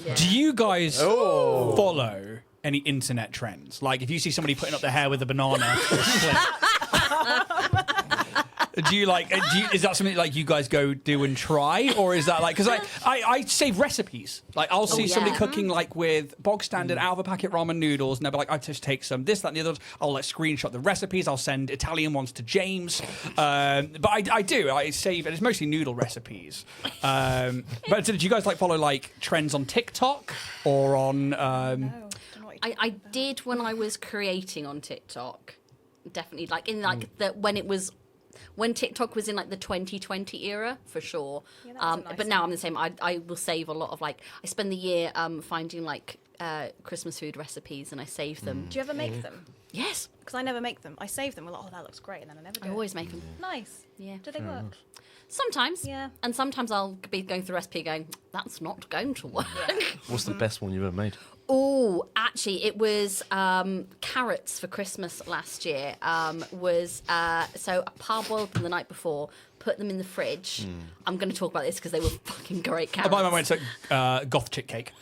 Yeah. Do you guys follow any internet trends? Like, if you see somebody putting up their hair with a banana, do you like? Is that something like you guys go do and try, or is that like? Because I save recipes. Like, I'll see somebody cooking like with bog standard out of a packet ramen noodles, and they'll be like, I just take some this, that, and the others. I'll like screenshot the recipes. I'll send Italian ones to James. But I save, and it's mostly noodle recipes. But do you guys like follow like trends on TikTok or on? No. I did when I was creating on TikTok. Definitely, like in like when TikTok was in like the 2020 era, for sure. Yeah, that was a nice but now I'm the same. I will save a lot of like, I spend the year finding like Christmas food recipes and I save them. Do you ever make them? Yes. Because I never make them. I save them. Oh, that looks great, and then I never do I always make them. Nice. Yeah. Do they work? Sometimes. Yeah. And sometimes I'll be going through the recipe going, that's not going to work. What's the best one you've ever made? Oh, actually, it was carrots for Christmas last year. So I parboiled them the night before, put them in the fridge. I'm going to talk about this because they were fucking great carrots. By the way, it's like goth chick cake.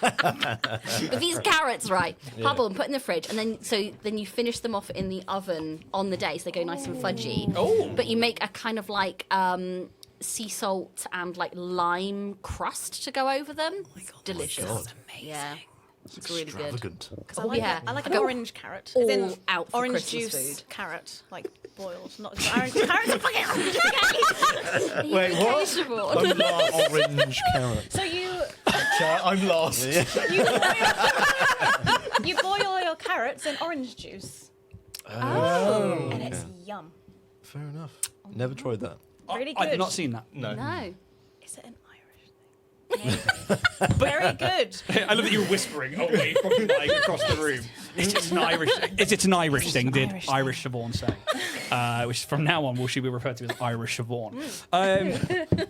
But these carrots, right? Parboil them, put in the fridge, and then you finish them off in the oven on the day, so they go nice and fudgy. Oh. But you make a kind of like sea salt and like lime crust to go over them. Oh my God, delicious. God. Yeah. It's really good. Extravagant. I like I like an Go orange carrot. all As in out for orange Christmas juice food. carrot, like boiled, not just orange. Carrots are fucking orange. Wait, what? Siobhan? I'm lost. Orange carrot. So you I'm lost. you boil your carrots in orange juice, Oh. and it's yum. Fair enough. Never tried that. Really I've good. not seen that. No. No. Is it an Irish thing? Very good. I love that you were whispering away from the mic across the room. It's an Irish. It's an Irish thing. Did Irish Irish Siobhan say? Which from now on will she be referred to as Irish Siobhan?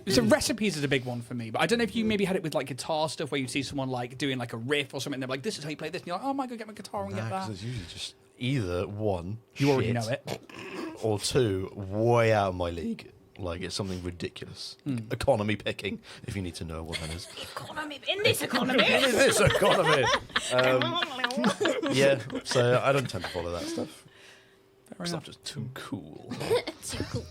So recipes is a big one for me. But I don't know if you maybe had it with like guitar stuff where you see someone like doing like a riff or something. And they're like, "This is how you play this." And you're like, "Oh my God, get my guitar and get Because that." it's usually just either one, You already shit, know it. or two, way out of my league. Like, it's something ridiculous. Economy picking, if you need to know what that is. Economy in this economy. In this economy. Yeah, so I don't tend to follow that stuff. Because I'm just too cool. Too cool.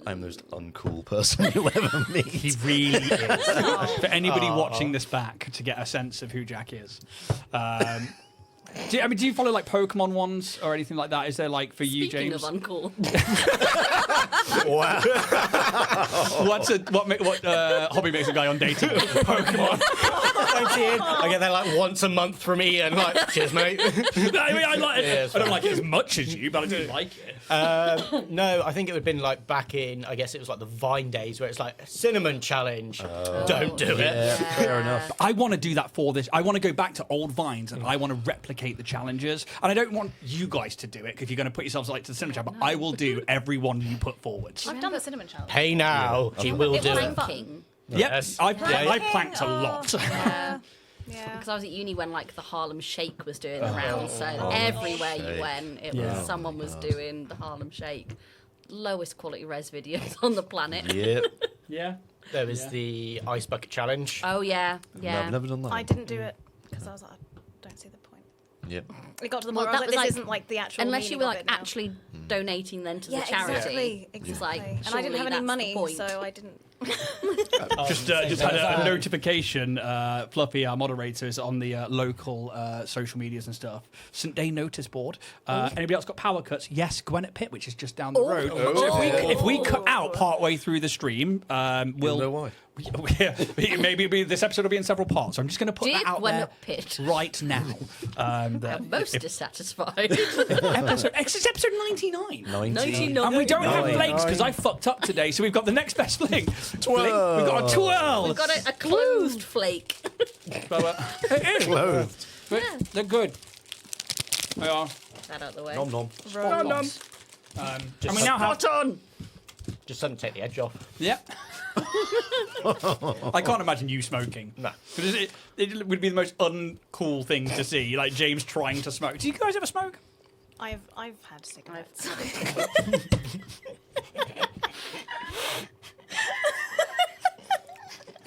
I'm the most uncool person you'll ever meet. He really is. For anybody watching this back to get a sense of who Jack is. Do you follow like Pokemon ones or anything like that? Is there like for you, Speaking James? of uncool. Wow. What hobby makes a guy on dating? Pokemon. I get that like once a month from Ian. Like, cheers, mate. I mean, I like it. Yeah, I don't like it as much as you, but I do like it. No, I think it would have been like back in, I guess it was like the Vine days where it's like a cinnamon challenge. Don't do it. Yeah, fair enough. I want to do that for this. I want to go back to old Vines and I want to replicate the challenges. And I don't want you guys to do it because you're going to put yourselves like to the cinnamon challenge. But I will do every one you put forwards. I've done the cinnamon challenge. Hey now, he will It do was it. Planking. Yep, Yes. I've Yeah. planked a lot. Yeah. Yeah. Because I was at uni when like the Harlem Shake was doing the rounds, so everywhere you Shake. went, it Yeah. was someone was doing the Harlem Shake. Lowest quality res videos on the planet. Yep. Yeah. There was the ice bucket challenge. Oh yeah, No, yeah. I've never done that. I didn't do it because I was like, I don't see the point. Yep. It got to the Well, point where I that was like, was this like- isn't like the actual. Unless you meaning were of like it now. actually donating then to Yeah, the charity. exactly. It's Exactly. like, And I didn't surely have any that's the money, point. so I didn't. Just had a notification. Fluffy, our moderator, is on the local social medias and stuff. St. Day notice board. Anybody else got power cuts? Yes, Gwinnett Pit, which is just down the road. So if we cut out part way through the stream, we'll know why. maybe this episode will be in several parts. So I'm just going to put Dear that out Gwinnett there Pit. right now. That Most dissatisfied. it's episode 99. 99. And we don't have 99. flakes because I fucked up today, so we've got the next best fling. We've got a twirl. We've got a closed flake. It is. Clothed. They're good. They are. That out the way. Nom nom. And we now have. on. Just doesn't take the edge off. Yeah. I can't imagine you smoking. No. Because it would be the most uncool thing to see, like James trying to smoke. Do you guys ever smoke? I've had cigarettes.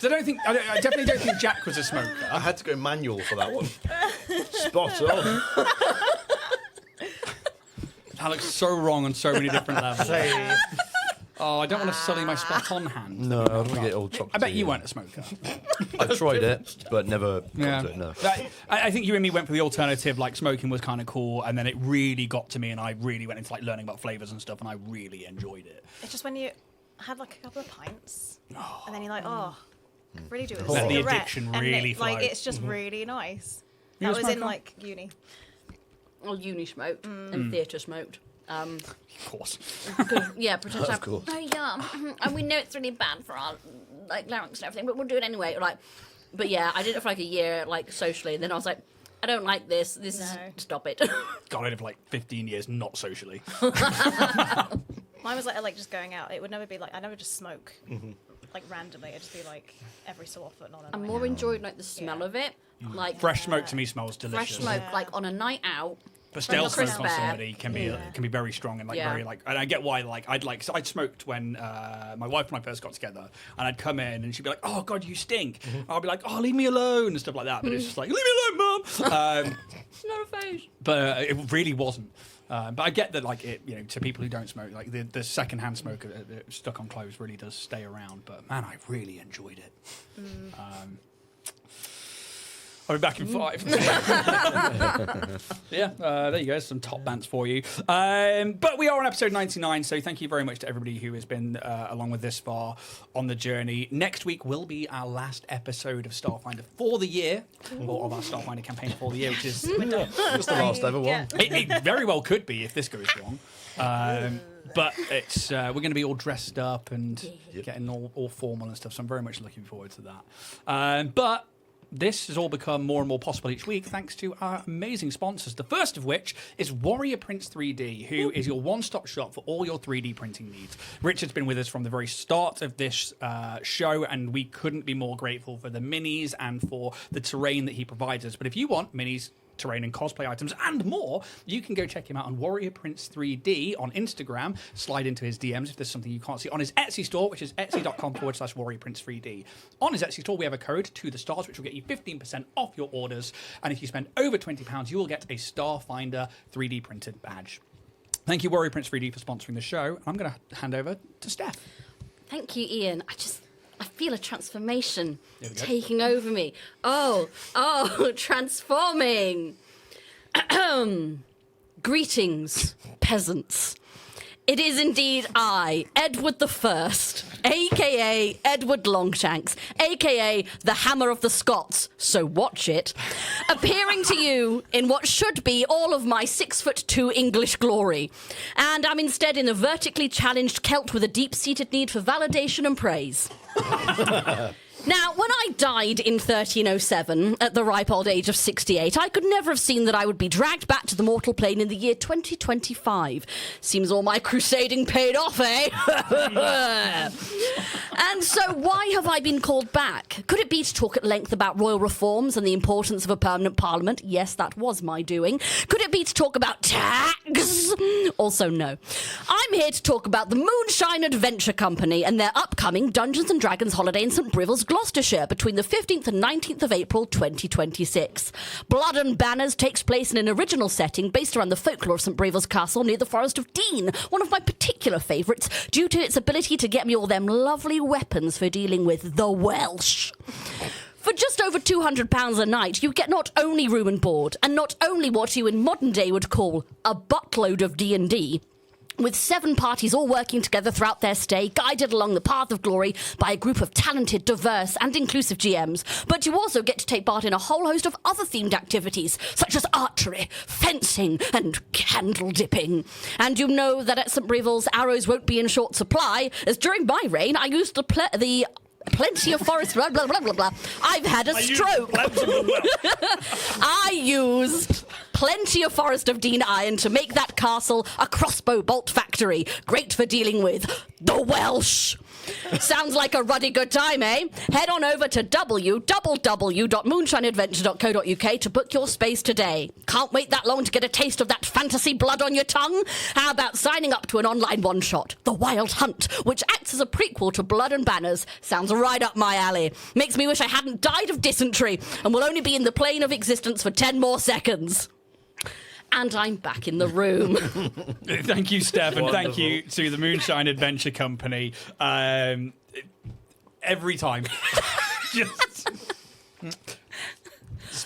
Because I definitely don't think Jack was a smoker. I had to go manual for that one. Spot on. That looks so wrong on so many different levels. Oh, I don't want to sully my spot on hand. No, I don't want to get all chopped. I bet you weren't a smoker. I tried it, but never got to it, no. I think you and me went for the alternative, like smoking was kind of cool, and then it really got to me, and I really went into like learning about flavours and stuff, and I really enjoyed it. It's just when you had like a couple of pints, and then you're like, oh, I really do it. Let the cigarette, addiction and really like flow. it's just really nice. You That a was in smoker? like uni. Well, uni smoked and theatre smoked. Of course. Yeah, pretend Of course. oh yeah, and we know it's really bad for our like larynx and everything, but we'll do it anyway. Like, but yeah, I did it for like a year, like socially, and then I was like, I don't like this. This is stop it. God, I lived like 15 years not socially. Mine was like just going out. It would never be like I never just smoke like randomly. It'd just be like every so often on a I night more out. enjoyed like the smell of it, like Fresh smoke to me smells fresh delicious. smoke, like on a night out. But stale From smoke the on crisp air. somebody can be very strong and like Yeah. very like. And I get why. Like I'd smoked when my wife and I first got together, and I'd come in and she'd be like, "Oh God, you stink." I'll be like, "Oh, leave me alone" and stuff like that. But it's just like, "Leave me alone, Mum." It's not a phase. But it really wasn't. But I get that, like it, to people who don't smoke, like the secondhand smoke stuck on clothes really does stay around. But man, I really enjoyed it. I'll be back in 5. Yeah, there you go. Some top bands for you. But we are on episode 99, so thank you very much to everybody who has been along with this far on the journey. Next week will be our last episode of Starfinder for the year, or of our Starfinder campaign for the year, which is It's the last ever one. it very well could be if this goes wrong. But it's we're going to be all dressed up and getting all formal and stuff, so I'm very much looking forward to that. But this has all become more and more possible each week thanks to our amazing sponsors. The first of which is Warrior Prints 3D, who is your one-stop shop for all your 3D printing needs. Richard's been with us from the very start of this show, and we couldn't be more grateful for the minis and for the terrain that he provides us. But if you want minis, terrain and cosplay items and more, you can go check him out on Warrior Prince 3D on Instagram. Slide into his DMs if there's something you can't see on his Etsy store, which is etsy.com/Warrior Prince 3D. On his Etsy store, we have a code to the stars, which will get you 15% off your orders. And if you spend over £20, you will get a Starfinder 3D printed badge. Thank you, Warrior Prince 3D, for sponsoring the show. I'm going to hand over to Steph. Thank you, Ian. I feel a transformation There we go. taking over me. Oh, transforming. Greetings, peasants. It is indeed I, Edward the First, a.k.a. Edward Longshanks, a.k.a. the Hammer of the Scots, so watch it, appearing to you in what should be all of my 6'2" English glory. And I'm instead in a vertically challenged Celt with a deep-seated need for validation and praise. Now, when I died in 1307, at the ripe old age of 68, I could never have seen that I would be dragged back to the mortal plane in the year 2025. Seems all my crusading paid off, eh? And so why have I been called back? Could it be to talk at length about royal reforms and the importance of a permanent parliament? Yes, that was my doing. Could it be to talk about tax? Also, no. I'm here to talk about the Moonshine Adventure Company and their upcoming Dungeons & Dragons holiday in St. Brivil's, Gloucestershire, between the 15th and 19th of April 2026. Blood and Banners takes place in an original setting based around the folklore of St. Brivil's Castle near the Forest of Dean, one of my particular favourites due to its ability to get me all them lovely weapons for dealing with the Welsh. For just over £200 a night, you get not only room and board, and not only what you in modern day would call a buttload of D&D, with 7 parties all working together throughout their stay, guided along the path of glory by a group of talented, diverse and inclusive GMs. But you also get to take part in a whole host of other themed activities, such as archery, fencing and candle dipping. And you know that at St. Brivil's, arrows won't be in short supply, as during my reign I used the plenty of forest, blah, blah, blah, blah, blah. I've had a stroke. I used plenty of Forest of Dean iron to make that castle a crossbow bolt factory, great for dealing with the Welsh. Sounds like a ruddy good time, eh? Head on over to www.moonshineadventure.co.uk to book your space today. Can't wait that long to get a taste of that fantasy blood on your tongue? How about signing up to an online one-shot, The Wild Hunt, which acts as a prequel to Blood and Banners? Sounds right up my alley. Makes me wish I hadn't died of dysentery and will only be in the plane of existence for 10 more seconds. And I'm back in the room. Thank you, Steph, and thank you to the Moonshine Adventure Company. Every time. Just...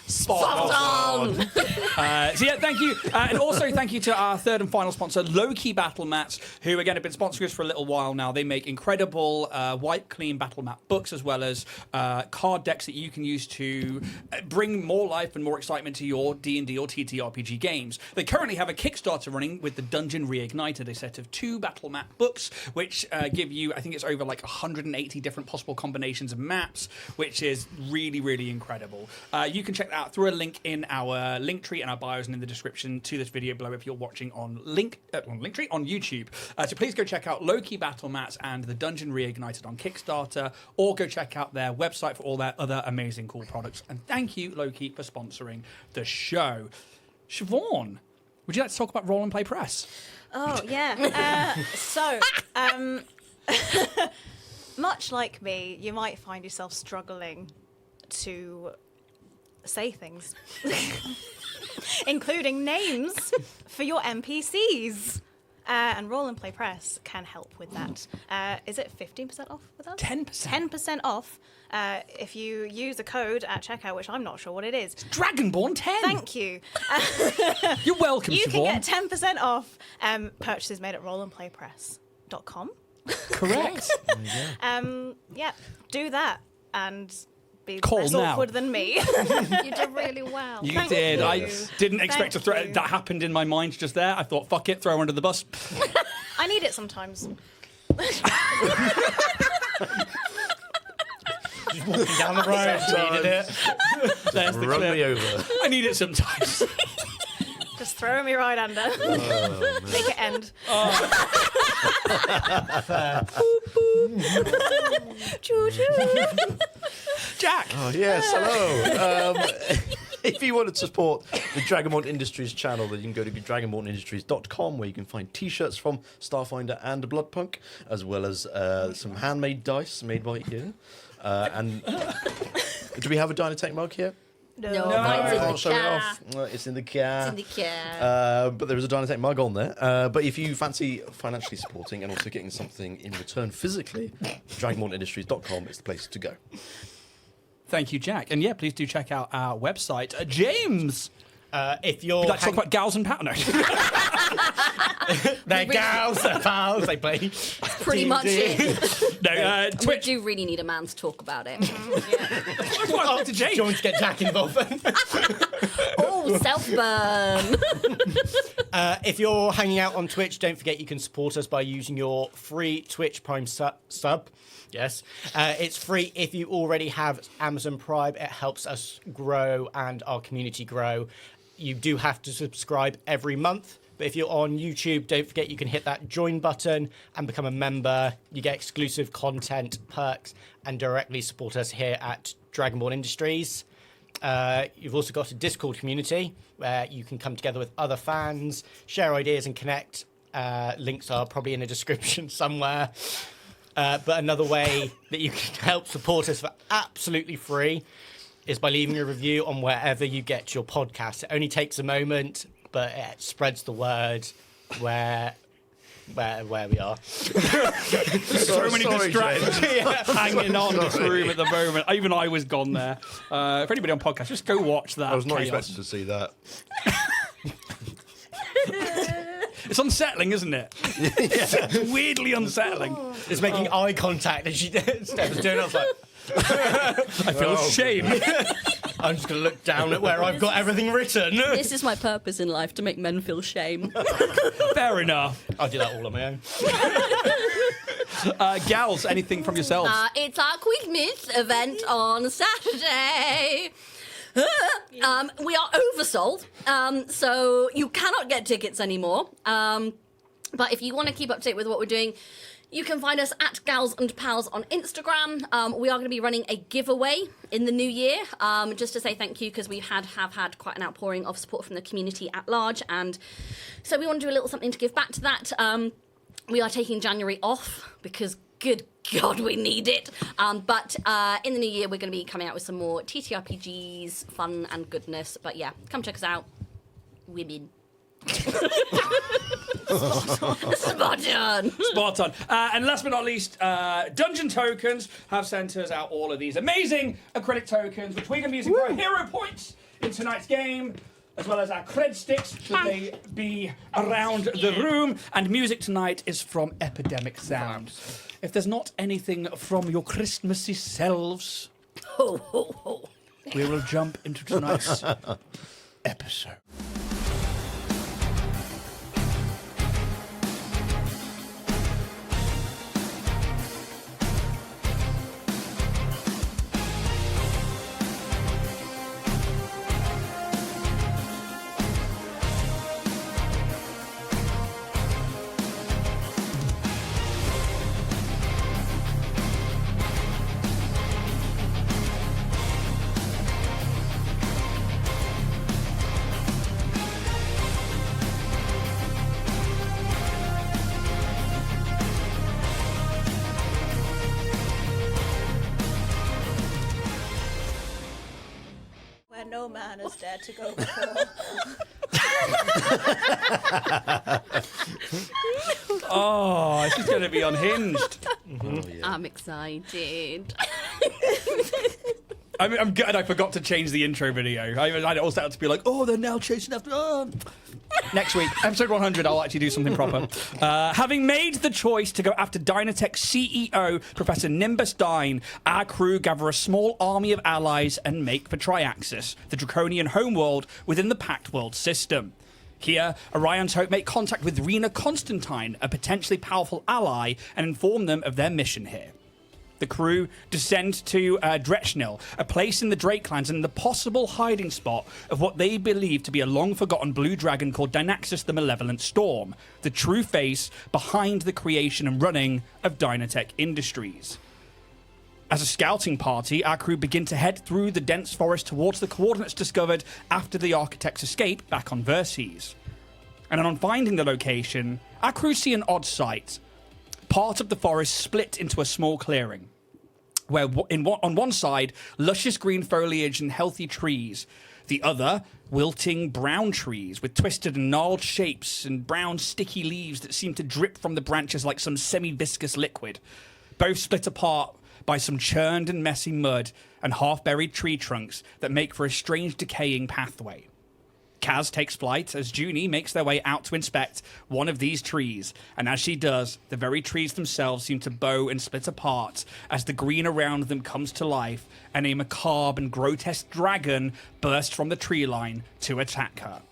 Spot on. So yeah, thank you, and also thank you to our third and final sponsor, Low-Key Battle Mats, who again have been sponsoring us for a little while now. They make incredible white, clean battle mat books, as well as card decks that you can use to bring more life and more excitement to your D&D or TTRPG games. They currently have a Kickstarter running with the Dungeon Reignited, a set of 2 battle mat books, which give you, I think it's over like 180 different possible combinations of maps, which is really, really incredible. You can check that out through a link in our link tree and our bios and in the description to this video below if you're watching on Linktree on YouTube. So please go check out Low-Key Battle Mats and the Dungeon Reignited on Kickstarter, or go check out their website for all their other amazing cool products. And thank you, Low-Key, for sponsoring the show. Siobhan, would you like to talk about Roll and Play Press? Oh, yeah. Much like me, you might find yourself struggling to say things, including names for your NPCs. And Roll and Play Press can help with that. Is it 15% off with us? 10%. 10% off if you use a code at checkout, which I'm not sure what it is. Dragonborn 10. Thank you. You're welcome, You Siobhan. can get 10% off purchases made at rollandplaypress.com. Correct. Yeah, do that and be Call less now. awkward than me. You did really well. You Thank did. you. I didn't expect to Thank throw. you. That happened in my mind just there. I thought, fuck it, throw her under the bus. I need it sometimes. Just walking down the road, needed it. There's the Run clip. me over. I need it sometimes. Just throw me right under. Make it end. Jack. Oh, yes, hello. If you wanted to support the Dragonborn Industries channel, then you can go to dragonbornindustries.com, where you can find t-shirts from Starfinder and Bloodpunk, as well as some handmade dice made by Ian. And do we have a Dynatech mug here? No, mine's in Can't the show it car. off. It's in the car. It's in the car. But there is a Dynatech mug on there. But if you fancy financially supporting and also getting something in return physically, dragonbornindustries.com is the place to go. Thank you, Jack. And yeah, please do check out our website. James. If you're Would you like to talk about gals and pat? No. they're gals, they're pals, they play. Pretty much it. No, We Twitch. do really need a man to talk about it. That's why I talked to Do James. you want to get Jack involved then? Oh, self-burn. If you're hanging out on Twitch, don't forget you can support us by using your free Twitch Prime sub. Yes. It's free if you already have Amazon Prime. It helps us grow and our community grow. You do have to subscribe every month. But if you're on YouTube, don't forget you can hit that join button and become a member. You get exclusive content, perks, and directly support us here at Dragonborn Industries. You've also got a Discord community where you can come together with other fans, share ideas and connect. Links are probably in the description somewhere. But another way that you can help support us for absolutely free is by leaving a review on wherever you get your podcast. It only takes a moment, but it spreads the word where we are. So many Sorry, distractions hanging on this room at the moment. Even I was gone there. For anybody on podcast, just go watch that. I was not chaos. expecting to see that. It's unsettling, isn't it? It's weirdly unsettling. It's making eye contact, and Steph was doing it. I was like, I feel shame. I'm just going to look down at where I've got everything written. This is my purpose in life, to make men feel shame. Fair enough. I'll do that all on my own. Gals, anything from yourselves? It's our Quick Myth event on Saturday. We are oversold, so you cannot get tickets anymore. But if you want to keep up to date with what we're doing, You can find us at Gals and Pals on Instagram. We are going to be running a giveaway in the new year, just to say thank you, because we have had quite an outpouring of support from the community at large, and so we want to do a little something to give back to that. We are taking January off because, good God, we need it. But in the new year, we're going to be coming out with some more TTRPGs, fun and goodness. But yeah, come check us out. Women. Spot on. And last but not least, Dungeon Tokens have sent us out all of these amazing acrylic tokens, which we're going to be using for our hero points in tonight's game, as well as our cred sticks, should they be around the room. And music tonight is from Epidemic Sound. If there's not anything from your Christmassy selves, Ho, ho, ho. we will jump into tonight's episode. Where no man has dared to go before. Oh, she's going to be unhinged. Oh, yeah. I'm excited. I'm gutted I forgot to change the intro video. I all set out to be like, oh, they're now chasing after... Next week, episode 100, I'll actually do something proper. Having made the choice to go after Dynatech CEO, Professor Nimbus Dine, our crew gather a small army of allies and make for Triaxus, the draconian homeworld within the Pact World system. Here, Orion's hope make contact with Rena Constantine, a potentially powerful ally, and inform them of their mission here. The crew descend to Drechnil, a place in the Drake clans and the possible hiding spot of what they believe to be a long-forgotten blue dragon called Dynaxis the Malevolent Storm, the true face behind the creation and running of Dynatech Industries. As a scouting party, our crew begin to head through the dense forest towards the coordinates discovered after the Architect's escape back on Verces. And on finding the location, our crew see an odd sight. Part of the forest split into a small clearing, where on one side, luscious green foliage and healthy trees. The other, wilting brown trees with twisted and gnarled shapes and brown sticky leaves that seem to drip from the branches like some semi-viscous liquid. Both split apart by some churned and messy mud and half-buried tree trunks that make for a strange decaying pathway. Kaz takes flight as Junie makes their way out to inspect one of these trees, and as she does, the very trees themselves seem to bow and split apart as the green around them comes to life and a macabre and grotesque dragon bursts from the tree line to attack her.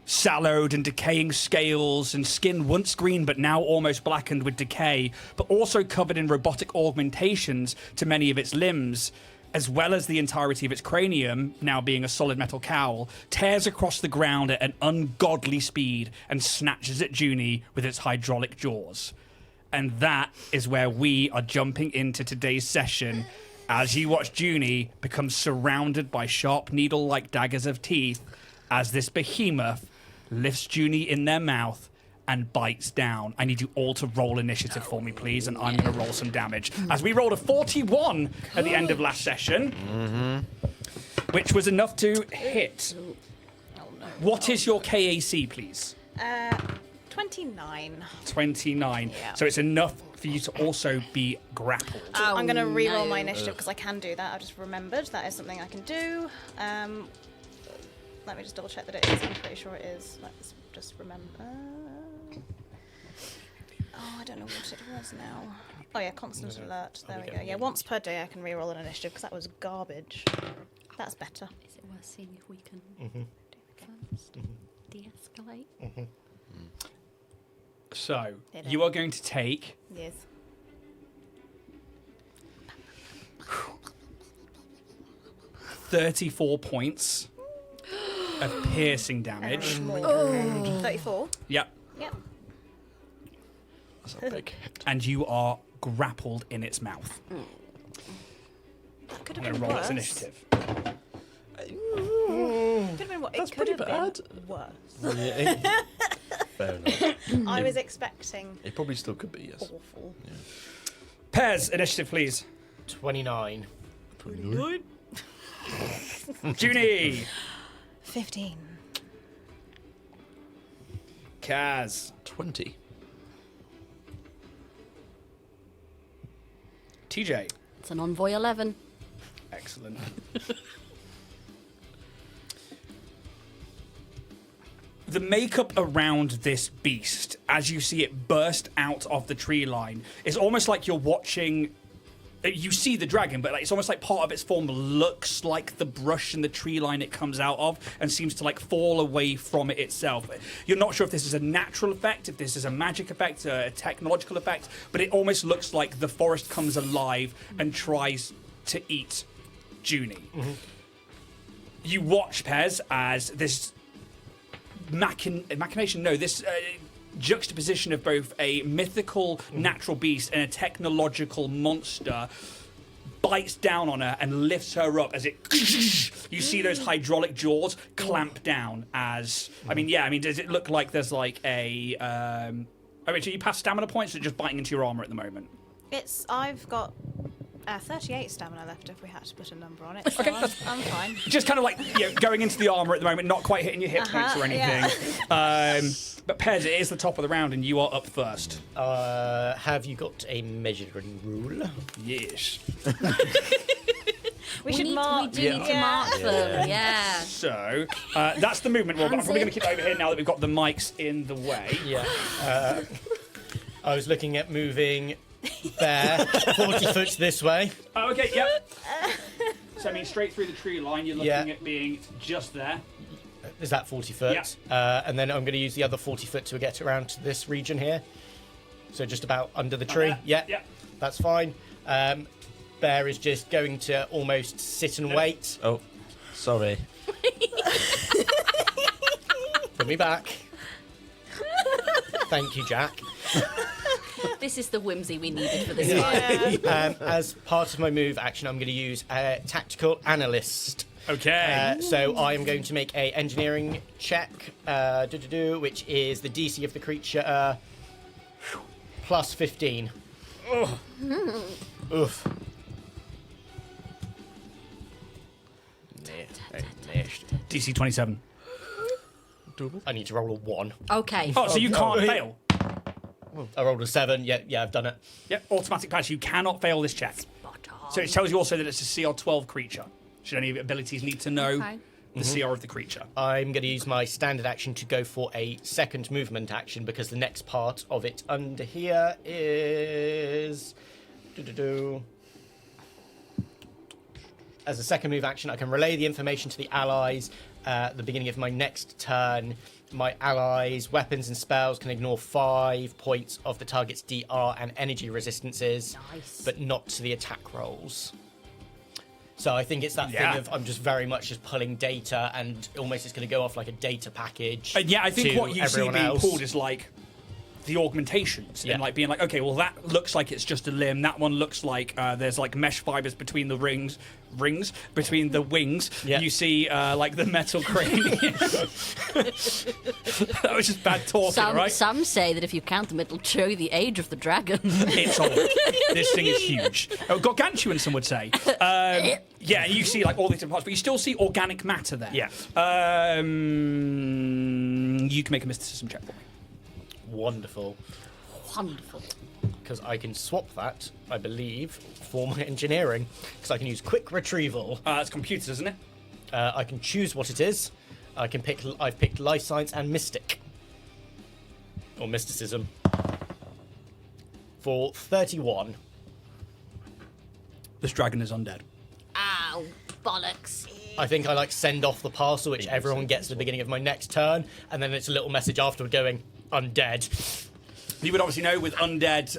Sallowed and decaying scales and skin once green but now almost blackened with decay, but also covered in robotic augmentations to many of its limbs, as well as the entirety of its cranium, now being a solid metal cowl, tears across the ground at an ungodly speed and snatches at Junie with its hydraulic jaws. And that is where we are jumping into today's session, as you watch Junie become surrounded by sharp needle-like daggers of teeth as this behemoth lifts Junie in their mouth and bites down. I need you all to roll initiative for me, please, and I'm going to roll some damage. As we rolled a 41 at the end of last session, which was enough to hit. What is your KAC, please? 29. 29. Yeah. So it's enough for you to also be grappled. I'm going to re-roll no. my initiative because I can do that. I just remembered that is something I can do. Let me just double check that it is. I'm pretty sure it is. Let's just remember. Oh, I don't know what it was now. Oh yeah, constant alert. There we go. Yeah, once per day I can re-roll an initiative because that was garbage. That's better. Is it worth seeing if we can first de-escalate? So, you are going to take Yes. 34 points of piercing damage. 34. Yep. Yep. That's a big hit. and you are grappled in its mouth. That could I'm have going to been roll worse. its initiative. Could have been what? That's It could pretty have bad. been worse. Yeah. Fair enough. I was expecting It probably still could be, yes. awful. Pairs, initiative, please. 29. Junie. 15. Kaz. 20. TJ. It's an Envoy 11. Excellent. The makeup around this beast, as you see it burst out of the tree line, is almost like you're watching. You see the dragon, but it's almost like part of its form looks like the brush and the tree line it comes out of, and seems to like fall away from it itself. You're not sure if this is a natural effect, if this is a magic effect, a technological effect, but it almost looks like the forest comes alive and tries to eat Junie. Mm-hmm. You watch, Pez, as this this juxtaposition of both a mythical natural beast and a technological monster bites down on her and lifts her up as it you see those hydraulic jaws clamp down as does it look like there's like a are you past stamina points or just biting into your armor at the moment? I've got 38 stamina left if we had to put a number on it. So Okay, I'm fine. Just kind of like going into the armor at the moment, not quite hitting your hit points or anything. Yeah. But Pez, it is the top of the round and you are up first. Have you got a measuring rule? Yes. We should mark. We do need to mark them. Yeah. So that's the movement roll, but I'm probably going to keep it over here now that we've got the mics in the way. Yeah. I was looking at moving there 40 foot this way. Oh, okay, yep. So I mean, straight through the tree line, you're looking at being just there. Is that 40 foot? Yeah. And then I'm going to use the other 40 foot to get around to this region here. So just about under the tree. Yeah. That's fine. Bear is just going to almost sit and wait. Oh, sorry. Put me back. Thank you, Jack. This is the whimsy we needed for this fight. As part of my move action, I'm going to use a tactical analyst. Okay. So I am going to make a engineering check, which is the DC of the creature plus 15. Oof. DC 27. I need to roll a 1. Okay. Oh, so you can't no. fail. I rolled a 7. Yeah, I've done it. Yep, automatic pass. You cannot fail this check. Spot on. So it tells you also that it's a CR 12 creature. Should any abilities need to know Okay. the CR of the creature? I'm going to use my standard action to go for a second movement action because the next part of it under here is... As a second move action, I can relay the information to the allies at the beginning of my next turn. My allies' weapons and spells can ignore 5 points of the target's DR and energy resistances, Nice. but not to the attack rolls. So I think it's that Yeah. thing of I'm just very much just pulling data and almost it's going to go off like a data package. Yeah, I think to what you see everyone being else. pulled is like the augmentations and like being like, okay, well that looks like it's just a limb. That one looks like there's like mesh fibers between the rings between the wings. Yeah. You see like the metal cranium. That was just bad talking, right? Some say that if you count them, it'll show you the age of the dragon. It's old. This thing is huge. Oh, gargantuan, some would say. Yeah, and you see like all these different parts, but you still see organic matter there. Yeah. You can make a mysticism check for me. Wonderful. Wonderful. Because I can swap that, I believe, for my engineering. Because I can use quick retrieval. It's computers, isn't it? I can choose what it is. I've picked life science and mystic. Or mysticism. For 31. This dragon is undead. Ow, bollocks. I think I send off the parcel, which everyone gets at the beginning of my next turn, and then it's a little message afterward going, undead. You would obviously know with undead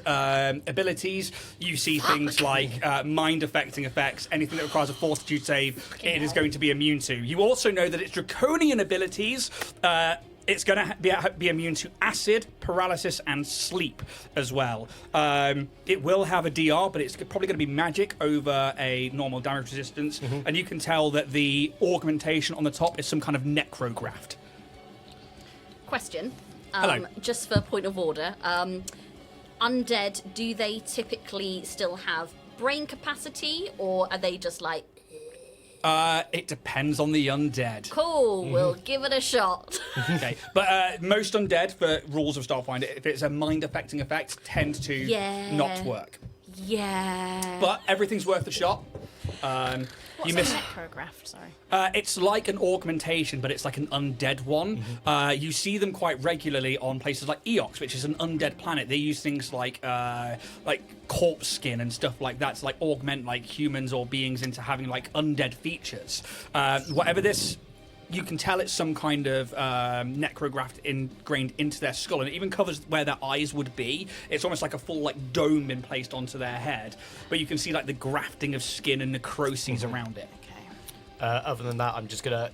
abilities, you see things like mind-affecting effects, anything that requires a fortitude save, it is going to be immune to. You also know that its draconian abilities, It's going to be immune to acid, paralysis, and sleep as well. It will have a DR, but it's probably going to be magic over a normal damage resistance. And you can tell that the augmentation on the top is some kind of necrograft. Question. Hello. Just for point of order. Undead, do they typically still have brain capacity, or are they just like... It depends on the undead. Cool, we'll give it a shot. Okay, but most undead, for rules of Starfinder, if it's a mind-affecting effect, tend to not work. Yeah. But everything's worth a shot. What's a necrograft? Sorry. It's like an augmentation, but it's like an undead one. You see them quite regularly on places like Eox, which is an undead planet. They use things like corpse skin and stuff like that to like augment like humans or beings into having like undead features. Whatever this, you can tell it's some kind of necrograft ingrained into their skull, and it even covers where their eyes would be. It's almost like a full like dome been placed onto their head, but you can see like the grafting of skin and necroses around it. Okay. Other than that, I'm just gonna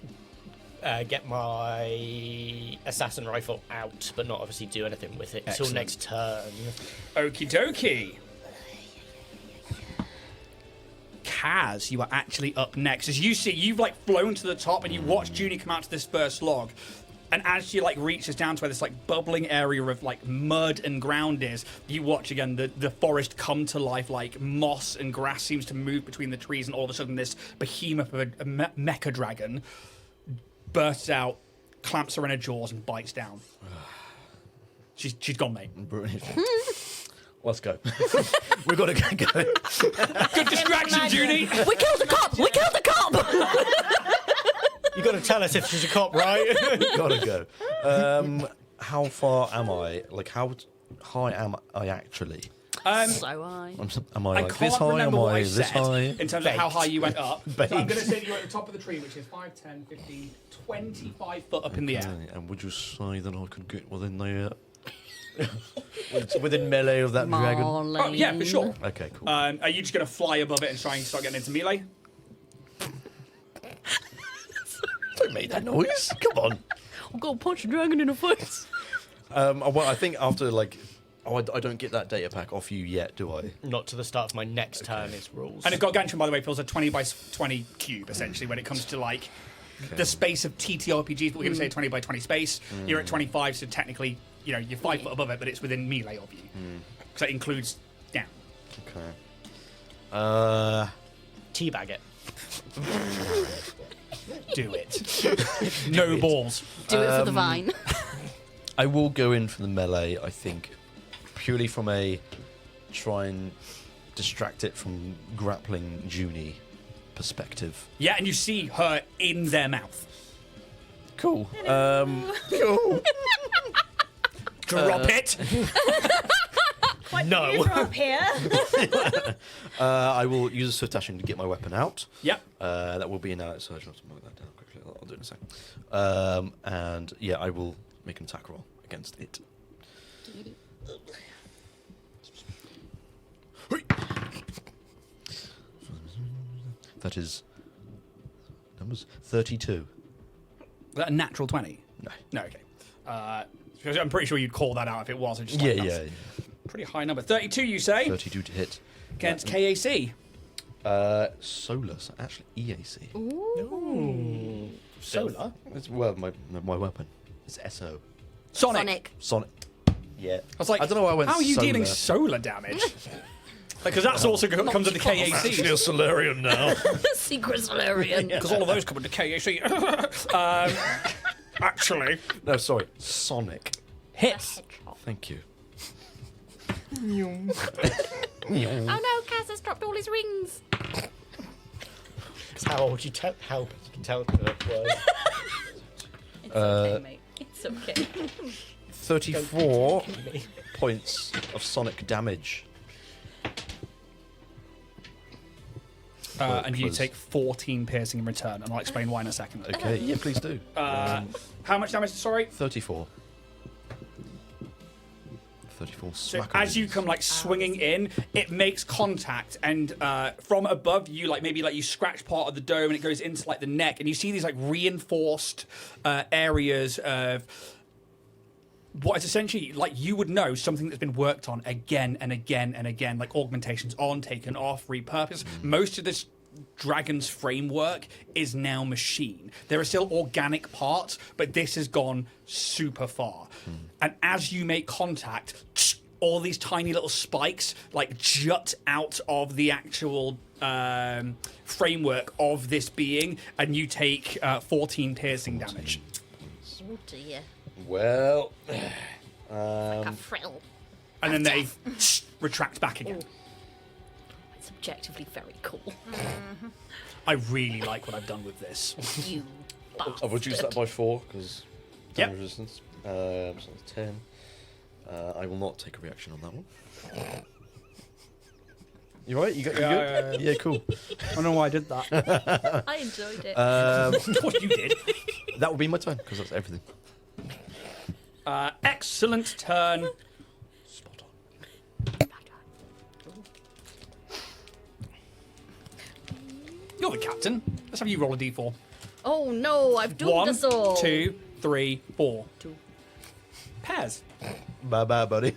get my assassin rifle out, but not obviously do anything with it until Excellent. next turn. Okie dokie. Kaz, you are actually up next. As you see, you've like flown to the top and you watch Junie come out to this first log. And as she like reaches down to where this like bubbling area of like mud and ground is, you watch again the forest come to life. Like moss and grass seems to move between the trees, and all of a sudden this behemoth of a mecha dragon bursts out, clamps her in her jaws, and bites down. She's gone, mate. Brilliant. Let's go. We've got to get going. Good distraction, Junie. We killed a cop! We killed a cop! You got to tell us if she's a cop, right? Gotta go. How far am I? Like, how high am I actually? So I. Am I I like can't this high? remember Am what I I this said high? in terms of how high you went up. So I'm going to Baked. say that you're at the top of the tree, which is 5, 10, 15, 25 foot up in the air. Okay, and would you say that I could get within the... within melee of that dragon? Oh, yeah, for sure. Okay, cool. Are you just going to fly above it and try and start getting into melee? Don't make that noise. Come on. I'm gonna punch a dragon in the face. Well, I think after, like... Oh, I don't get that data pack off you yet, do I? Not to the start of my next turn is rules. And a Gargantuan, by the way, fills a 20 by 20 cube, essentially, when it comes to, like, the space of TTRPGs, but we're going to say 20 by 20 space. You're at 25, so technically, you know, you're 5 foot above it, but it's within melee of you. Because that includes down. Okay. Teabag it. Do it. No balls. Do it for the vine. I will go in for the melee, I think, purely from a try and distract it from grappling Junie perspective. Yeah, and you see her in their mouth. Cool. Cool. Drop it. Quite No. no. Up here. I will use a swift action to get my weapon out. Yep. That will be an allied surge. I'll mark that down quickly. I'll do it in a second. And yeah, I will make an attack roll against it. That is numbers 32. Is that a natural 20? No. No, okay. Because I'm pretty sure you'd call that out if it was. Just like, Yeah, that's yeah. Pretty high number. 32, you say? 32 to hit. Against KAC. Solus, actually EAC. Solar? It's, well, my weapon. It's SO. Sonic. Sonic. Yeah. I was like, I don't know why I went how are you solar. dealing solar damage? Because that's also comes with the KAC. Solarian now. Secret Solarian. Because all of those come with the KAC. Actually. No, sorry. Sonic. Hits. Thank you. Oh no, Kaz has dropped all his rings. It's how old you tell. How you can tell the word. It's okay, mate. It's okay. 34 points of sonic damage. And you take 14 piercing in return, and I'll explain why in a second. Okay, yeah, please do. How much damage? Sorry. 34. 34 So smack. as you come like swinging in, it makes contact, and from above you, like maybe like you scratch part of the dome, and it goes into like the neck, and you see these like reinforced areas of what is essentially like you would know something that's been worked on again and again and again, like augmentations on, taken off, repurposed. Most of this Dragon's framework is now machine. There are still organic parts, but this has gone super far. And as you make contact, all these tiny little spikes like jut out of the actual framework of this being, and you take 14 piercing damage. Oh dear. Well, Like a frill. And then they retract back again. It's objectively very cool. I really like what I've done with this. You bastard. I've reduced that by 4 because Yep. damage resistance. So that's 10. I will not take a reaction on that one. You right? You good? Yeah, cool. I don't know why I did that. I enjoyed it. What you did. That will be my turn because that's everything. Excellent turn. Spot on. You're the captain. Let's have you roll a d4. Oh no, I've doomed 1, us all. 2, 3, 4. 2. Pairs. Bye bye, buddy.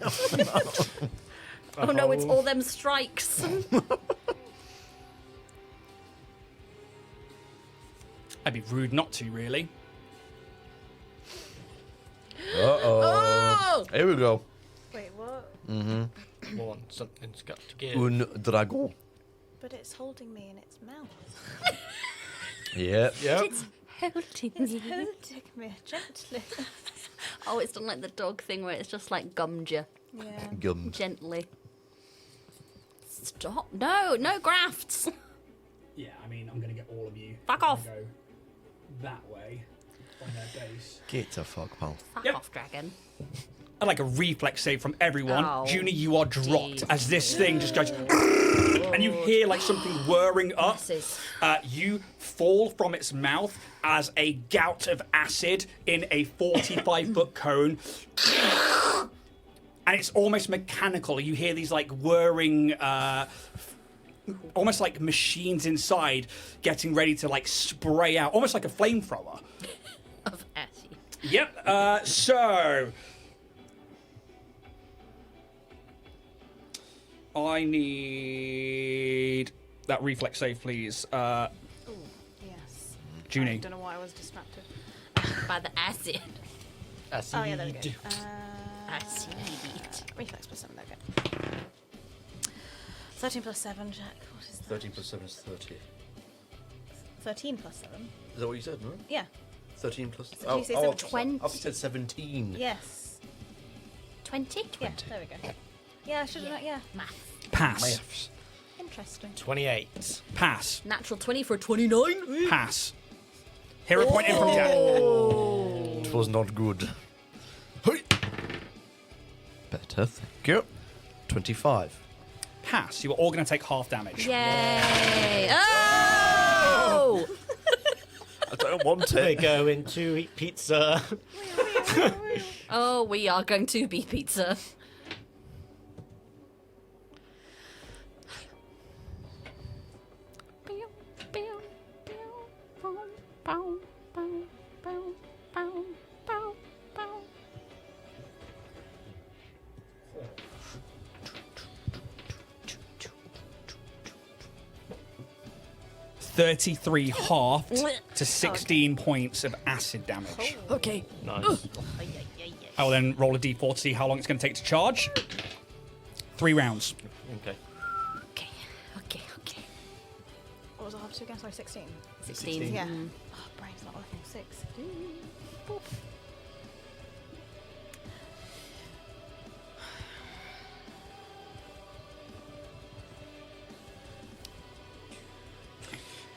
Oh no, it's all them strikes. I'd be rude not to, really. Oh! Here we go. Wait, what? Come on, something's got to give. Un dragon. But it's holding me in its mouth. Yep. It's holding It's me. holding me gently. Oh, it's done like the dog thing where it's just like gummed you Yeah. Gum. gently. Stop. No, no grafts. Yeah, I mean, I'm going to get all of you. Fuck off. Go that way on their base. Get the fuck, pal. Fuck Yep. off, dragon. I'd like a reflex save from everyone. Oh, Junie, you are dropped dear. as this thing just goes... and you hear like something whirring up. Masses. You fall from its mouth as a gout of acid in a 45-foot cone. And it's almost mechanical. You hear these like whirring... almost like machines inside getting ready to like spray out, almost like a flamethrower. Of acid. Yep. So I need that reflex save, please. Yes. I Junie. don't know why I was distracted. By the acid. Oh yeah, there we go. Acid. Reflex plus 7, there we go. 13 plus 7, Jack. What is that? 13 plus 7 is 30. 13 plus 7? Is that what you said, no? Yeah. 13 plus... Did you say 7? 20? I said 17. Yes. 20? Yeah, there we go. Yeah, I should have known, yeah. Math. Pass. Maths. Interesting. 28. Pass. Natural 20 for a 29? Pass. Hero point in from Jack. It was not good. Hoi. Better, thank you. 25. Pass. You are all going to take half damage. Yay! Oh! I don't want We're it. going to eat pizza. Oh, we are going to be pizza. $33 halved to 16 points of acid damage. Okay. Nice. I will then roll a d4 to see how long it's going to take to charge. 3 rounds. Okay. Okay. Okay. Okay. What was I up to again? Sorry, 16. 16. Yeah. Mm. Oh, brain's not working. 6.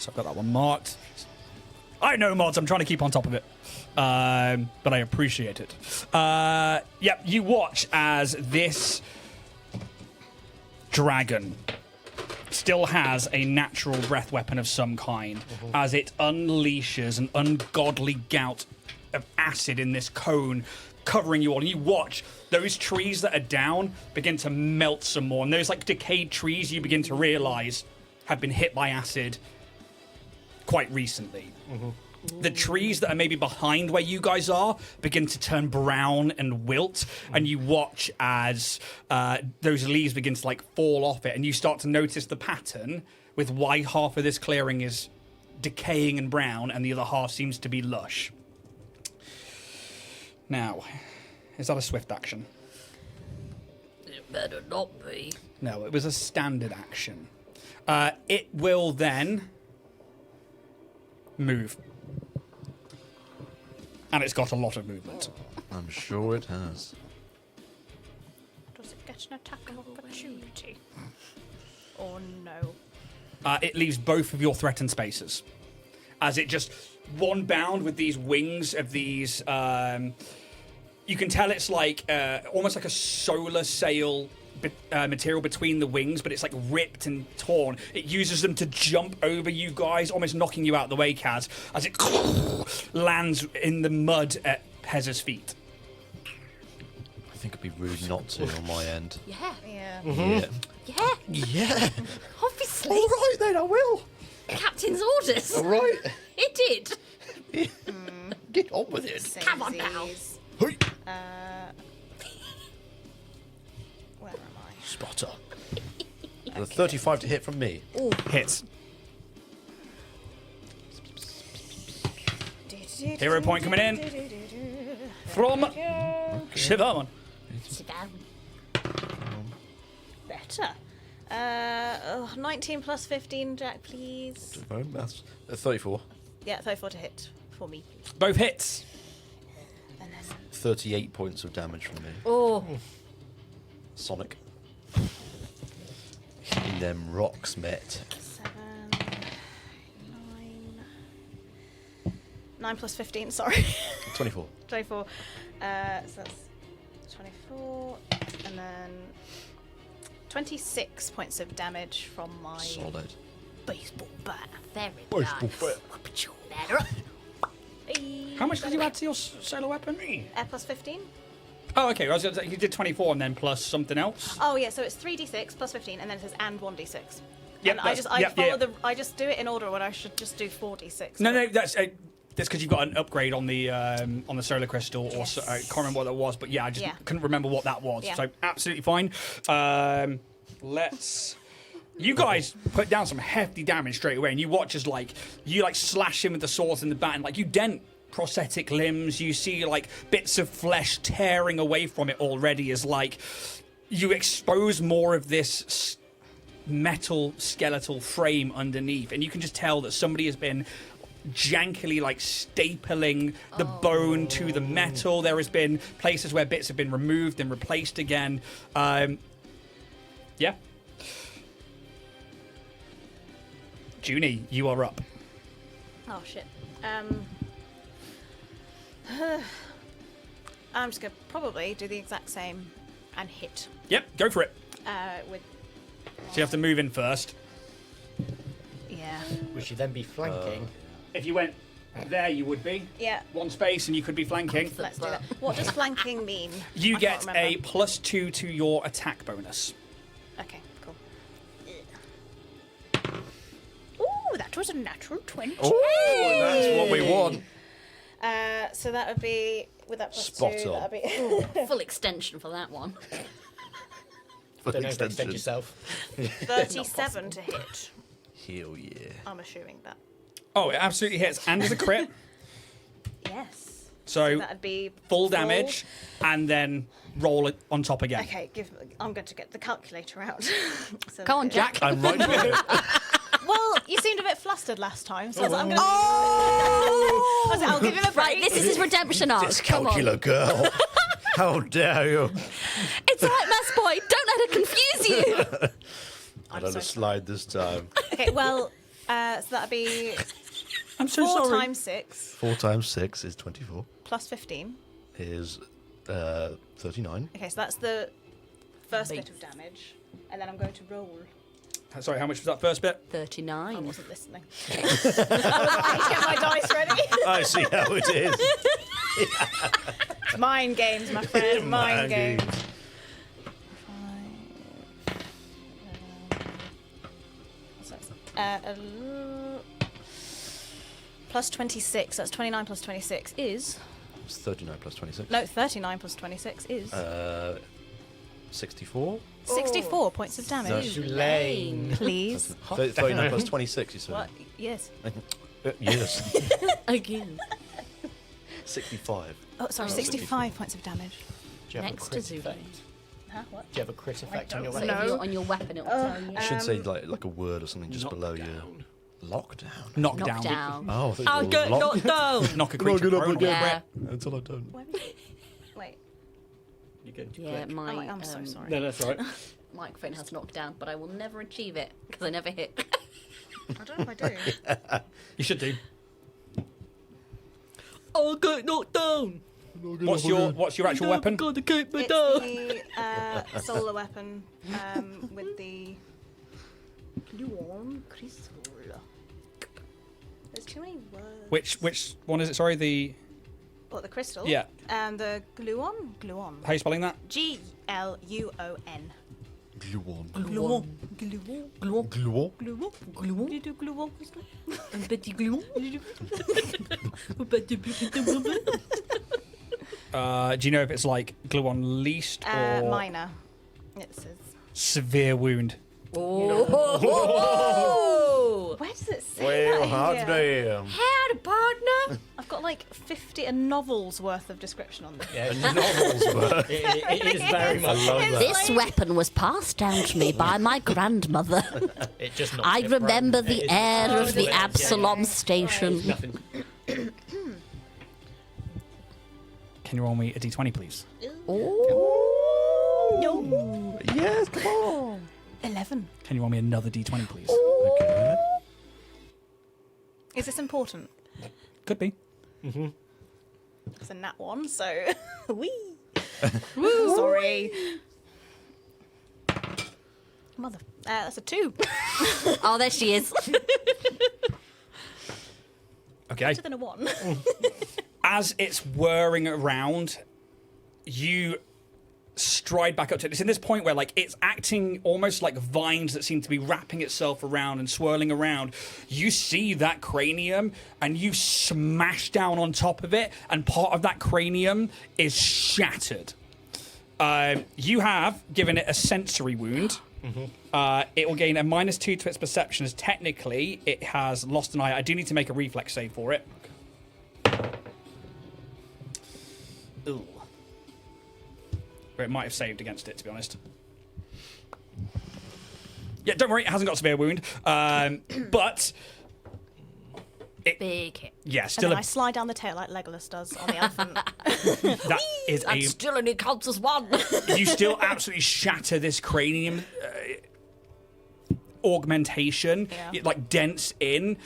So I've got that one marked. I know mods, I'm trying to keep on top of it. But I appreciate it. Yep, you watch as this dragon still has a natural breath weapon of some kind, as it unleashes an ungodly gout of acid in this cone, covering you all. And you watch those trees that are down begin to melt some more. And those like decayed trees you begin to realize have been hit by acid quite recently. The trees that are maybe behind where you guys are begin to turn brown and wilt, and you watch as those leaves begin to like fall off it, and you start to notice the pattern with why half of this clearing is decaying and brown, and the other half seems to be lush. Now, is that a swift action? It better not be. No, it was a standard action. It will then move. And it's got a lot of movement. I'm sure it has. Does it get an attack of opportunity? Or no? It leaves both of your threatened spaces. As it just one bound with these wings of these... you can tell it's like almost like a solar sail material between the wings, but it's like ripped and torn. It uses them to jump over you guys, almost knocking you out the way, Kaz, as it lands in the mud at Pez's feet. I think it'd be rude not to on my end. Yeah. Yeah. Yeah. Yeah. Yeah. Obviously. All right then, I will. Captain's orders. All right. It did. Get on with it. Come on now. Samesies. Hey. Where am I? Spot on. The 35 to hit from me. Hits. Hero point coming in from Siobhan. Sit down. Better. 19 plus 15, Jack, please. That's 34. Yeah, 34 to hit for me, please. Both hits. And then 38 points of damage from me. Oh. Sonic. Hitting them rocks, mate. 7, 9 plus 15, sorry. 24. 24. So that's 24. And then 26 points of damage from my Solid. baseball bat. Very Baseball nice. Better. How much did you add to your solar weapon? Plus 15? Oh, okay. I was gonna say, you did 24 and then plus something else. Oh yeah, so it's 3d6 plus 15, and then it says and 1d6. Yep, And I that's- I just do it in order when I should just do 4d6. No, that's because you've got an upgrade on the solar crystal, or Yes. I can't remember what that was, but yeah, I just Yeah. couldn't remember what that was. Yeah. So absolutely fine. You guys put down some hefty damage straight away, and you watch as you slash him with the swords in the back, and you dent prosthetic limbs. You see bits of flesh tearing away from it already, as you expose more of this metal skeletal frame underneath, and you can just tell that somebody has been jankily stapling the bone to the metal. There has been places where bits have been removed and replaced again. Yeah. Junie, you are up. Oh shit. I'm just gonna probably do the exact same and hit Yep, go for it. with. So you have to move in first. Yeah. Would she then be flanking? If you went there, you would be. Yeah. One space and you could be flanking. Let's do that. What does flanking mean? You I get can't a remember. +2 to your attack bonus. Okay, cool. Ooh, that was a natural 20. Oh, that's what we want. So that would be with that plus Spot 2. on. That'd be Full extension for that one. For Don't know if extend extension. yourself. 37 to hit. Hell yeah. I'm assuming that. Oh, it absolutely hits. And as a crit. Yes. So That'd be full damage and then roll it on top again. Okay, I'm going to get the calculator out. So Come on, Jack. I'm right with it. Well, you seemed a bit flustered last time, so I was like, I'm going to. I'll give him a break. Right, this is his redemption arc. Come on. Discalcular girl. How dare you? It's all right, Mass Boy. Don't let her confuse you. I don't slide this time. Okay, well, so that'd be I'm so 4 sorry. times 6 4 times 6 is 24. plus 15. Is 39. Okay, so that's the first bit of damage, and then I'm going to roll. Sorry, how much was that first bit? I 39. wasn't listening. I was get my dice ready. I see how it is. It's mind games, my friend. Mind games. 5. plus 26. That's 29 plus 26 is. It's 39 plus 26. No, 39 plus 26 is. 64? 64 points of damage. Lane. Please. 39 plus 26, you said? What? Yes. Yes. Again. 65. Oh, sorry, 65 points of damage. Do you have Next a crit to Zulu. effect? Huh? What? Do you have a crit effect on your So weapon? if you're on your weapon, it'll tell you. You should say like a word or something just below you. Knockdown. Lockdown. Knock Knock down. down. Oh, I thought I'll you get were knocked down. Knock a creature Knock it up prone. again. Yeah. Until I don't. Wait. You can Yeah, click. my I'm so sorry. No, that's all right. microphone has knocked down, but I will never achieve it because I never hit. I don't know if I do. You should do. I'll get knocked down. What's your actual weapon? Gotta keep me It's down. the solar weapon with the gluon crystal. There's too many words. Which one is it? Sorry, the What, the crystal? Yeah. The gluon? Gluon. how are you spelling that? Gluon. Gluon. Gluon. Gluon. Gluon. Gluon. Gluon. You do gluon crystal? Un petit gluon. Do you know if it's like glue on least or Minor. It says. severe wound? Oh. Where does it say Well, that hot here? damn. Howdy, partner. I've got like 50 a novel's worth of description on this. Yeah, Novels, but it is very much. I love that. This weapon was passed down to me by my grandmother. It just knocks I you prone. remember It the is- air Oh, of the yeah, Absalom yeah. station. Nothing. Can you roll me a d20, please? No. Yes, come on. 11. Can you roll me another d20, please? Okay. Is this important? Could be. It's a nat one, so. Wee. Woo. Sorry. Mother. That's a 2. Oh, there she is. Okay. Better than a 1. As it's whirring around, you stride back up to it. It's in this point where like it's acting almost like vines that seem to be wrapping itself around and swirling around. You see that cranium and you smash down on top of it, and part of that cranium is shattered. You have given it a sensory wound. It will gain a -2 to its perception, as technically it has lost an eye. I do need to make a reflex save for it. Ooh. Or it might have saved against it, to be honest. Yeah, don't worry, it hasn't got a severe wound. But Big hit. yeah, And still then I slide down the tail like Legolas does on the elephant. that is That still only counts as one. you still absolutely shatter this cranium augmentation. Yeah. It like dents in.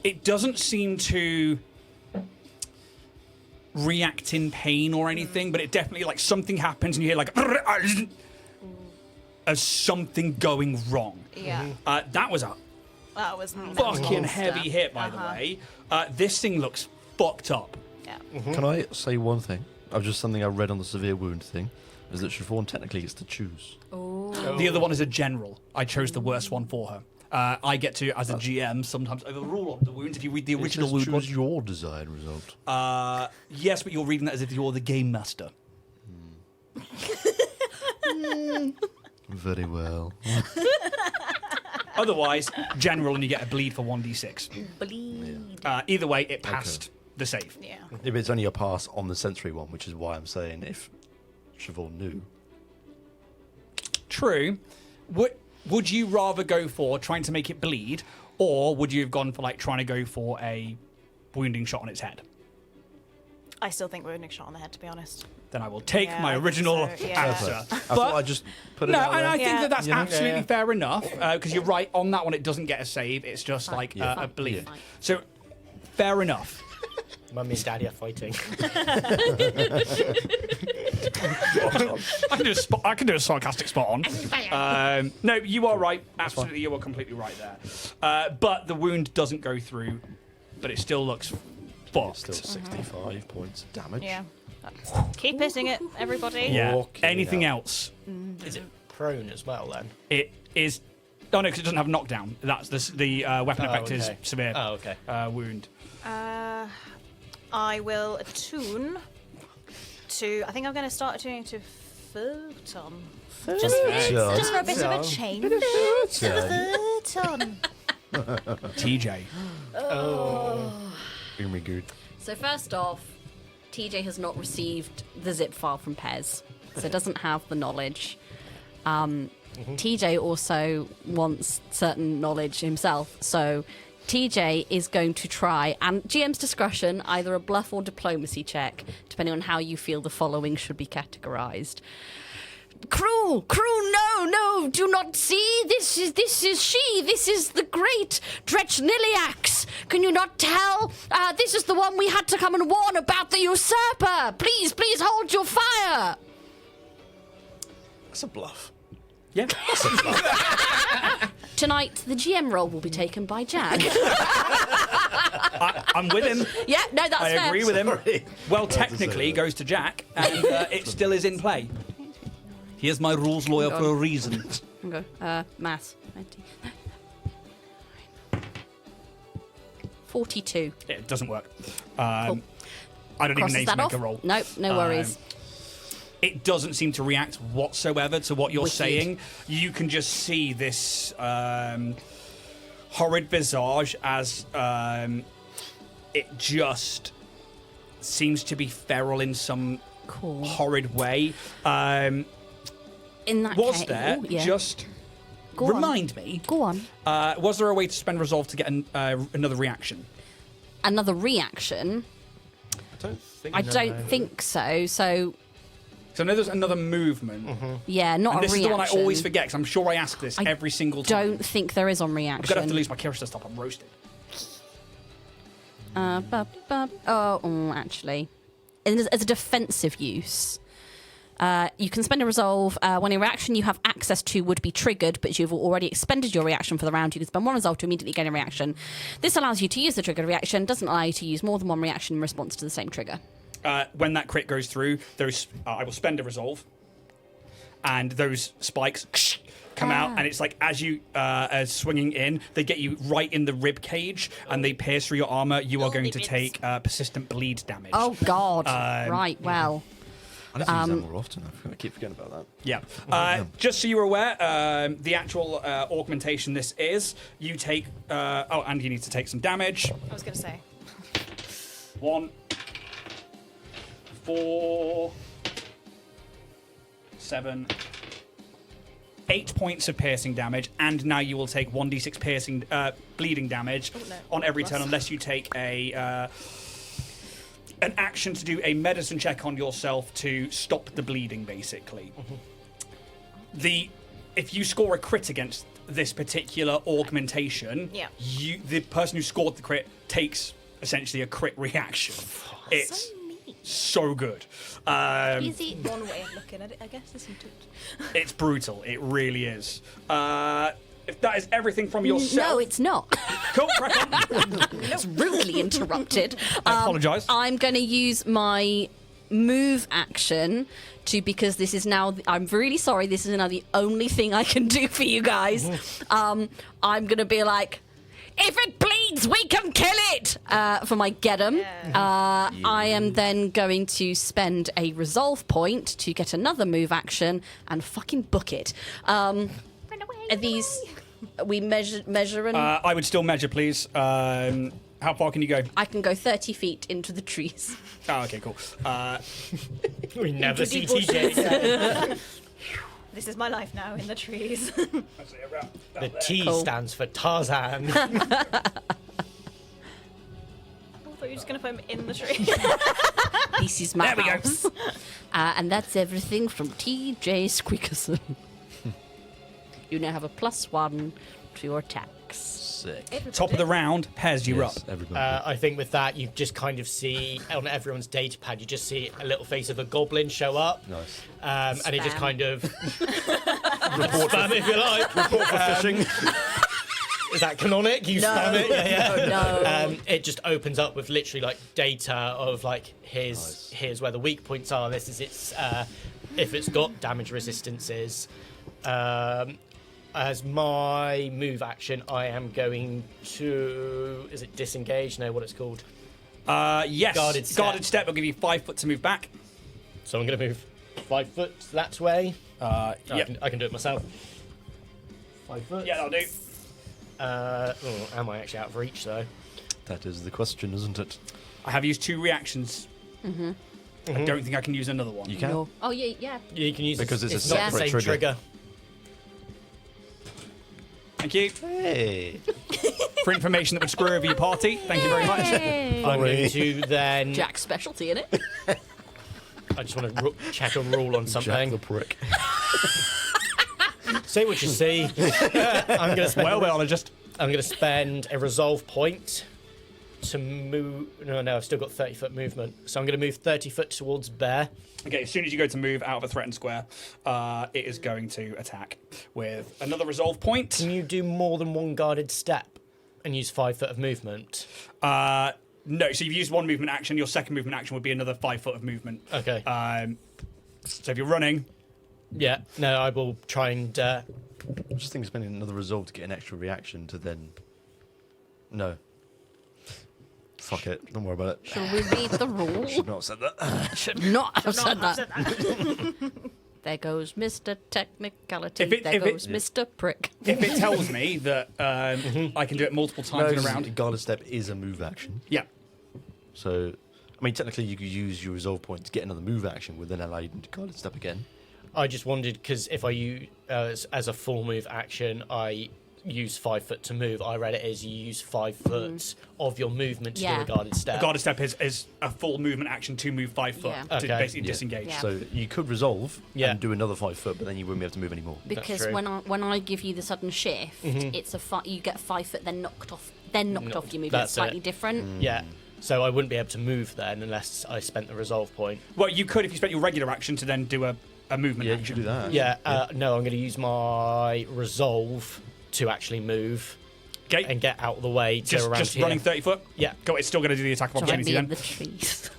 It doesn't seem to react in pain or anything, but it definitely like something happens and you hear like as something going wrong. Yeah. That was a That was fucking heavy hit, by the way. This thing looks fucked up. Yeah. Can I say one thing? Just something I read on the severe wound thing. Is that Siobhan technically gets to choose. The other one is a general. I chose the worst one for her. I get to, as a GM, sometimes overrule on the wounds if you read the original wound. Choose your desired result. Yes, but you're reading that as if you're the game master. Very well. Otherwise, general, and you get a bleed for 1d6. Bleed. Either way, it passed the save. Yeah. If it's only a pass on the sensory one, which is why I'm saying if Siobhan knew. True. Would you rather go for trying to make it bleed, or would you have gone for like trying to go for a wounding shot on its head? I still think wounding shot on the head, to be honest. Then I will take Yeah, my I think original so, yeah. answer. I thought I'd just put it No, out and there. I think Yeah. that's You know? absolutely Yeah. fair enough, because you're right, on that one it doesn't get a save, it's just like Yeah. a bleed. Fine. So, fair enough. Mummy and Daddy are fighting. I can do a sarcastic spot on. No, you are right. Absolutely, you are completely right there. But the wound doesn't go through, but it still looks fucked. Still 65 points of damage. Yeah. Keep hitting it, everybody. Yeah. Okay, Anything now. else? Is it prone as well then? It is Oh no, because it doesn't have knockdown. That's the weapon effect is severe. Oh, okay. Wound. I will attune to. I think I'm going to start attuning to Photon. Just for a bit of a change. Photon. TJ. Very good. So first off, TJ has not received the zip file from Pez, so doesn't have the knowledge. TJ also wants certain knowledge himself, so TJ is going to try, and GM's discretion, either a bluff or diplomacy check, depending on how you feel the following should be categorized. Crew, no, do not see. This is she. This is the great Dretchniliax. Can you not tell? This is the one we had to come and warn about the usurper. Please hold your fire. That's a bluff. Yeah. Tonight, the GM role will be taken by Jack. I'm with him. Yeah, no, that's fair. I agree with him. Sorry. Well, technically, goes to Jack, and it still is in play. Here's my rules lawyer for a reason. Okay. Maths. 20. 42. It doesn't work. Cool. I don't even Crosses need to that make off? a roll. Nope, no worries. It doesn't seem to react whatsoever to what you're Wicked. saying. You can just see this horrid visage as it just seems to be feral in some Cool. horrid way. In that Was case, there ooh, yeah. just Go on. remind me? Go on. Was there a way to spend resolve to get another reaction? Another reaction? I don't think so. So, So I know there's another movement. yeah, not And a this is reaction. the one I always forget because I'm sure I ask this every single time. Don't think there is on I'm reaction. gonna have to lose my character stop. I'm roasted. Actually, as a defensive use, you can spend a resolve when a reaction you have access to would be triggered, but you've already expended your reaction for the round. You can spend one resolve to immediately gain a reaction. This allows you to use the triggered reaction, doesn't allow you to use more than one reaction in response to the same trigger. When that crit goes through, I will spend a resolve, and those spikes come out, and it's like as you are swinging in, they get you right in the rib cage, and they pierce through your armor. You are going to take persistent bleed damage. Oh God! Right. Well. I need to use that more often. I keep forgetting about that. Yeah. Just so you're aware, the actual augmentation this is, you take... and you need to take some damage. I was going to say. 1, 4, 7, 8 points of piercing damage, and now you will take 1d6 piercing bleeding damage on every turn unless you take an action to do a medicine check on yourself to stop the bleeding, basically. If you score a crit against this particular augmentation, the person who scored the crit takes essentially a crit reaction. It's so good. Easy. One way of looking at it, I guess, isn't it? It's brutal. It really is. If that is everything from yourself... No, it's not. Cool, crack on. It's rudely interrupted. I apologise. I'm going to use my move action because this is now... I'm really sorry, this is now the only thing I can do for you guys. I'm going to be like, if it bleeds, we can kill it! For my get 'em. I am then going to spend a resolve point to get another move action and fucking book it. Are these... We measure and... I would still measure, please. How far can you go? I can go 30 feet into the trees. Oh, okay, cool. We never see bushes. TJ. This is my life now in the trees. The T Cool. stands for Tarzan. I thought you were just going to put him in the tree. This is my There we go. house. And that's everything from TJ Squeakerson. You now have a +1 to your attacks. Sick. Top of the round, Pez, you're up. Everybody. I think with that, you just kind of see on everyone's data pad, you just see a little face of a goblin show up. Nice. And it just Spam. kind of spam if you like. Report for fishing. Is that canonic? You spam it? Yeah. No. It just opens up with literally like data of like here's where the weak points are. This is its if it's got damage resistances. as my move action, I am going to... Is it disengage? No, what it's called. Yes. Guarded step. will give you 5 foot to move back. So I'm going to move 5 foot that way. Yep. I can do it myself. 5 foot. Yeah, that'll do. Am I actually out of reach, though? That is the question, isn't it? I have used 2 reactions. I don't think I can use another one. You can. No. Oh yeah, yeah. You can use Because it's a not the separate same trigger. Thank you. Hey. For information that would screw over your party, thank you very much. I'm going to then... Jack's specialty in it. I just want to check a rule on Jack something. the prick. Say what you see. I'm going to spend. Biologist. I'm going to spend a resolve point to move. No, I've still got 30 foot movement, so I'm going to move 30 foot towards bear. Okay, as soon as you go to move out of a threatened square, it is going to attack with another resolve point. Can you do more than one guarded step and use 5 foot of movement? No, so you've used 1 movement action. Your second movement action would be another 5 foot of movement. Okay. So if you're running, Yeah. No, I will try and. I just think spending another resolve to get an extra reaction to then. No. Fuck it. Don't worry about it. Shall we read the rules? Should not have said that. Should not have said that. There goes Mr. Technicality. There goes Mr. Prick. if it tells me that I can do it multiple times in a round. Guarded step is a move action. Yeah. So, I mean, technically, you could use your resolve point to get another move action with then allow you to guarded step again. I just wondered because if I use as a full move action, I use 5 foot to move. I read it as you use 5 foot of your movement to do a guarded step. A guarded step is a full movement action to move 5 foot Yeah. to Okay. basically disengage. Yeah. So you could resolve Yeah. and do another 5 foot, but then you wouldn't be able to move anymore. Because true. when I give you the sudden shift, it's you get 5 foot, then knocked off your movement. That's Slightly it. different. Yeah. So I wouldn't be able to move then unless I spent the resolve point. Well, you could if you spent your regular action to then do a movement Yeah, you action. could do that. Yeah. No, I'm going to use my resolve to actually move Okay. and get out of the way to around Just here. running 30 foot? Yeah. Go, it's still going to do the attack of Trying to opportunity be in then. the trees.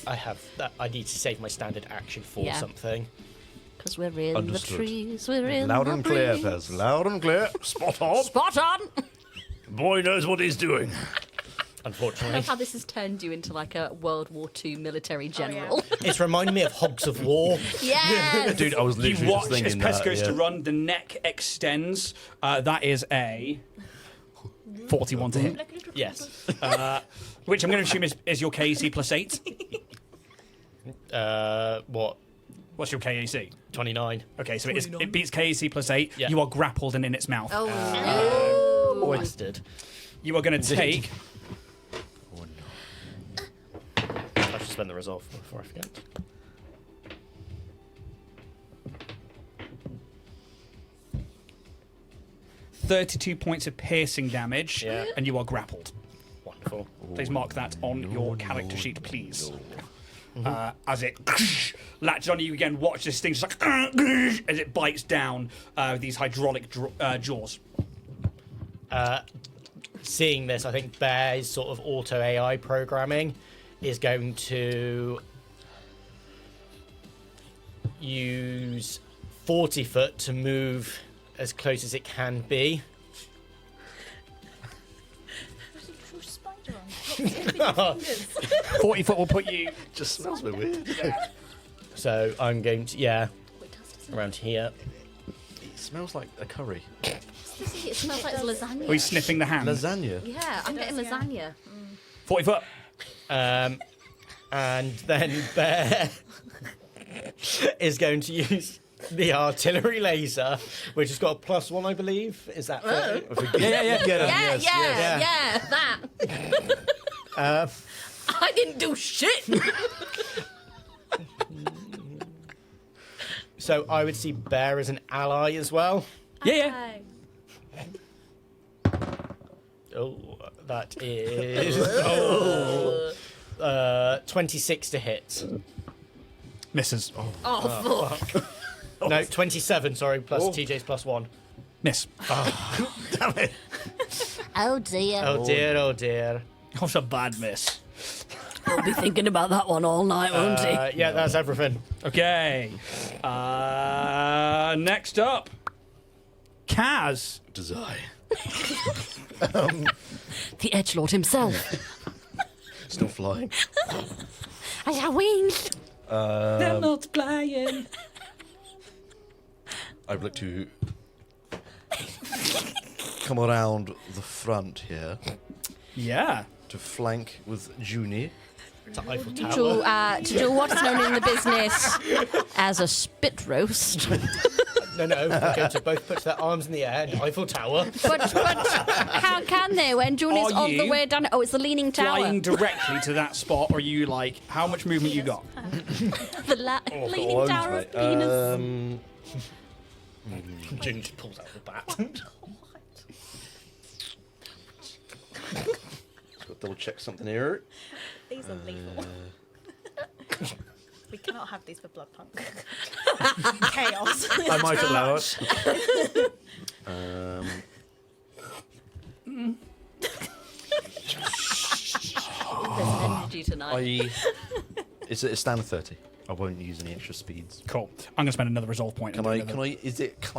I have that. I need to save my standard action for Yeah. something. Because we're in Understood. the trees. We're in Loud the and clear, breeze. Pez. Loud and clear. Spot on. Spot on. Boy knows what he's doing. I Unfortunately, love how this has turned you into like a World War II military general. it's reminding me of Hogs of War. Yes. Dude, I was You literally watch just thinking as Pez that. goes Yeah. to run, the neck extends. That is a 41 to hit, Yes. which I'm going to assume is your KAC plus 8. What? What's your KAC? 29. Okay, so it beats KAC plus 8. Yeah. You are grappled and in its mouth. Oh no. Wasted. You are going to take... Oh, no. I should spend the resolve before I forget. ...32 points of piercing damage, Yeah. and you are grappled. Wonderful. Please mark that on your character sheet, please. As it latches on you again, watch this thing just like as it bites down with these hydraulic jaws. Seeing this, I think Bear's sort of auto AI programming is going to use 40 foot to move as close as it can be. There's a true spider on. 40 foot will put you... Just smells a bit weird. So I'm going to, around here. It smells like a curry. It smells like lasagna. Are you sniffing the hand? Lasagna. Yeah, I'm getting does, yeah. lasagna. 40 foot. And then Bear is going to use the artillery laser, which has got a +1, I believe. Is that fair? Yeah. Get him, Yeah, yes, that. I didn't do shit. So I would see Bear as an ally as well. Yeah. Oh, that is 26 to hit. Misses. Oh, fuck. No, 27. Sorry, plus TJ's +1. Miss. Damn it. Oh, dear. Oh dear, oh dear. That's a bad miss. We'll be thinking about that one all night, won't he? Yeah, that's everything. Okay. Next up. Kaz. Desire. The Edgelord himself. Still flying. I have wings. They're multiplying. I would like to come around the front here Yeah. to flank with Junie. To Eiffel Tower. To do what's known in the business as a spit roast. No, we're going to both put their arms in the air and Eiffel Tower. But how can they when Junior's Are on the you way down? Oh, it's the leaning tower. Flying directly to that spot, or are you like, how much movement you got? The leaning Loads, tower mate. of penis. June just pulls out the bat. Just got to double check something here. These are lethal. We cannot have these for Bloodpunk. Chaos. I might allow it. There's an energy tonight. It's a standard 30. I won't use any extra speeds. Cool. I'm going to spend another resolve point. Can I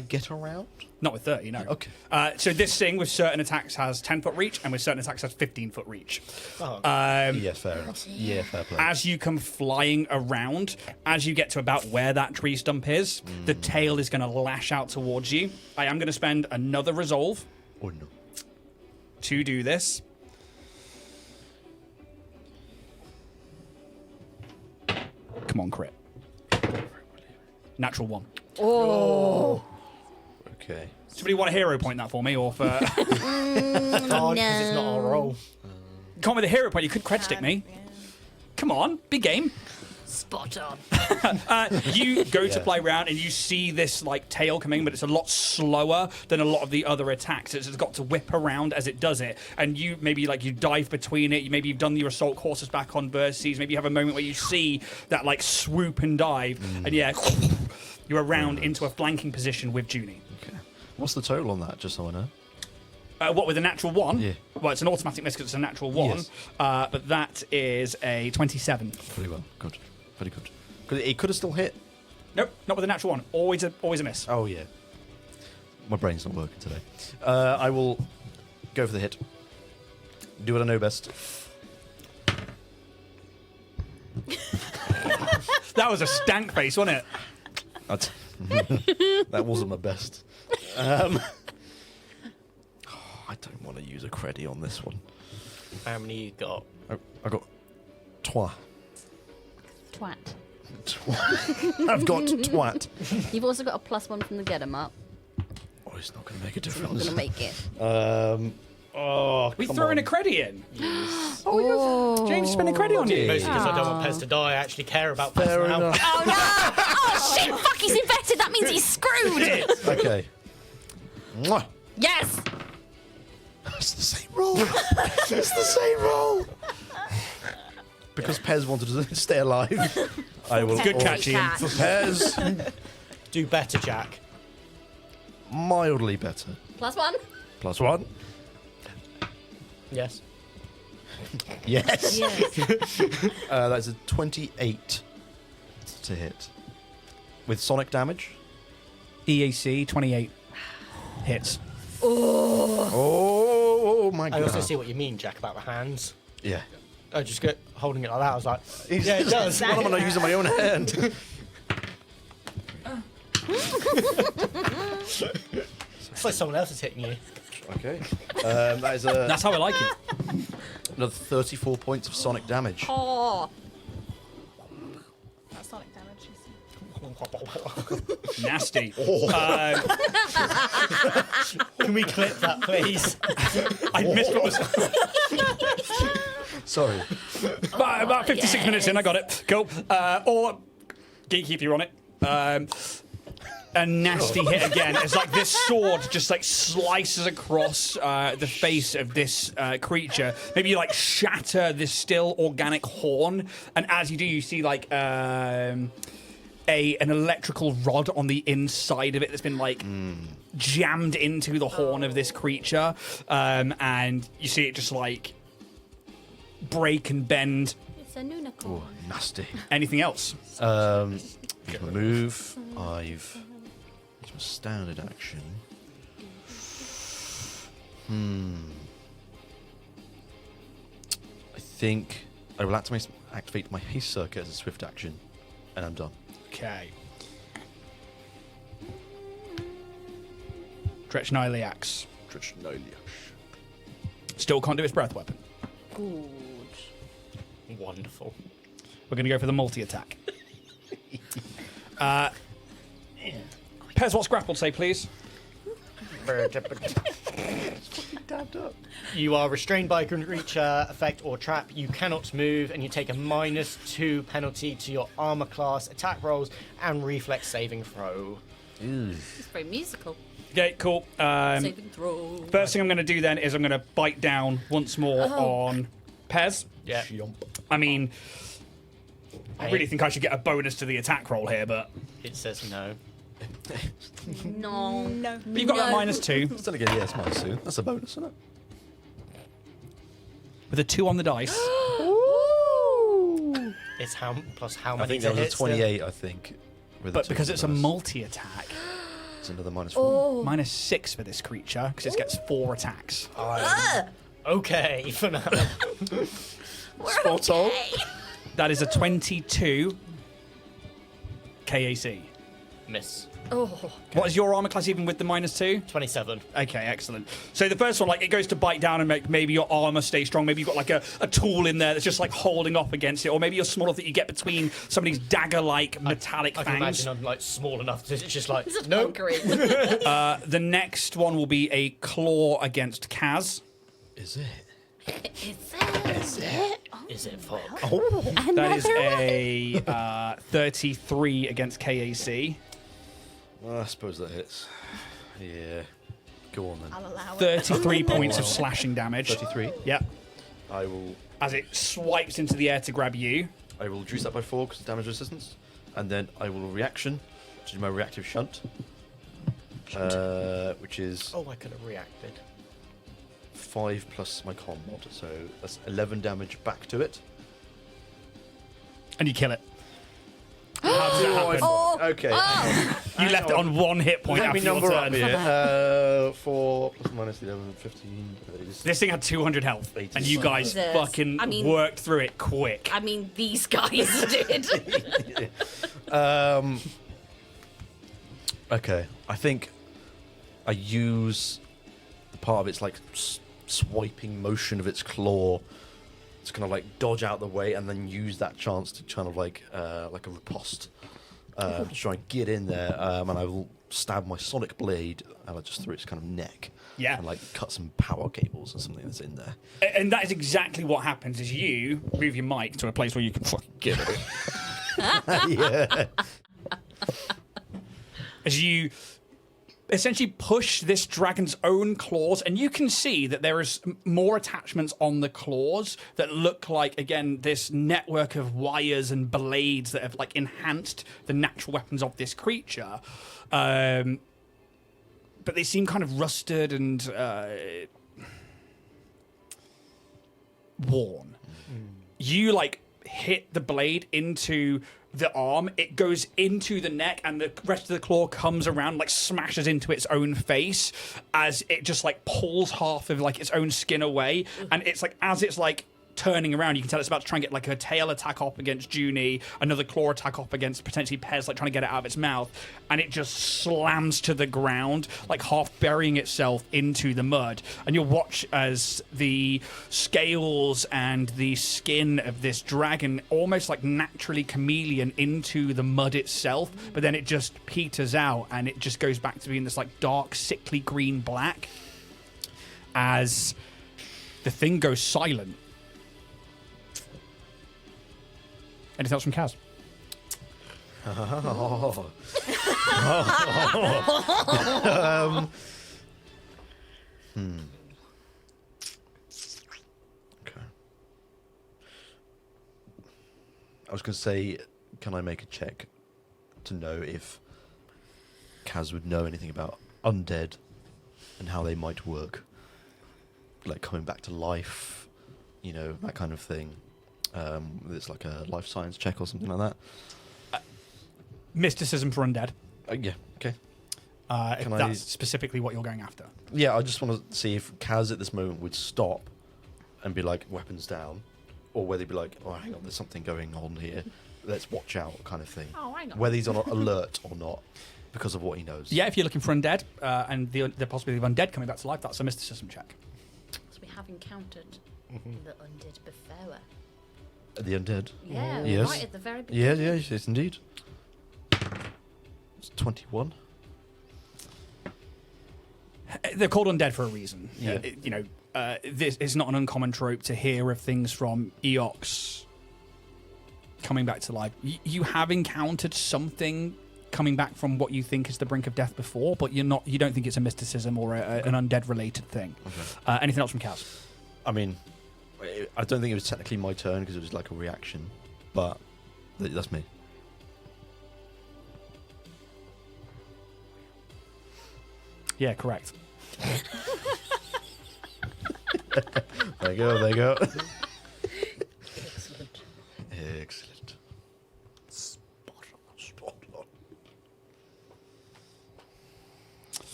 get around? Not with 30, no. Okay. So this thing with certain attacks has 10-foot reach, and with certain attacks has 15-foot reach. Oh. Yeah, fair enough. Yeah, fair play. As you come flying around, as you get to about where that tree stump is, the tail is going to lash out towards you. I am going to spend another resolve Oh no. to do this. Come on, crit. Natural 1. Oh. Okay. Somebody want a hero point that for me, or for... Can't, because it's not our role. Can't with a hero point, you could cred stick me. Yeah. Come on, big game. Spot on. You go to Yeah. fly around and you see this like tail coming, but it's a lot slower than a lot of the other attacks. It's got to whip around as it does it, and you maybe like you dive between it. Maybe you've done your assault courses back on Verses. Maybe you have a moment where you see that like swoop and dive, and yeah, you're around into a flanking position with Junie. Okay. What's the total on that, just so I know? What, with a natural 1? Yeah. Well, it's an automatic miss because it's a natural 1, Yes. but that is a 27. Pretty well. Good. Very good. It could have still hit. Nope, not with a natural 1. Always a miss. Oh, yeah. My brain's not working today. I will go for the hit. Do what I know best. That was a stank face, wasn't it? That's that wasn't my best. I don't want to use a credit on this one. How many you got? I got twat. Twat. I've got twat. You've also got a +1 from the get 'em up. Oh, it's not going to make a I'm difference. gonna make it. Oh, We come threw in on. a credit in. Oh. James spent a credit on you. Mostly because I don't want Pez to die. I actually care about Pez Fair now. enough. Oh no! Oh shit! Fuck! He's invested. That means he's screwed. Okay. Mwah. Yes. It's the same roll. It's the same roll. Because Pez wanted to stay alive, I will. Good Pez. catch, Ian. Cat. For Pez, Do better, Jack. mildly better. +1. +1. Yes. Yes. Yes. That's a 28 to hit. With sonic damage. EAC 28 hits. Oh my god. I also see what you mean, Jack, about the hands. Yeah. I just get holding it like that. I was like, He's- yeah, it does. Why am I not using my own hand? It's like someone else is hitting you. Okay. That is That's how I like it. another 34 points of sonic damage. Oh. That's sonic damage. Nasty. Can we clip that, please? I missed what was Sorry. about 56 minutes in. I got it. Cool. Or Geeky if you're on it. A nasty hit again. It's like this sword just like slices across the face of this creature. Maybe you like shatter this still organic horn, and as you do, you see like an electrical rod on the inside of it that's been like jammed into the horn of this creature, and you see it just like break and bend. It's a unicorn. Oh, nasty. Anything else? Move. I've used my standard action I think I will activate my haste circuit as a swift action, and I'm done. Okay. Tretchniliax. Still can't do his breath weapon. Good. Wonderful. We're going to go for the multi-attack. Pez, what's grappled say, please? You are restrained by a creature, effect, or trap. You cannot move, and you take a -2 penalty to your armor class, attack rolls, and reflex saving throw. It's very musical. Okay, cool. Saving throw. First thing I'm going to do then is I'm going to bite down once more on Pez. Yeah. I mean, I really think I should get a bonus to the attack roll here, but It says no. No. you've got that -2 Still again, yeah, it's -2. That's a bonus, isn't it? with a 2 on the dice. It's how plus how I many think to that was a hit still? 28, I think. with a But 2 because on it's the a dice. multi-attack, It's another -1. -6 for this creature because it gets 4 attacks. Okay, for now. Spot on. That is a 22 KAC. Miss. Oh. What is your armor class even with the -2? 27. Okay, excellent. So the first one, like, it goes to bite down and make maybe your armor stay strong. Maybe you've got like a tool in there that's just like holding up against it, or maybe you're small enough that you get between somebody's dagger-like metallic I can fangs. imagine I'm like small enough that it's just like It's a nope. hungry. The next one will be a claw against Kaz. Is it? Is it fuck? That is a 33 against KAC. Well, I suppose that hits. Yeah. Go on then. I'll allow it. 33 points of slashing damage. 33. Yep. I will As it swipes into the air to grab you. reduce that by 4 because of damage resistance, and then I will reaction to do my reactive shunt, which is Oh, I could have reacted. 5 plus my con mod, so that's 11 damage back to it. And you kill it. How does that happen? Okay. You left it on 1 hit point Let after me your number up turn. here. 4 plus minus 11, 15. This thing had 200 health, and you guys Jesus. fucking I mean- worked through it quick. I mean, these guys did. Okay, I think I use the part of its like swiping motion of its claw to kind of like dodge out the way, and then use that chance to kind of like a riposte to try and get in there. And I will stab my sonic blade just through its kind of neck. Yeah. And like cut some power cables or something that's in there. And that is exactly what happens. Is you move your mic to a place where you can fucking get it. Yeah. As you essentially push this dragon's own claws, and you can see that there is more attachments on the claws that look like, again, this network of wires and blades that have like enhanced the natural weapons of this creature. But they seem kind of rusted and worn. You like hit the blade into the arm, it goes into the neck, and the rest of the claw comes around, like smashes into its own face as it just like pulls half of like its own skin away. And it's like, as it's like turning around, you can tell it's about to try and get like a tail attack up against Junie, another claw attack up against potentially Pez, like trying to get it out of its mouth, and it just slams to the ground, like half burying itself into the mud. And you'll watch as the scales and the skin of this dragon almost like naturally chameleon into the mud itself, but then it just peters out and it just goes back to being this like dark, sickly green black as the thing goes silent. Anything else from Kaz? Okay. I was going to say, can I make a check to know if Kaz would know anything about undead and how they might work? Like coming back to life, you know, that kind of thing. It's like a life science check or something like that. Mysticism for undead. Yeah, okay. If Can I- that's specifically what you're going after. Yeah, I just want to see if Kaz at this moment would stop and be like, weapons down, or whether he'd be like, oh, hang on, there's something going on here. Let's watch out, kind of thing. Oh, hang on. Whether he's on alert or not because of what he knows. Yeah, if you're looking for undead and the possibility of undead coming back to life, that's a mysticism check. So we have encountered the undead before. The undead. Yeah, Yes. right at the very Yeah, beginning. yes, indeed. It's 21. They're called undead for a reason. Yeah. This is not an uncommon trope to hear of things from Eox coming back to life. You have encountered something coming back from what you think is the brink of death before, but you don't think it's a mysticism or an undead related thing. Okay. Anything else from Kaz? I mean, I don't think it was technically my turn because it was like a reaction, but that's me. Yeah, correct. There you go, there you go. Excellent. Excellent. Spot on, spot on.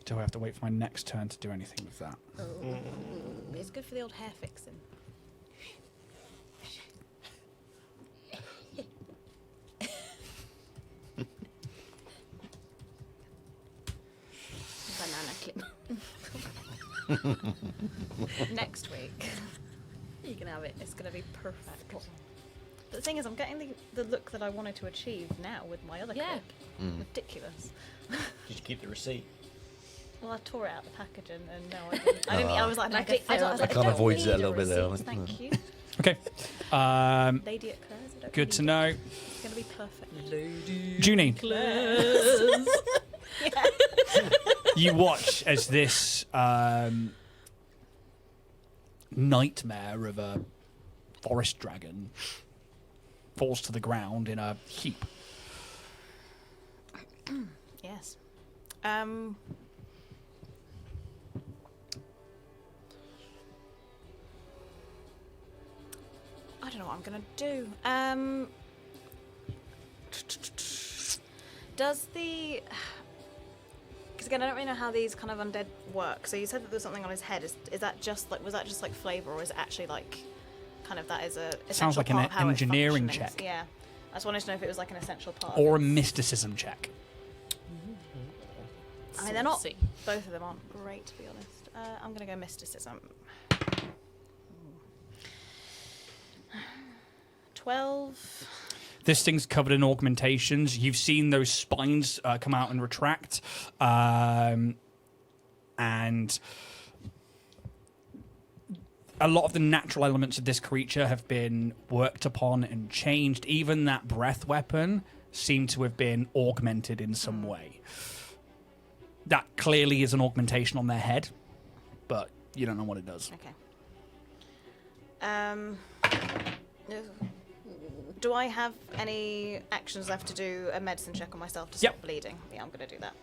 Do I have to wait for my next turn to do anything with that? It's good for the old hair fixing. Banana clip. Next week, You can have it. it's going to be perfect. But the thing is, I'm getting the look that I wanted to achieve now with my other Yeah. clip. Ridiculous. Did you keep the receipt? Well, I tore it out the packaging, and no, I didn't. I was like, Like I a don't- I was like, Kind I of don't avoids it a need little bit there, receipt, I think. Thank you, Okay. lady at Claire's. I don't Good need to it. know. It's going to be perfect. Junie, Yeah. you watch as this nightmare of a forest dragon falls to the ground in a heap. Yes. I don't know what I'm gonna do. Does the... Because again, I don't really know how these kind of undead work. So you said that there's something on his head. Is that just like, was that just like flavor, or is it actually like kind of that is a Sounds essential like an part of how it engineering functions? check. Yeah. I just wanted to know if it was like an essential part. Or a of it. mysticism check. I mean, they're not. Saucy. Both of them aren't great, to be honest. I'm gonna go mysticism. 12. This thing's covered in augmentations. You've seen those spines come out and retract. And a lot of the natural elements of this creature have been worked upon and changed. Even that breath weapon seemed to have been augmented in some way. That clearly is an augmentation on their head, but you don't know what it does. Okay. Do I have any actions left to do a medicine check on myself to stop Yep. bleeding? Yeah, I'm going to do that.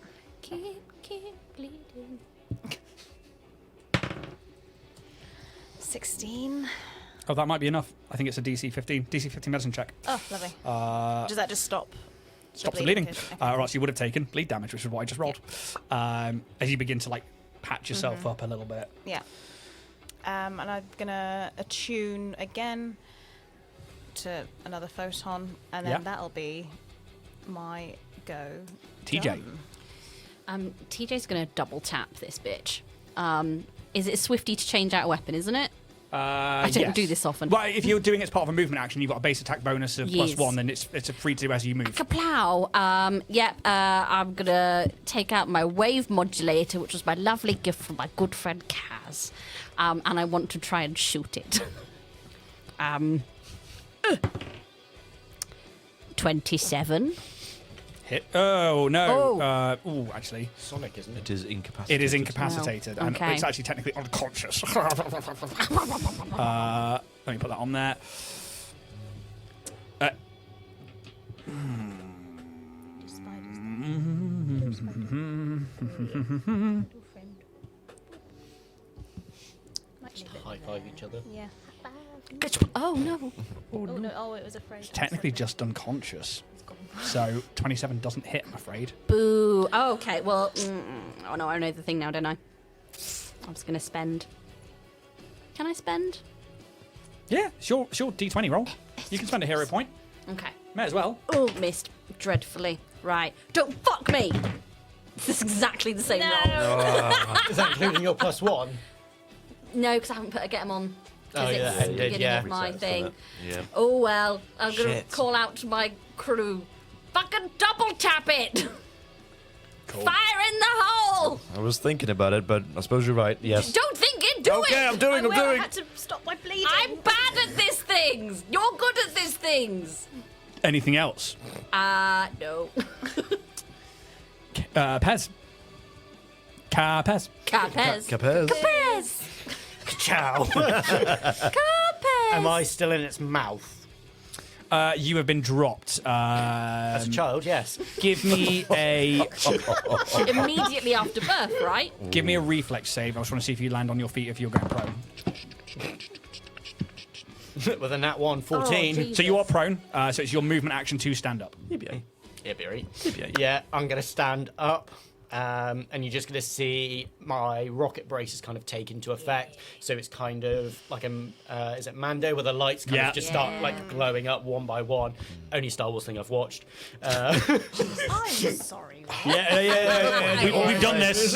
Keep bleeding. 16. Oh, that might be enough. I think it's a DC 15. DC 15 medicine check. Oh, lovely. Does that just stop? Stops the bleeding. Okay. Or else you would have taken bleed damage, which is what I just rolled. As you begin to like patch yourself up a little bit. Yeah. And I'm going to attune again to another photon, and then Yeah. that'll be my go. TJ. done. TJ's going to double tap this bitch. Is it a swifty to change out a weapon, isn't it? I don't do this often. Well, if you're doing it as part of a movement action, you've got a base attack bonus of Yes. +1, then it's a free to do as you move. Kaplow. I'm going to take out my wave modulator, which was my lovely gift from my good friend Kaz. And I want to try and shoot it. 27. Hit. Oh, no. Oh. Ooh, actually. Sonic, isn't it? It is incapacitated. It is incapacitated, Wow. and Okay. it's actually technically unconscious. Let me put that on there. Might leave it High there. five each other. Yeah. Oh no. Oh no! Oh, it was afraid. Technically just unconscious. So 27 doesn't hit, I'm afraid. Boo. Oh, okay. Well, oh no, I know the thing now, don't I? I'm just gonna spend. Can I spend? Yeah, sure D20 roll. You can spend a hero point. Okay. May as well. Oh, missed dreadfully. Right. Don't fuck me. This is exactly the same roll. Is that including your +1? No, because I haven't put a get 'em on. 'Cause Oh, yeah, it's the you did, beginning yeah. of my Resets, thing. doesn't it? Yeah. Oh well, I'm gonna Shit. call out to my crew. Fucking double tap it! Cool. Fire in the hole! I was thinking about it, but I suppose you're right. Yes. Don't think it, do Okay, it! I'm doing. I had to stop my bleeding. I'm bad at these things! You're good at these things! Anything else? No. Pez. Pez. Capez. Capez. Capez! Ciao. Capez! Am I still in its mouth? You have been dropped. As a child, yes. Give me a Immediately after birth, right? reflex save. I just want to see if you land on your feet if you're going prone. With a nat 1, 14. Jesus. So you are prone. So it's your movement action to stand up. Yeah, Barry. Yeah, I'm going to stand up. And you're just going to see my rocket brace is kind of take into effect. So it's kind of like is it Mando, where the lights kind of just start like glowing up one by one. Only Star Wars thing I've watched. I'm sorry. Yeah. We've done this.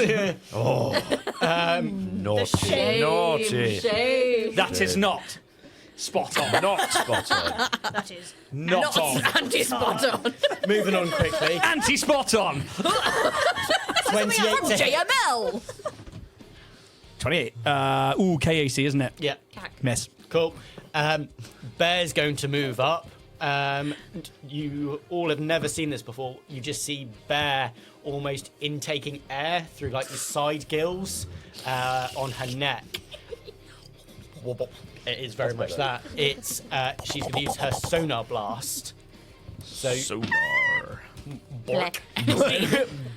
Naughty. shame. Naughty. Shame. That is not spot on. Not spot on. That is. Not on. Anti-spot on. Moving on quickly. Anti-spot on. 28 From to hit. JML. 28. KAC, isn't it? Yeah, Miss. cool. Bear's going to move up. You all have never seen this before. You just see Bear almost intaking air through like the side gills on her neck. It is very much that. It's she's going to use her sonar blast. So Sonar. bork.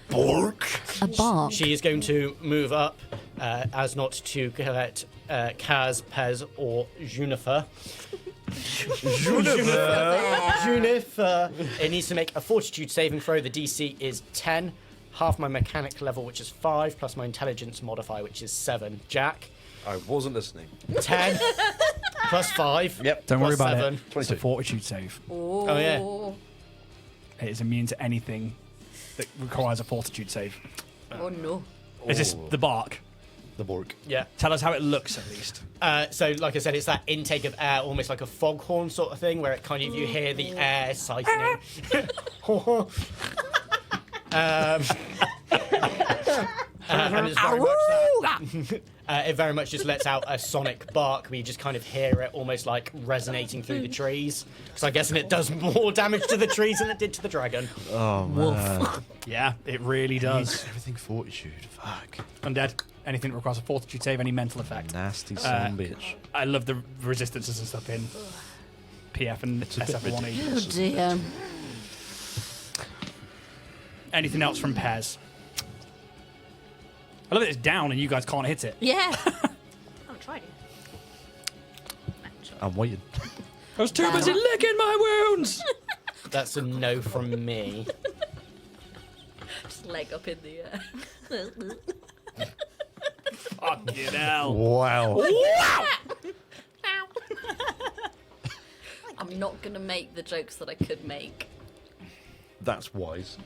Bork. A bark. She is going to move up as not to collect Kaz, Pez, or Juniper. Juniper. It needs to make a fortitude saving throw. The DC is 10. Half my mechanic level, which is 5, plus my intelligence modifier, which is 7. Jack. I wasn't listening. 10 plus 5. Yep. Don't worry plus about 7. it. It's a fortitude save. Oh, yeah. It is immune to anything that requires a fortitude save. Oh no. Is this the bark? The Bork. Yeah. Tell us how it looks at least. So, like I said, it's that intake of air, almost like a foghorn sort of thing, where it kind of you hear the air siphoning. And it's very much that. It very much just lets out a sonic bark where you just kind of hear it almost like resonating through the trees. So I'm guessing it does more damage to the trees than it did to the dragon. Oh, man. Yeah, it really does. Everything fortitude. Fuck. Undead. Anything that requires a fortitude save, any mental effect. Nasty son of a bitch. I love the resistances and stuff in PF and It's a bit SF1E. ridiculous. Oh dear. Anything else from Pez? I love that it's down and you guys can't hit it. Yeah. I'm trying. Actually. I'm waiting. I was too busy licking my wounds. That's a no from me. Just leg up in the air. Fucking hell. Wow. I'm not gonna make the jokes that I could make. That's wise.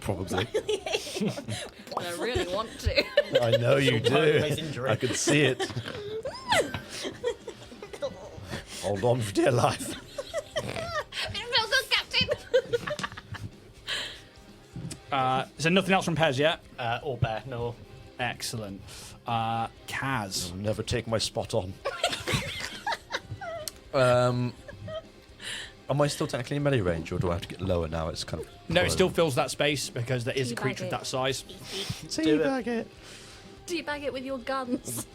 Probably. And I really want to. I know you Workplace do. injury. I could see it. Hold on for dear life. It's not good, Captain. So nothing else from Pez yet? Or bear, no. Excellent. Kaz. I'll never take my spot on. Am I still technically in melee range, or do I have to get lower now? It's kind of No, it still fills that space because there is a Teabag creature of it. that size. teabag it. Teabag it with your guns.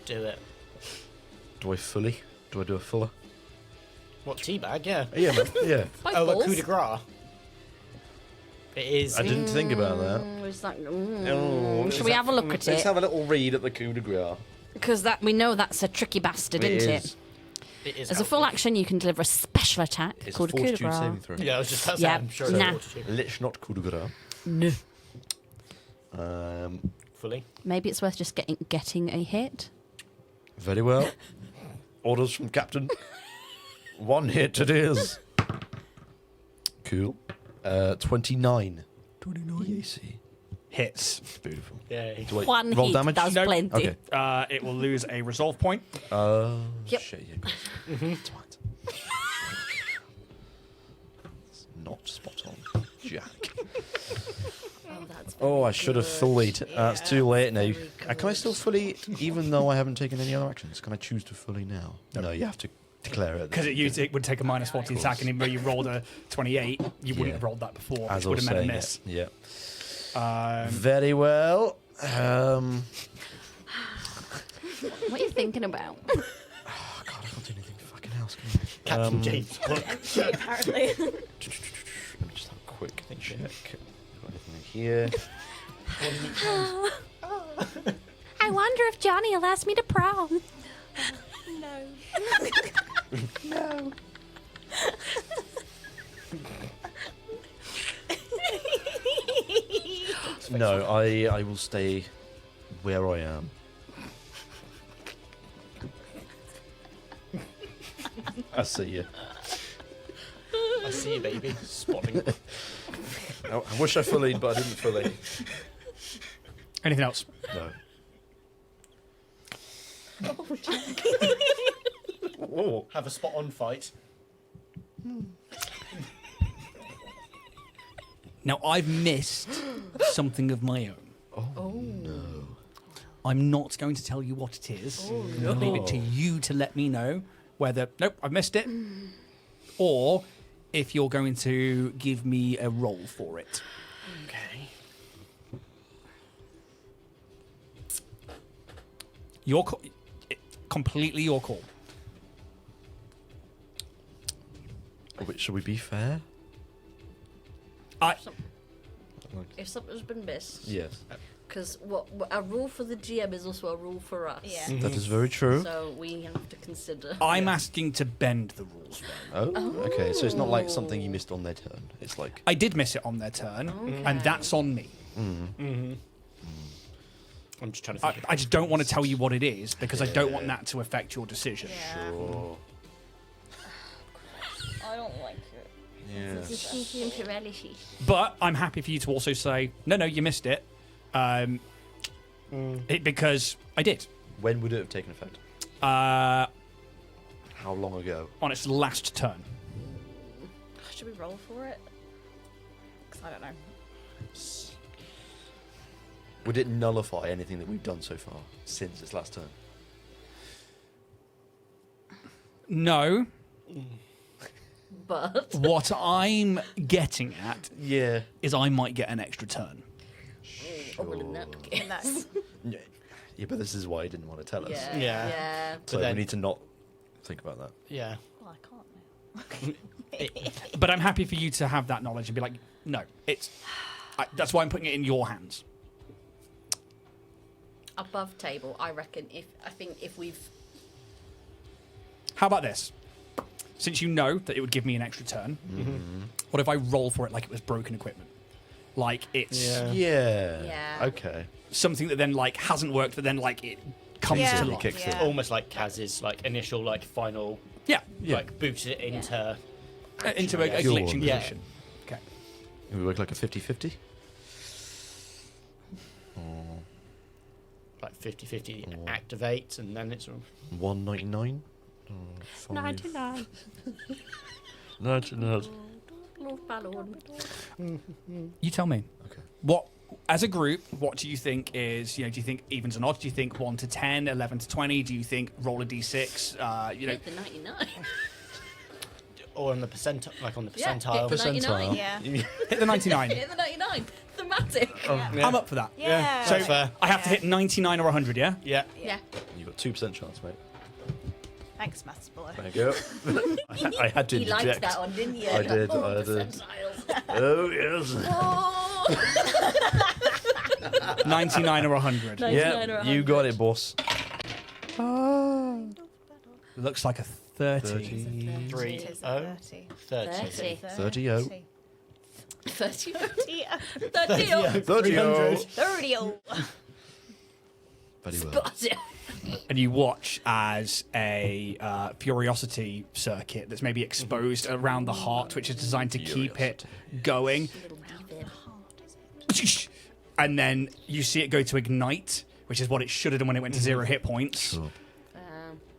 Do it. Do I fully? Do I do a fuller? What, teabag? Yeah. Yeah, man. Yeah. Both Oh, a balls. coup de grace. It is. I didn't think about that. It's like, Oh, should we have a look at Let's it? have a little read at the coup de grace. Because we know that's a tricky bastard, isn't it? It is As a full action, you can deliver a special attack It's called a a coup de fortitude grace. saving throw. Yeah, I was just about to Yeah. say, I'm sure Nah. it's Lich not coup de grace. No. fully. Maybe it's worth just getting a hit. Very well. Orders from Captain. 1 hit it is. Cool. 29. 29 EAC. Hits. Beautiful. Yeah. Do I One roll hit, damage? that's No. plenty. Okay. It will lose a resolve point. Yep. Shit, yeah. Twat. It's not spot on. Jack. Oh, that's Oh, I very should have good. fullied. It's too late now. very Can I still fully, even though I haven't taken any other actions? Can I choose to fully now? No, you have to declare it. Because it would take a minus 14 attack, and even though you rolled a 28, you wouldn't have rolled that before, As which I would was have meant a saying miss. it. Yeah. Very well. What are you thinking about? Oh, God, I can't do anything fucking else, can I? Captain James. Empty, apparently. Let me just have a quick check. Got anything in here? I wonder if Johnny will ask me to prom. No. No. No, I will stay where I am. I see you. I see you, baby. Spotting. I wish I fully, but I didn't fully. Anything else? No. Whoa. Have a spot on fight. Now, I've missed something of my own. Oh, no. I'm not going to tell you what it is. I'm going to leave it to you to let me know whether, nope, I've missed it, or if you're going to give me a roll for it. Okay. Your call, completely your call. Should we be fair? If something's been missed, Yes. because what a rule for the GM is also a rule for us. Yeah. That is very true. So we have to consider. I'm asking to bend the rules. Though. Oh, okay. So it's not like something you missed on their turn. It's like I did miss it on their turn, and that's on me. I'm just trying to think. I just don't want to tell you what it is because I don't want that to affect your decision. Yeah. sure. I don't like it. Yeah. But I'm happy for you to also say, no, you missed it. Because I did. When would it have taken effect? How long ago? On its last turn. Should we roll for it? Because I don't know. Would it nullify anything that we've done so far since its last turn? No. But What I'm getting at Yeah. is I might get an extra turn. oh, well, in that case. And that's Yeah, but this is why he didn't want to tell us. Yeah. Yeah. Yeah. So But then- we need to not think about that. Yeah. well, I can't now. But I'm happy for you to have that knowledge and be like, no, that's why I'm putting it in your hands. Above table, I reckon. I think if we've How about this? Since you know that it would give me an extra turn, what if I roll for it like it was broken equipment? Like it's Yeah. Yeah. Okay. something that then like hasn't worked, but then like it comes Yeah. to It life. kicks in. Yeah. Almost like Kaz's like initial like final Yeah, like booted it into into a guess. glitching Yeah. position. Okay. We work like a 50-50? like 50-50 activate and then it's 199? 99. 99. You tell me. Okay. What, as a group, what do you think is, do you think evens and odds? Do you think 1 to 10, 11 to 20? Do you think roll a d6? Hit the 99. or on the percentile like on the Yeah, percentile. hit the 99. Yeah. Hit the 99. Hit the 99. Thematic. Yeah. I'm up for that. Yeah. So That's fair. I have to hit 99 or 100, yeah? Yeah. Yeah. You've got 2% chance, mate. Thanks, maths boy. There you go. I had to You liked interject. that one, didn't you? I did, Oh, I did. percentiles. Oh, yes. Oh. 99 or 100. 99 or Yeah, you 100. got it, boss. looks like a 30. 3 It is 0 30. 30. 30. 30. 30. 30. Very well. But- And you watch as a Furiosity circuit that's maybe exposed around the heart, which is designed to keep it going. And then you see it go to ignite, which is what it should have done when it went to 0 hit points. Sure.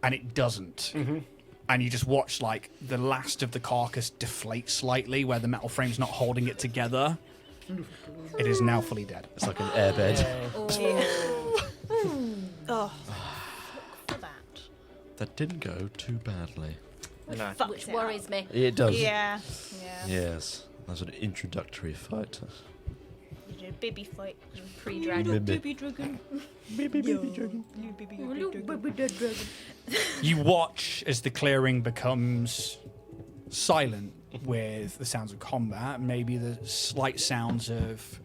And it doesn't. And you just watch like the last of the carcass deflate slightly where the metal frame's not holding it together. It is now fully dead. It's like an airbed. Oh, for that. That didn't go too badly. No. Fucked Which it worries up. me. It does. Yeah. Yes. That's an introductory fight. You did a baby fight. Pre-dragon. Baby. dragon. You watch as the clearing becomes silent with the sounds of combat, maybe the slight sounds of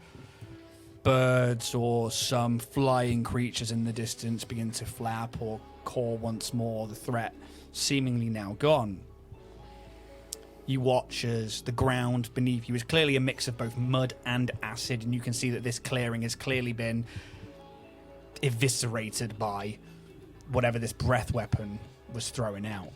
birds or some flying creatures in the distance begin to flap or call once more, the threat seemingly now gone. You watch as the ground beneath you is clearly a mix of both mud and acid, and you can see that this clearing has clearly been eviscerated by whatever this breath weapon was throwing out.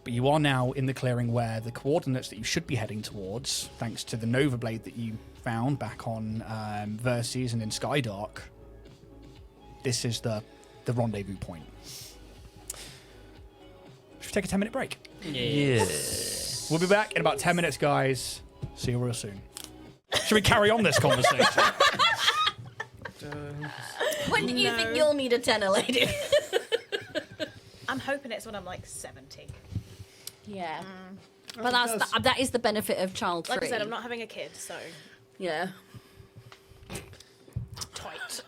But you are now in the clearing where the coordinates that you should be heading towards, thanks to the Nova Blade that you found back on Verces and in Skydark, this is the rendezvous point. Should we take a 10-minute break? Yes. We'll be back in about 10 minutes, guys. See you real soon. Should we carry on this conversation? When do you think you'll need a tenner, lady? I'm hoping it's when I'm like 70. Yeah. But that is the benefit of child free. Like I said, I'm not having a kid, so Yeah. tight.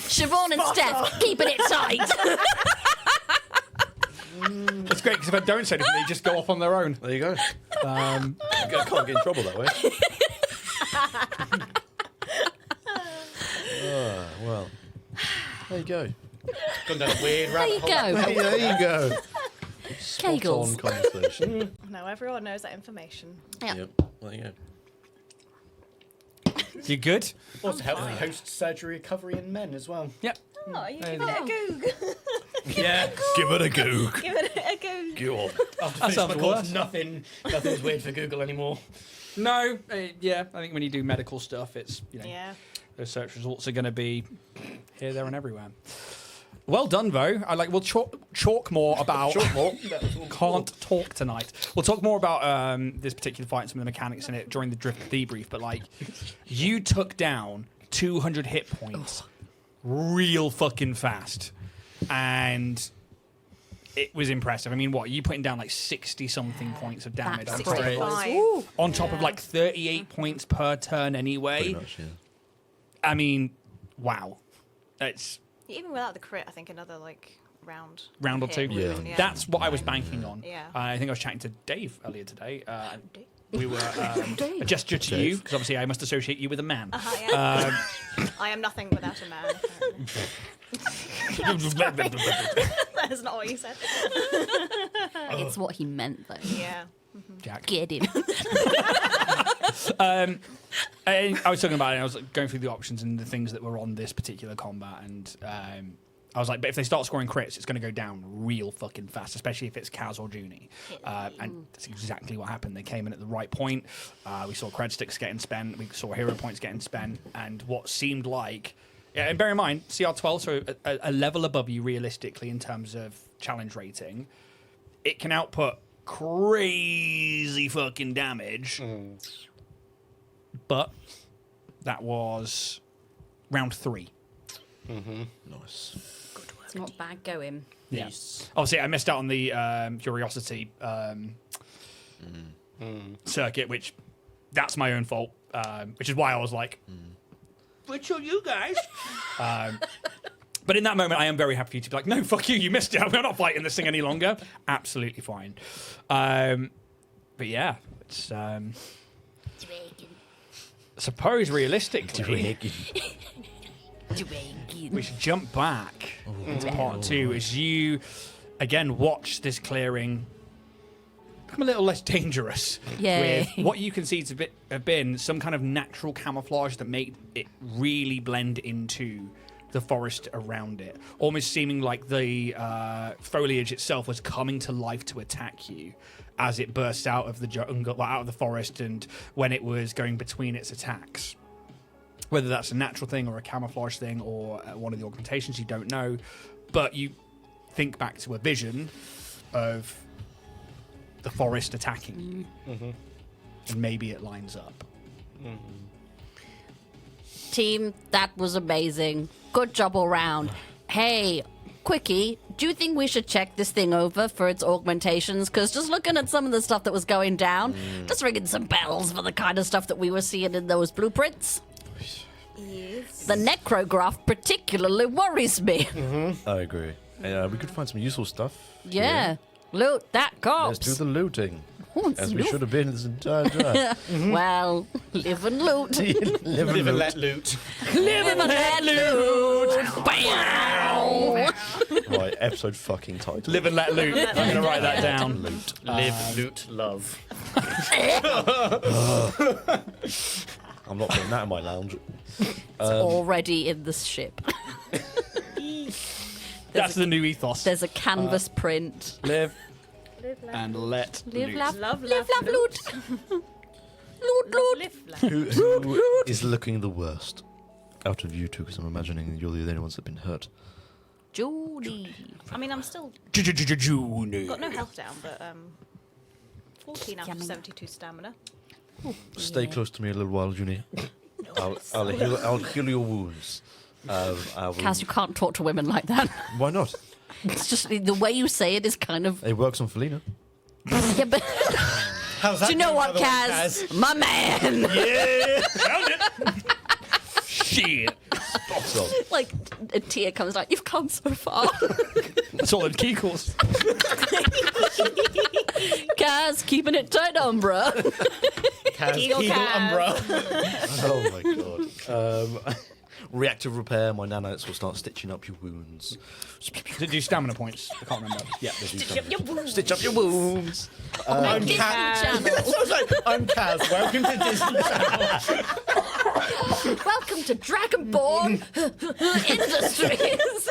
Siobhan and Steph, keeping it tight. It's great because if I don't say anything, they just go off on their own. There you go. I can't get in trouble that way. Well, there you go. Gone down a weird There rabbit you hole. go. Hey, there you go. Spot Kegels. on conversation. No, everyone knows that information. Yeah. Yep. There you go. You good? Also helps me host surgery recovery in men as well. Yep. Oh, you give it a goog. Yeah. Give it a goog. Give it a goog. Go on. After That this sounds record, worse. nothing's weird for Google anymore. No. Yeah. I think when you do medical stuff, it's Yeah. those search results are going to be here, there, and everywhere. Well done, though. We'll chalk more about. Short more. Can't talk tonight. We'll talk more about this particular fight and some of the mechanics in it during the drift debrief. But you took down 200 hit points real fucking fast, and it was impressive. I mean, what you putting down 60 something points of damage? That's on top of- 65. on top of 38 points per turn anyway. Pretty much, yeah. I mean, wow. It's Even without the crit, I think another round. round or hit two. would've Yeah. been- That's what I was banking on. Yeah. I think I was chatting to Dave earlier today. Dave. We were a gesture to you because obviously I must associate you with a man. Yeah. I am nothing without a man. apparently. That is not what you said. It's what he meant, though. Yeah. Jack. Get him. And I was talking about it. I was going through the options and the things that were on this particular combat, and I was like, but if they start scoring crits, it's going to go down real fucking fast, especially if it's Kaz or Junie. And that's exactly what happened. They came in at the right point. We saw cred sticks getting spent. We saw hero points getting spent. And what seemed like... Yeah, and bear in mind, CR12, so a level above you realistically in terms of challenge rating. It can output crazy fucking damage. But that was round 3. Nice. It's not bad going. Yeah. Obviously, I missed out on the Curiosity circuit, which that's my own fault, which is why I was like, which are you guys? But in that moment, I am very happy for you to be like, no, fuck you, you missed it. We're not fighting this thing any longer. Absolutely fine. But yeah, it's... suppose realistically... We should jump back into part 2 as you, again, watch this clearing become a little less dangerous. Yay. With what you can see to have been some kind of natural camouflage that made it really blend into the forest around it, almost seeming like the foliage itself was coming to life to attack you as it burst out of the jungle, out of the forest, and when it was going between its attacks. Whether that's a natural thing or a camouflage thing or one of the augmentations, you don't know. But you think back to a vision of the forest attacking you. And maybe it lines up. Team, that was amazing. Good job all round. Hey, quickie, do you think we should check this thing over for its augmentations? Because just looking at some of the stuff that was going down, just ringing some bells for the kind of stuff that we were seeing in those blueprints. Yes. The necrograph particularly worries me. I agree. We could find some useful stuff. Yeah. Loot that corpse. Let's do the looting. Let's As we loot. should have been this entire time. Well, live and loot. Live Live and let loot. Live and let loot. Bow. Right, episode fucking title. Live and let loot. I'm going to write that down. Loot. Live, loot, love. I'm not putting that in my lounge. Already in the ship. That's the new ethos. There's a canvas print. Live Live, laugh, and let Live, loot. laugh, Love, live, laugh, laugh, loot. Loot, loot. live, laugh. Who is looking the worst out of you two? Because I'm imagining you're the only ones that have been hurt. Judy. I mean, I'm still Junior. got no health down, but 14 out of Yummy. 72 stamina. Stay close to me a little while, Junie. I'll heal your wounds. I will- Kaz, you can't talk to women like that. Why not? It's just the way you say it is kind of. It works on Felina. Yeah, but How's that do you know going, what, by the way, Kaz? My man. Found it. Shit. Spot on. Like a tear comes like, you've come so far. That's all in key calls. Kaz, keeping it tight on, bruh. Kaz, Eagle Kegel Kaz. Umbra. Oh my god. Reactive repair. My nanites will start stitching up your wounds. Did do stamina points? I can't remember. Yeah. Stitch up your wounds. I'm Disney Kaz. Channel. I was like, I'm Kaz. Welcome to Disney Channel. Welcome to Dragonborn Industries.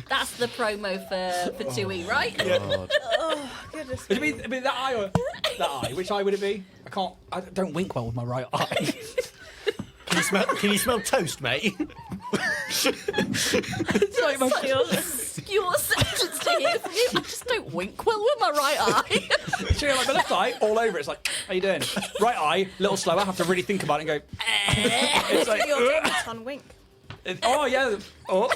That's the promo for 2E, right? God. Goodness Would it me. be that eye or that eye? Which eye would it be? I don't wink well with my right eye. Can you smell toast, mate? It's like my Your sentence to hear from you. I just don't wink well with my right eye. Cheer, like my left eye, all over. It's like, how you doing? Right eye, little slower. I have to really think about it and go. It's like, Your ton wink. oh yeah. Oh.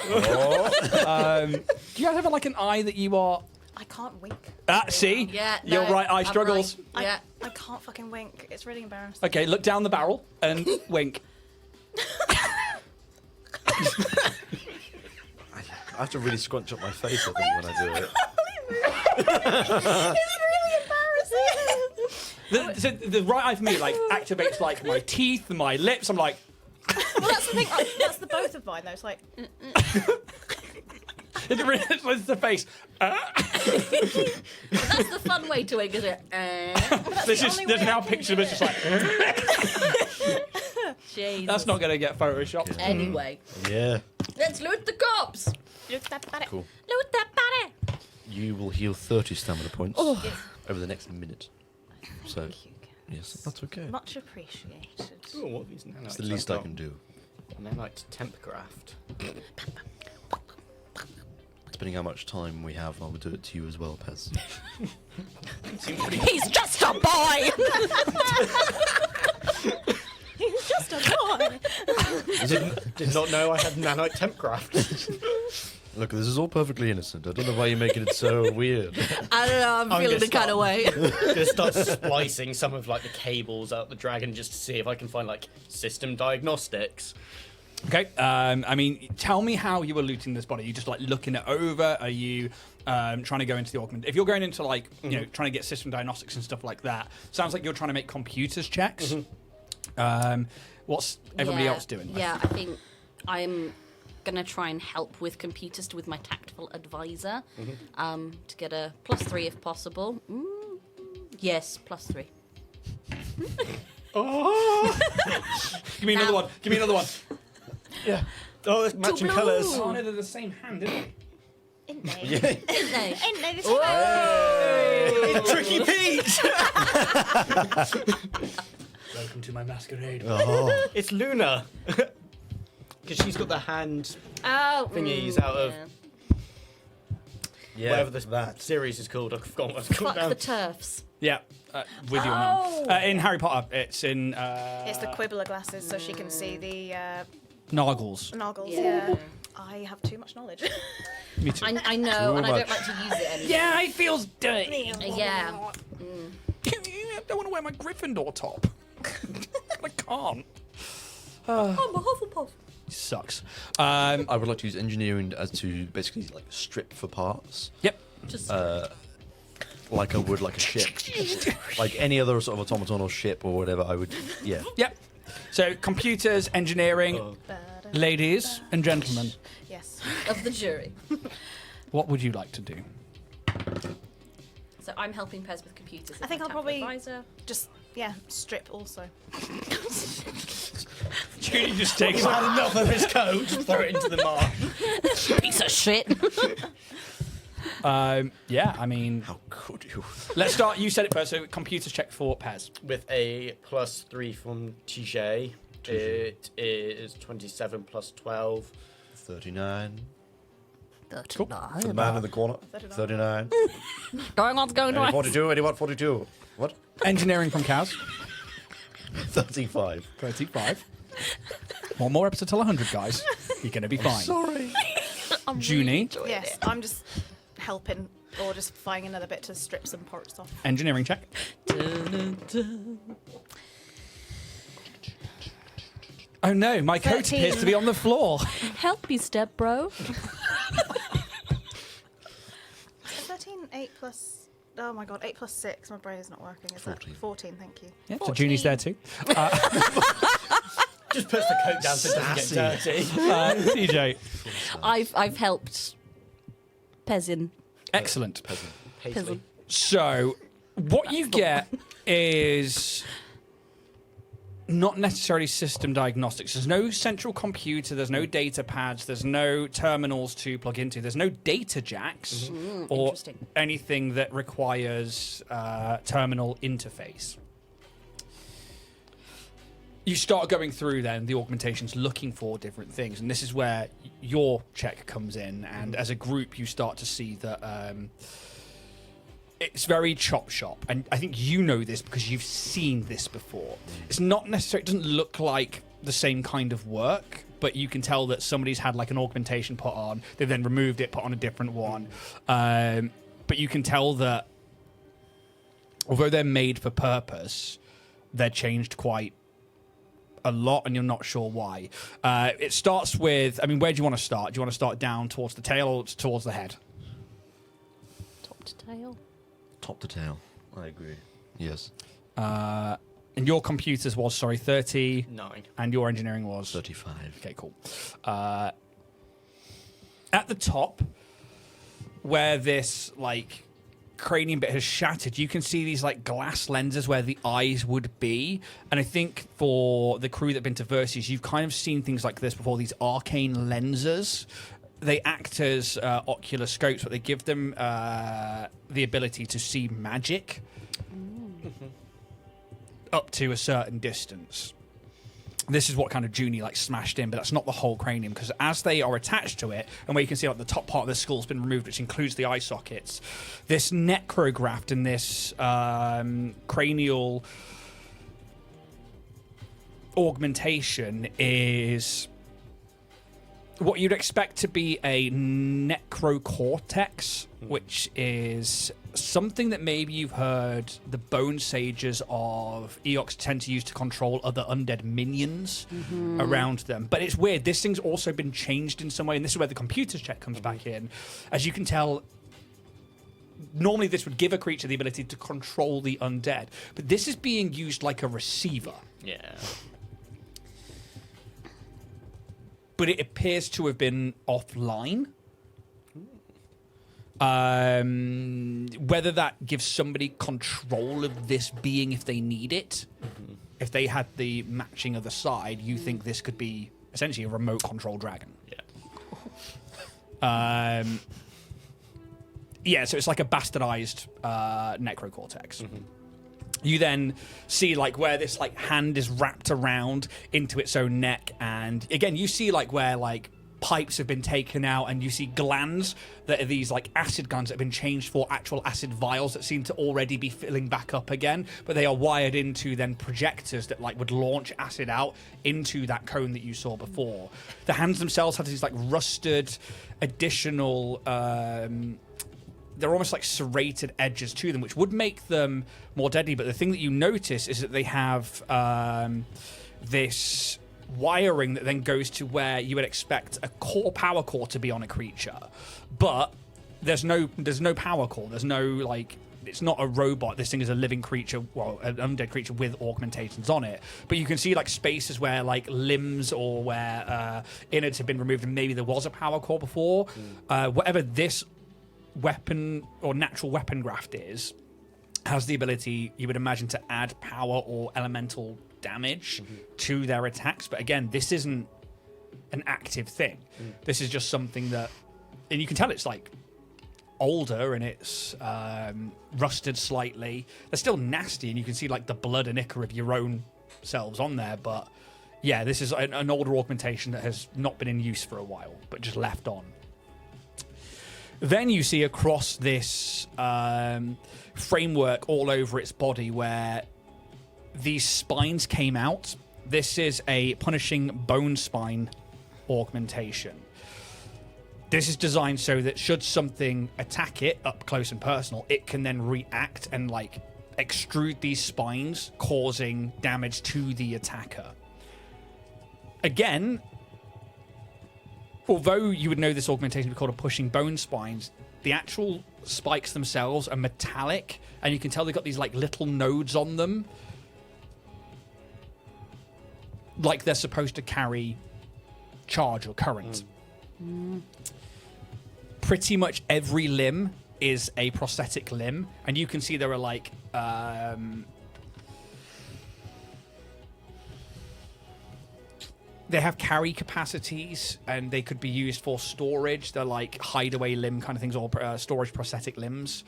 Do you guys have like an eye that you are? I can't wink. See, Yeah, your no, right eye I'm struggles. right. Yeah. I can't fucking wink. It's really embarrassing. Okay, look down the barrel and wink. I have to really scrunch up my face, I think, when I do it. It's really embarrassing. So the right eye for me like activates like my teeth, my lips. I'm like, Well, that's the thing. That's the both of mine, though. It's like, it's the face. That's the fun way to wink, is it? There's only there's way now I can pictures of do it just like. Jesus. That's not gonna get photoshopped. Anyway, Yeah. let's loot the cops. look that bad. Cool. Loot that body. You will heal 30 stamina points over the next minute. So, Thank you, guys. yes, that's okay. Much appreciated. Ooh, what are these nanites? It's the least I can do. Nanite temp graft. Depending how much time we have, I will do it to you as well, Pez. He's just a boy. He's just a boy. Did not know I had nanite temp graft. Look, this is all perfectly innocent. I don't know why you're making it so weird. I don't know. I'm I'm feeling gonna the kind of way. Gonna start splicing some of like the cables out the dragon just to see if I can find like system diagnostics. Okay. I mean, tell me how you were looting this body. Are you just like looking it over? Are you trying to go into the augment? If you're going into like you know trying to get system diagnostics and stuff like that, sounds like you're trying to make computers checks. What's everybody else doing? Yeah, I think I'm going to try and help with computers with my tactful advisor to get a +3 if possible. Yes, +3. Oh. Give me another one. Give me another one. Yeah. Oh, it's matching colours. Oh, no, they're the same hand, isn't they? Ain't they? Yeah. Ain't they? Ain't they this It's Tricky Pete! Welcome to my masquerade. Oh. It's Luna. Because she's got the hand Oh, thingies out of Yeah. whatever that series is called. I forgot what it's called Fuck now. the turfs. Yeah, with you on that. In Harry Potter, it's in It's the quibbler glasses, so she can see the Noggles. noggles. Yeah. Yeah. I have too much knowledge. Me too. I know, Too and I much. don't like to use it anymore. Yeah, it feels dirty. Yeah. I don't want to wear my Gryffindor top. I can't. I'm a Hufflepuff. Sucks. I would like to use engineering as to basically like strip for parts, Yep. Just like I would like a ship, like any other sort of automaton or ship or whatever. I would, yeah. Yep. So computers, engineering, ladies and gentlemen, Yes. of the jury. what would you like to do? So I'm helping Pez with computers. I think I'll tactful probably- advisor. Just strip also. Judy just takes He's had enough of his code. Just throw it into the marsh. Piece of shit. Yeah, I mean, How could you? let's start. You said it first. So computers check for Pez. With a +3 from TJ, it is 27 plus 12. 39. Cool. For the man in the corner. 39. Going on, going Any on. 42. Anyone 42? What? Engineering from Kaz. 35. 35. One more episode till 100, guys. You're going to be fine. Sorry. Junie, Yes, I'm just helping or just finding another bit to strip some parts off. engineering check. Oh no, my coat 13. appears to be on the floor. Help me, step bro. 13, 8 plus. Oh my god, 8 plus 6. My brain is not working. Is 14. that 14? Thank you. Yeah, so Junie's there too. Just puts the coat down so it doesn't get dirty. CJ. I've helped Pezin. Excellent. Paisley. So, what you get is not necessarily system diagnostics. There's no central computer, there's no data pads, there's no terminals to plug into, there's no data jacks or Interesting. anything that requires terminal interface. You start going through then the augmentations looking for different things, and this is where your check comes in, and as a group you start to see that it's very chop shop, and I think you know this because you've seen this before. It's not necessarily, it doesn't look like the same kind of work, but you can tell that somebody's had like an augmentation put on, they then removed it, put on a different one. But you can tell that although they're made for purpose, they're changed quite a lot, and you're not sure why. It starts with, I mean, where do you want to start? Do you want to start down towards the tail or towards the head? Top to tail. Top to tail. I agree. Yes. And your computers was, 30, 9. and your engineering was 35. Okay, cool. At the top, where this like cranium bit has shattered, you can see these like glass lenses where the eyes would be. And I think for the crew that have been to Versus, you've kind of seen things like this before. These arcane lenses. They act as ocular scopes, but they give them the ability to see magic up to a certain distance. This is what kind of Junie like smashed in, but that's not the whole cranium, because as they are attached to it, and where you can see like the top part of the skull's been removed, which includes the eye sockets, this necrograft and this cranial augmentation is what you'd expect to be a necrocortex, which is something that maybe you've heard the bone sages of Eox tend to use to control other undead minions around them. But it's weird. This thing's also been changed in some way, and this is where the computers check comes back in. As you can tell, normally this would give a creature the ability to control the undead, but this is being used like a receiver. Yeah. but it appears to have been offline. Whether that gives somebody control of this being if they need it, if they had the matching other side, you think this could be essentially a remote control dragon. Yeah. So it's like a bastardized necrocortex. You then see like where this like hand is wrapped around into its own neck, and again you see like where like pipes have been taken out, and you see glands that are these like acid glands that have been changed for actual acid vials that seem to already be filling back up again, but they are wired into then projectors that like would launch acid out into that cone that you saw before. The hands themselves have these like rusted additional they're almost like serrated edges to them, which would make them more deadly, but the thing that you notice is that they have this wiring that then goes to where you would expect a power core to be on a creature, but there's no power core. There's no like, it's not a robot. This thing is a living creature, well, an undead creature with augmentations on it. But you can see like spaces where like limbs or where innards have been removed, and maybe there was a power core before. Whatever this weapon or natural weapon graft is, has the ability, you would imagine, to add power or elemental damage to their attacks. But again, this isn't an active thing. This is just something that, and you can tell it's like older and it's rusted slightly. They're still nasty, and you can see like the blood and ichor of your own selves on there. But yeah, this is an older augmentation that has not been in use for a while, but just left on. Then you see across this framework all over its body where these spines came out. This is a punishing bone spine augmentation. This is designed so that should something attack it up close and personal, it can then react and like extrude these spines, causing damage to the attacker. Again, although you would know this augmentation would be called a pushing bone spines, the actual spikes themselves are metallic, and you can tell they've got these like little nodes on them, like they're supposed to carry charge or current. Pretty much every limb is a prosthetic limb, and you can see there are like they have carry capacities, and they could be used for storage. They're like hideaway limb kind of things, or storage prosthetic limbs.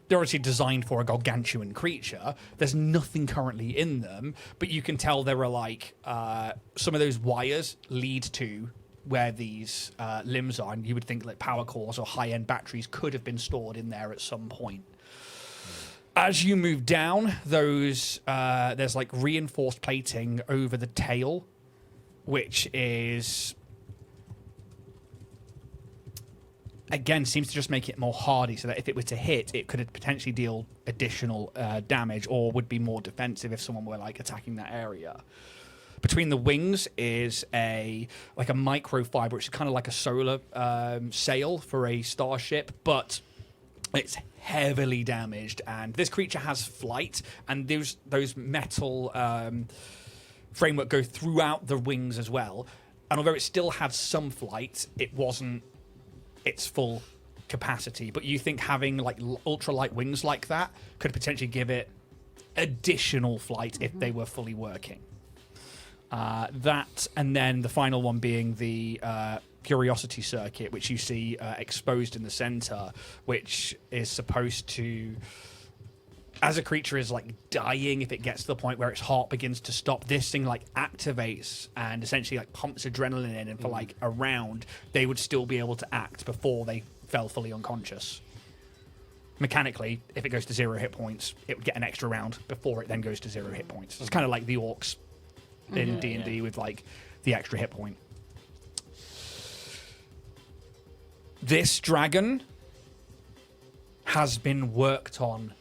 They're obviously designed for a gargantuan creature. There's nothing currently in them, but you can tell there are like some of those wires lead to where these limbs are, and you would think like power cores or high-end batteries could have been stored in there at some point. As you move down, there's like reinforced plating over the tail, which is, again, seems to just make it more hardy, so that if it were to hit, it could potentially deal additional damage, or would be more defensive if someone were like attacking that area. Between the wings is a microfiber, which is kind of like a solar sail for a starship, but it's heavily damaged, and this creature has flight, and those metal framework go throughout the wings as well. And although it still had some flight, it wasn't its full capacity. But you think having like ultralight wings like that could potentially give it additional flight if they were fully working. That, and then the final one being the curiosity circuit, which you see exposed in the center, which is supposed to, as a creature is like dying, if it gets to the point where its heart begins to stop, this thing like activates and essentially like pumps adrenaline in, and for like a round they would still be able to act before they fell fully unconscious. Mechanically, if it goes to 0 hit points, it would get an extra round before it then goes to 0 hit points. It's kind of like the orcs in D&D with like the extra hit point. This dragon has been worked on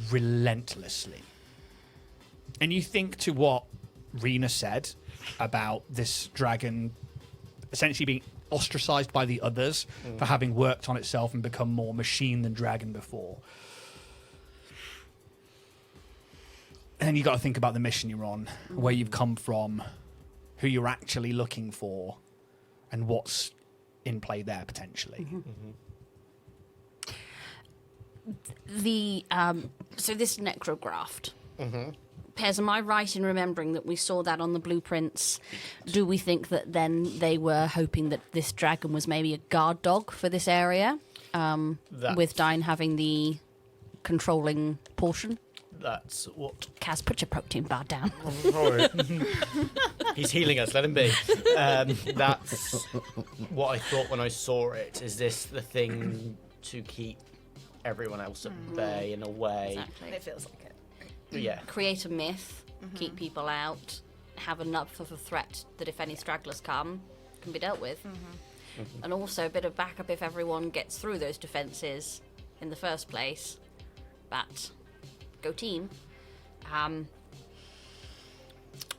relentlessly. And you think to what Rena said about this dragon essentially being ostracized by the others for having worked on itself and become more machine than dragon before. And then you got to think about the mission you're on, where you've come from, who you're actually looking for and what's in play there potentially. The so this necrograft. Pez, am I right in remembering that we saw that on the blueprints? Do we think that then they were hoping that this dragon was maybe a guard dog for this area, with Dine having the controlling portion? That's what. Kaz, put your protein bar down. He's healing us. Let him be. That's what I thought when I saw it. Is this the thing to keep everyone else at bay in a way? Exactly. It feels like it. Yeah. Create a myth, keep people out, have enough of a threat that if any stragglers come, can be dealt with. And also a bit of backup if everyone gets through those defences in the first place. But go team.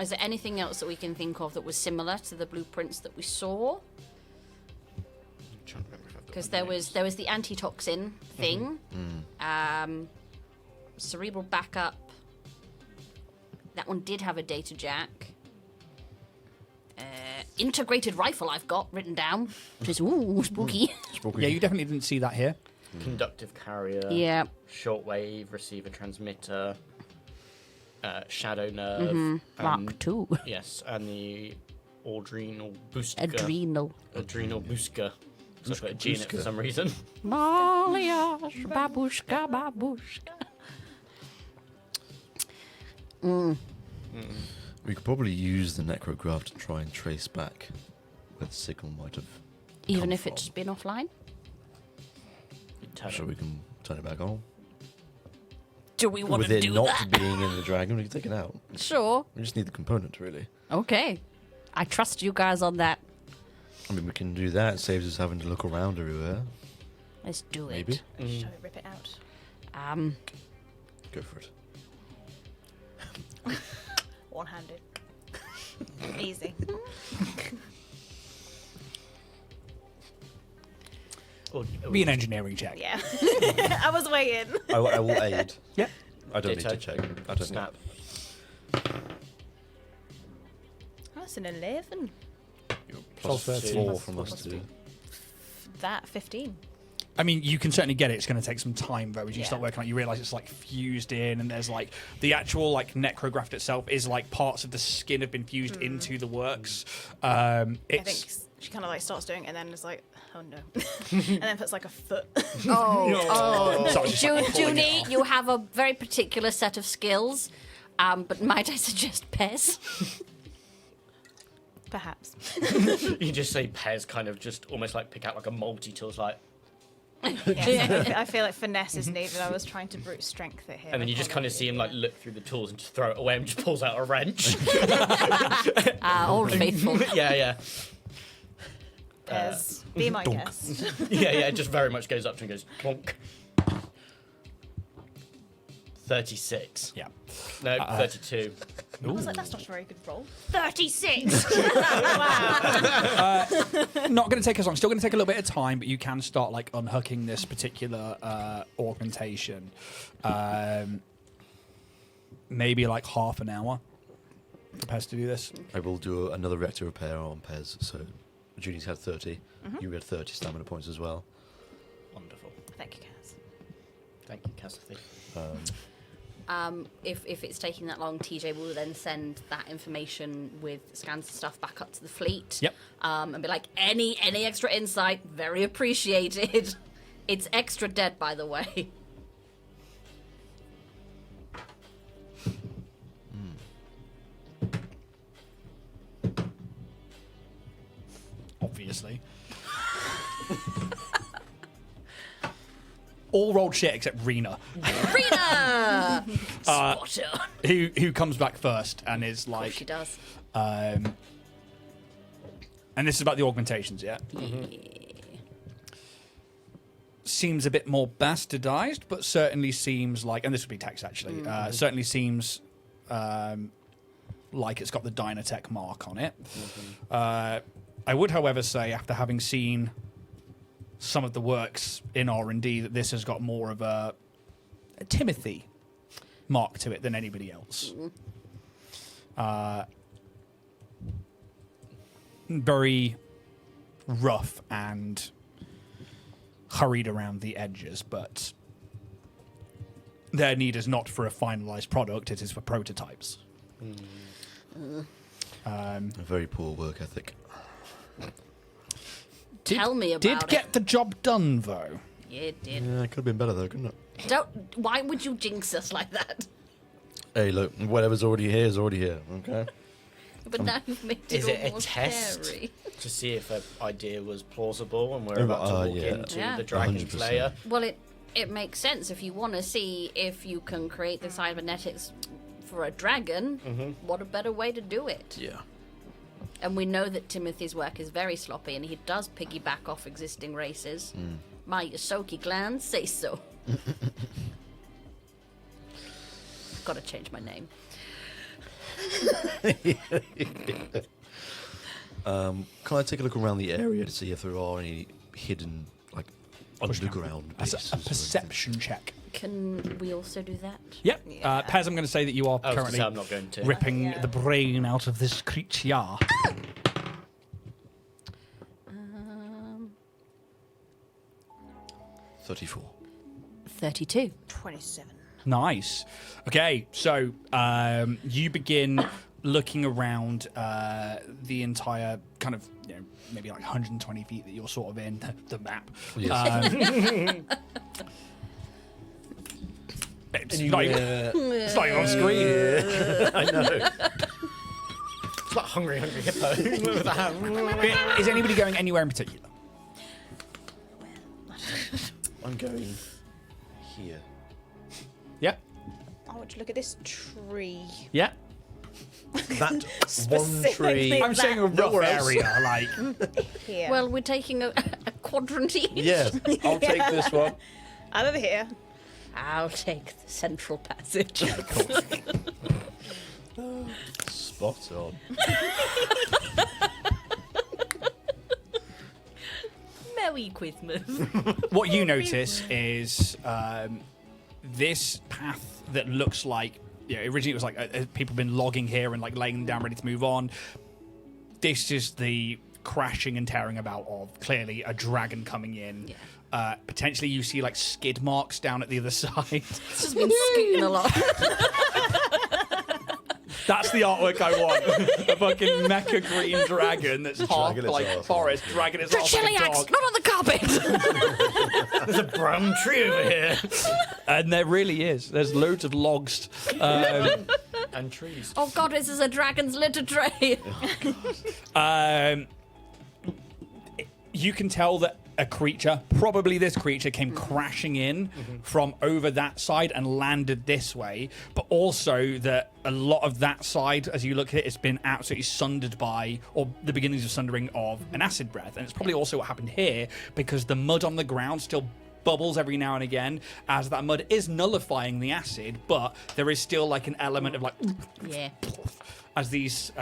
Is there anything else that we can think of that was similar to the blueprints that we saw? Because there was the antitoxin thing, cerebral backup. That one did have a data jack. Integrated rifle I've got written down, which is spooky. Yeah, you definitely didn't see that here. Conductive carrier. Yeah. Shortwave receiver transmitter. Shadow nerve. Mark 2. Yes, and the adrenal booster. Adrenal. Adrenal booster. So I put a G in it for some reason. Maliash, babushka, babushka. We could probably use the necrograph to try and trace back where the signal might have. Even come if from. it's been offline? Sure, we can turn it back on. Do we want With to it do not that? being in the dragon, we can take it out. Sure. We just need the component, really. Okay. I trust you guys on that. I mean, we can do that. It saves us having to look around everywhere. Let's do Maybe. it. Shall we rip it out? Go for it. One-handed. Easy. Be an engineering check. Yeah. I was waiting. I will aid. Yeah. I don't Ditto. need to check. I don't Snap. That's an 11. You're plus 13. 4 from us too. That 15. I mean, you can certainly get it. It's going to take some time, though. As you Yeah. start working on it, you realise it's like fused in, and there's like the actual like necrograft itself is like parts of the skin have been fused into the works. I think It's she kind of like starts doing it and then is like, oh no. And then puts like a foot. so it's just like pulling it Junie, off. you have a very particular set of skills, but might I suggest Pez? Perhaps. You just say Pez, kind of just almost like pick out like a multi-tool. It's like, Yes, I feel like finesse is needed. I was trying to brute strength it here. and then you just kind of see him like look through the tools and just throw it away and just pulls out a wrench. Old faithful. yeah. Pez, be my Donk. guest. Yeah, it just very much goes up to and goes plonk. 36. Yeah. No, 32. I was like, that's not a very good roll. 36. Not going to take as long. Still going to take a little bit of time, but you can start like unhooking this particular augmentation. Maybe like half an hour for Pez to do this. I will do another reactor repair on Pez. So Junie's had 30. You had 30 stamina points as well. Wonderful. Thank you, Kaz. Thank you, Cassidy. If it's taking that long, TJ will then send that information with scans and stuff back up to the fleet. Yep. And be like, any extra insight, very appreciated. It's extra dead, by the way. Obviously. All rolled shit except Rena, Rena! Spot on. who comes back first and is Of course she like, does. and this is about the augmentations, yeah? Yeah. Seems a bit more bastardized, but certainly seems like, and this would be text actually, certainly seems like it's got the Dynatech mark on it. I would, however, say after having seen some of the works in R&D that this has got more of a Timothy mark to it than anybody else. very rough and hurried around the edges, but their need is not for a finalized product, it is for prototypes. A very poor work ethic. Tell me about Did it. get the job done, though. Yeah, it did. Yeah, it could have been better though, couldn't it? Why would you jinx us like that? Hey, look, whatever's already here is already here. Okay. But now you've made it Is it a almost test scary. to see if an idea was plausible and we're Oh, about to walk yeah. into Yeah. the Dragon's 100%. lair? Well, it makes sense if you want to see if you can create the cybernetics for a dragon. What a better way to do it? Yeah. And we know that Timothy's work is very sloppy, and he does piggyback off existing races. My Yosoki glands say so. Got to change my name. Can I take a look around the area to see if there are any hidden, like, underground That's bases? a perception check. Can we also do that? Yep. Yeah. Pez, I'm going to say that you are I was gonna currently say I'm not going to. ripping Yeah. the brain out of this creature. 34. 32. 27. Nice. Okay, so you begin looking around the entire kind of, maybe like 120 feet that you're sort of in, the map. Yes. It's not even on screen. I know. It's like hungry hippo. With a hand. Is anybody going anywhere in particular? I'm going here. Yeah. I want to look at this tree. Yeah. That one Specifically. tree. I'm saying a rough Nowhere else. area, like. Here. Well, we're taking a quadrant each. Yes, I'll take this one. I'm over here. I'll take the central passage. Spot on. Merry Christmas. What you notice is this path that looks like, originally it was like people have been logging here and like laying them down ready to move on. This is the crashing and tearing about of clearly a dragon coming in. Yeah. Potentially you see like skid marks down at the other side. It's just been scooting a lot. That's the artwork I want. A fucking mecha green dragon that's half Dragging its like arse. forest, dragging its The arse like a chiliacs, dog. not on the carpet. There's a brown tree over here. And there really is. There's loads of logs. And trees. Oh God, this is a dragon's litter tray. You can tell that a creature, probably this creature, came crashing in from over that side and landed this way, but also that a lot of that side, as you look at it, it's been absolutely sundered by, or the beginnings of sundering of an acid breath. And it's probably also what happened here, because the mud on the ground still bubbles every now and again, as that mud is nullifying the acid, but there is still like an element of like, Yeah. as these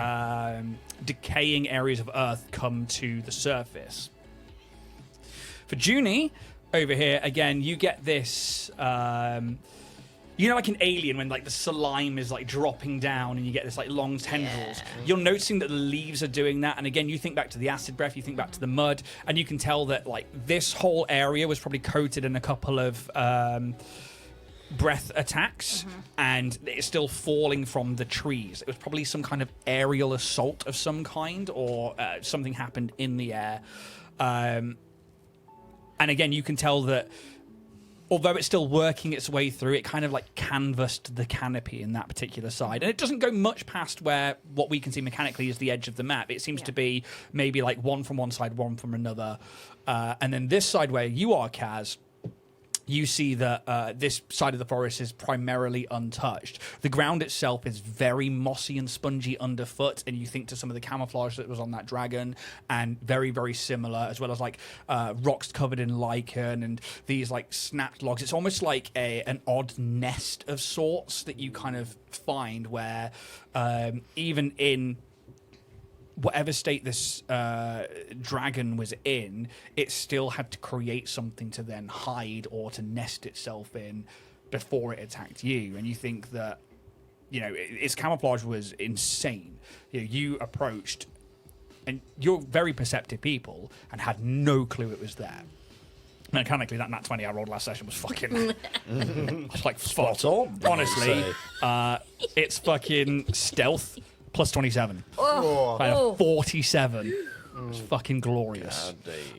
decaying areas of earth come to the surface. For Junie, over here, again, you get this, like an alien when like the slime is like dropping down and you get this like long tendrils. Yeah. You're noticing that the leaves are doing that. And again, you think back to the acid breath, you think back to the mud, and you can tell that like this whole area was probably coated in a couple of breath attacks, and it's still falling from the trees. It was probably some kind of aerial assault of some kind, or something happened in the air. And again, you can tell that although it's still working its way through, it kind of like canvassed the canopy in that particular side. And it doesn't go much past where what we can see mechanically is the edge of the map. It seems to be maybe like one from one side, one from another. And then this side where you are, Kaz, you see that this side of the forest is primarily untouched. The ground itself is very mossy and spongy underfoot, and you think to some of the camouflage that was on that dragon, and very, very similar, as well as like rocks covered in lichen and these like snapped logs. It's almost like an odd nest of sorts that you kind of find where even in whatever state this dragon was in, it still had to create something to then hide or to nest itself in before it attacked you. And you think that, its camouflage was insane. You approached and you're very perceptive people, and had no clue it was there. Mechanically, that nat 20 I rolled last session was fucking. It's like Spot on. Honestly, it's fucking stealth plus 27. I had 47. It's fucking glorious.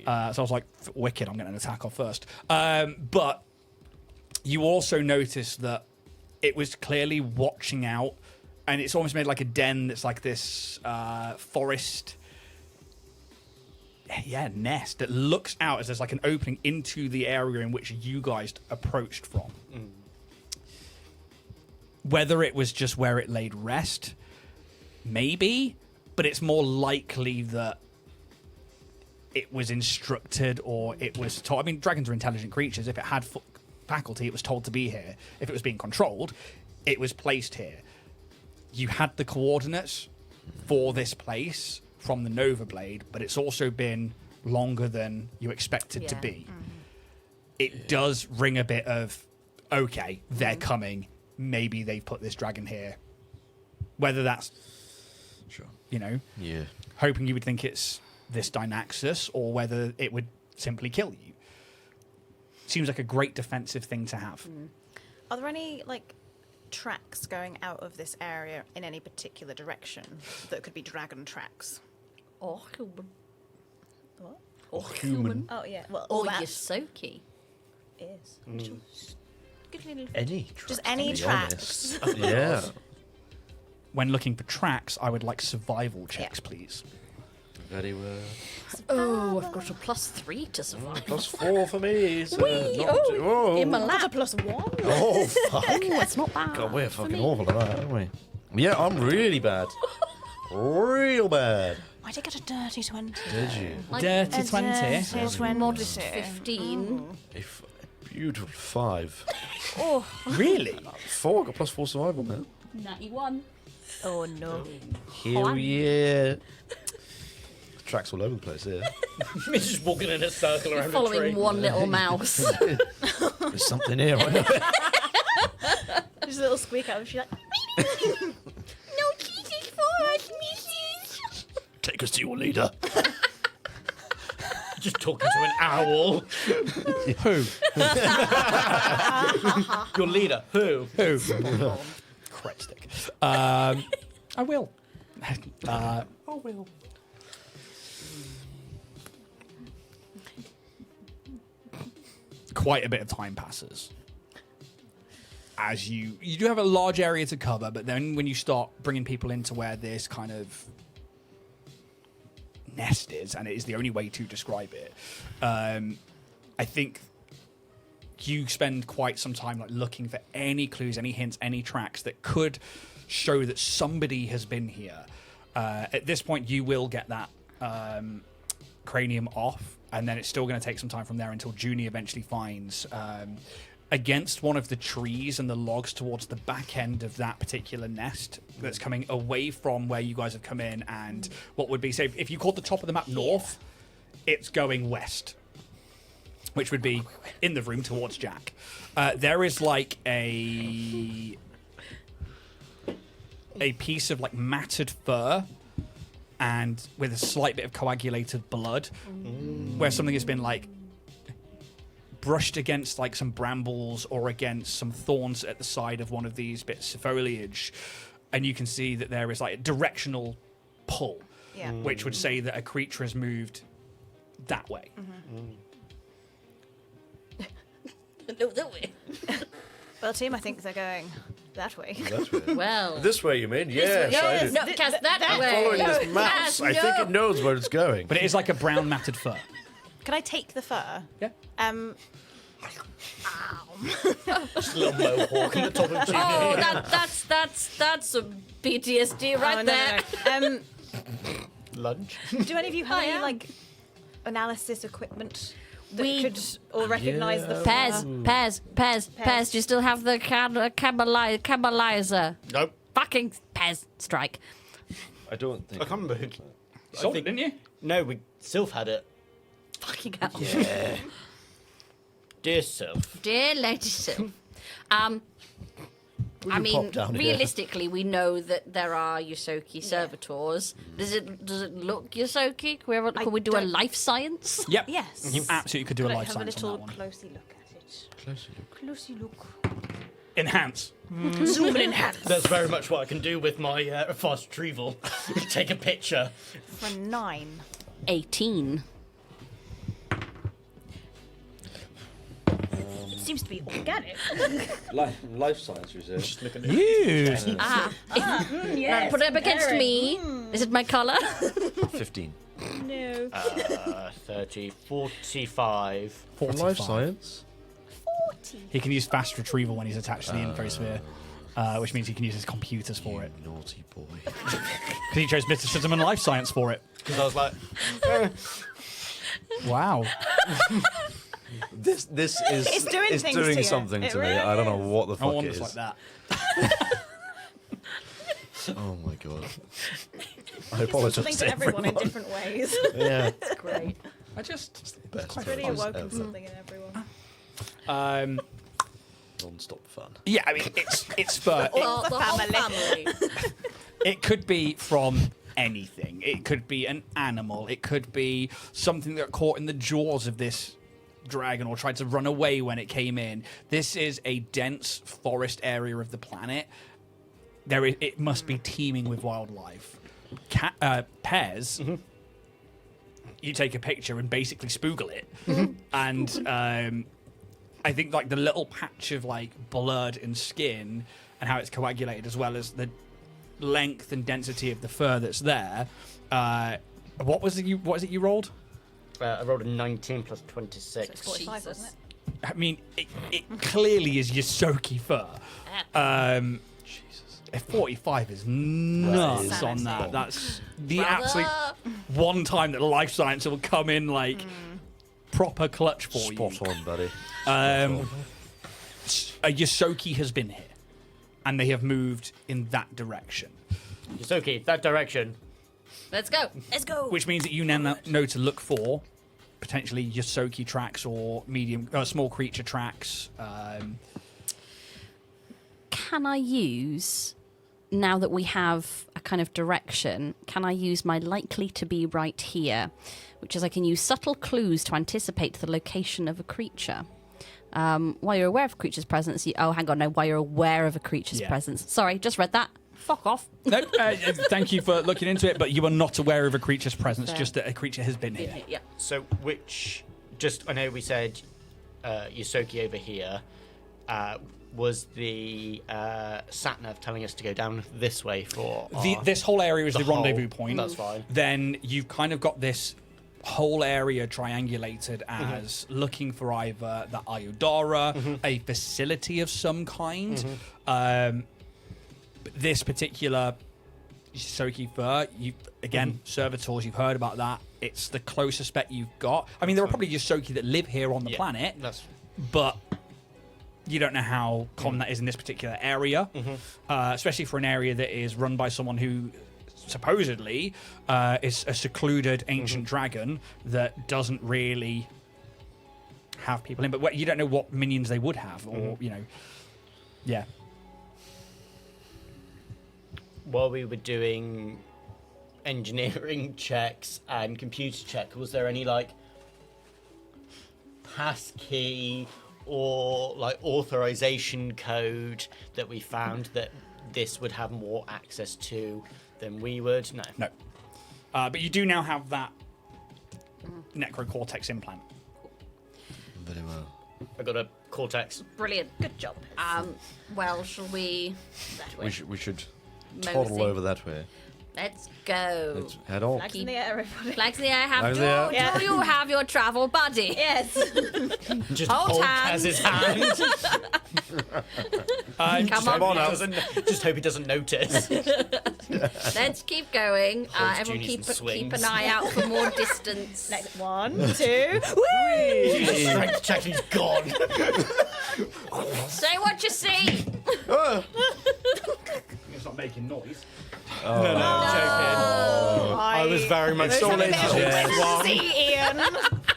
So I was like, wicked, I'm getting an attack off first. But you also notice that it was clearly watching out, and it's almost made like a den that's like this forest nest that looks out as there's like an opening into the area in which you guys approached from. Whether it was just where it laid rest, maybe, but it's more likely that it was instructed or it was told. I mean, dragons are intelligent creatures. If it had faculty, it was told to be here. If it was being controlled, it was placed here. You had the coordinates for this place from the Nova Blade, but it's also been longer than you expected to be. It does ring a bit of, okay, they're coming. Maybe they've put this dragon here. Whether that's, hoping you would think it's this Dynaxus, or whether it would simply kill you. Seems like a great defensive thing to have. Are there any, like, tracks going out of this area in any particular direction that could be dragon tracks? Or human. What? Or human. Oh, yeah. Well, Or that Yosoki. is. Good little... Any tracks. Just any to be tracks. honest. Yeah. When looking for tracks, I would like survival checks, please. Very well. Oh, I've got a +3 to survive. +4 for me. So Whee! not In my That's a lap. +1. Oh, fuck. Oh, it's not bad. God, we're for fucking me. awful at that, aren't we? Yeah, I'm really bad. Real bad. I did get a dirty 20. Did you? Like, Dirty 20. Modest 15. A beautiful 5. Oh. Really? 4, got +4 survival now. 91. Oh, no. Hell yeah. Tracks all over the place here. He's just walking in a circle around a Following tree. one little mouse. There's something here, I know. Just a little squeak out. She's like, No cheeses for us, missus. Take us to your leader. Just talking to an owl. Who? Your leader. Who? Who? Cred stick. I will. I will. Quite a bit of time passes. As you do have a large area to cover, but then when you start bringing people into where this kind of nest is, and it is the only way to describe it, I think you spend quite some time like looking for any clues, any hints, any tracks that could show that somebody has been here. At this point, you will get that cranium off, and then it's still going to take some time from there until Junie eventually finds against one of the trees and the logs towards the back end of that particular nest that's coming away from where you guys have come in, and what would be, say, if you called the top of the map north, it's going west, which would be in the room towards Jack. There is like a piece of like matted fur and with a slight bit of coagulated blood, where something has been like brushed against like some brambles or against some thorns at the side of one of these bits of foliage, and you can see that there is like a directional pull, yeah. which would say that a creature has moved that way. No, that way. Well, team, I think they're going that way. That's weird. Well. This way, you mean? Yes. I do. No, Kaz, that way. Following this Kaz, mouse, I think it knows where it's going. But it is like a brown matted fur. Can I take the fur? Yeah. Just a little mohawk in the top of Junie. Oh, that's some PTSD right there. No. Lunch. Do any of you have I any am. like analysis equipment that We- could or recognise the fur? Pez, do you still have the cabalizer? Nope. Fucking Pez, strike. I don't think. I can't remember who. Sold it, didn't you? No, Sylph had it. Fucking hell. Yeah. Dear Sylph. Dear Lady Sylph. I You mean, pop down here. realistically, we know that there are Yosoki servitors. Does it look Yosoki? Can we do a don't- life science? Yep. Yes. You absolutely could do a Could I life have a science on little that one. closey look at it? Closey look. Enhance. Zoom in hand. That's very much what I can do with my fast retrieval. Take a picture. For 9. 18. It seems to be organic. Life science research. Just look at it. You. Yes. Put it up against me. Is it my colour? 15. No. 30, 45. For life science? 40. He can use fast retrieval when he's attached to the infosphere, which means he can use his computers for it. Naughty boy. Because he chose mysticism and life science for it. Because I was like, Wow. This is It's doing things to you. something It to me. really I don't know what the No fuck one it was is. like that. Oh my god. I Something apologise to to everyone in everyone. different ways. Yeah. Great. I just. Best Really times awoken ever. something in everyone. Non-stop fun. Yeah, I mean, it's fur. All the The whole family. family. It could be from anything. It could be an animal. It could be something that got caught in the jaws of this dragon or tried to run away when it came in. This is a dense forest area of the planet. It must be teeming with wildlife. Pears, you take a picture and basically spoogle it. And I think like the little patch of like blood and skin and how it's coagulated, as well as the length and density of the fur that's there. What is it you rolled? I rolled a 19 plus 26. 45, Jesus. wasn't it? I mean, it clearly is Yosoki fur. Jesus. 45 is nuts That is on that. insane. That's the Brother. absolute one time that life science will come in like proper clutch for Spot you. on, buddy. A Yosoki has been here, and they have moved in that direction, It's okay, that direction. Let's go. Let's go. which means that you now know to look for potentially Yosoki tracks or small creature tracks. Can I use, now that we have a kind of direction, can I use my likely to be right here, which is I can use subtle clues to anticipate the location of a creature. While you're aware of a creature's presence, while you're aware of a creature's Yeah. presence. Sorry, just read that. Fuck off. No, thank you for looking into it, but you are not aware of a creature's presence, Fair. just that a creature has been here. Yeah. So, I know we said Yosoki over here. Was the sat-nav telling us to go down this way for This whole area is the whole- rendezvous point. That's fine. Then you've kind of got this whole area triangulated as looking for either the Ayudara, a facility of some kind. But this particular Yosoki fur, servitors, you've heard about that. It's the closest bet you've got. I mean, there are probably Yosoki that live here on the planet, but you don't know how common that is in this particular area, especially for an area that is run by someone who supposedly is a secluded ancient dragon that doesn't really have people in. But you don't know what minions they would have, or yeah. While we were doing engineering checks and computer check, was there any like passkey or like authorization code that we found that this would have more access to than we would? No. But you do now have that necrocortex implant. Very well. I got a cortex. Brilliant. Good job. Well, shall we? That way. We should Mosey. toddle over that way. Let's go. Let's head on. Flags in the air, everybody. Flags in the air. Flags in the air. Yeah. Do you have your travel buddy? Yes. Just Hold hold hands. Kaz's hand. Come on. on now. Just hope he doesn't notice. Let's keep going. Holds Everyone Juniors keep and an swings. eye out for more distance. Next 1, 2. Strength check, he's gone. Say what you see. It's not making noise. No, I'm joking. I was very much Those so are the lazy. bits you see, Ian.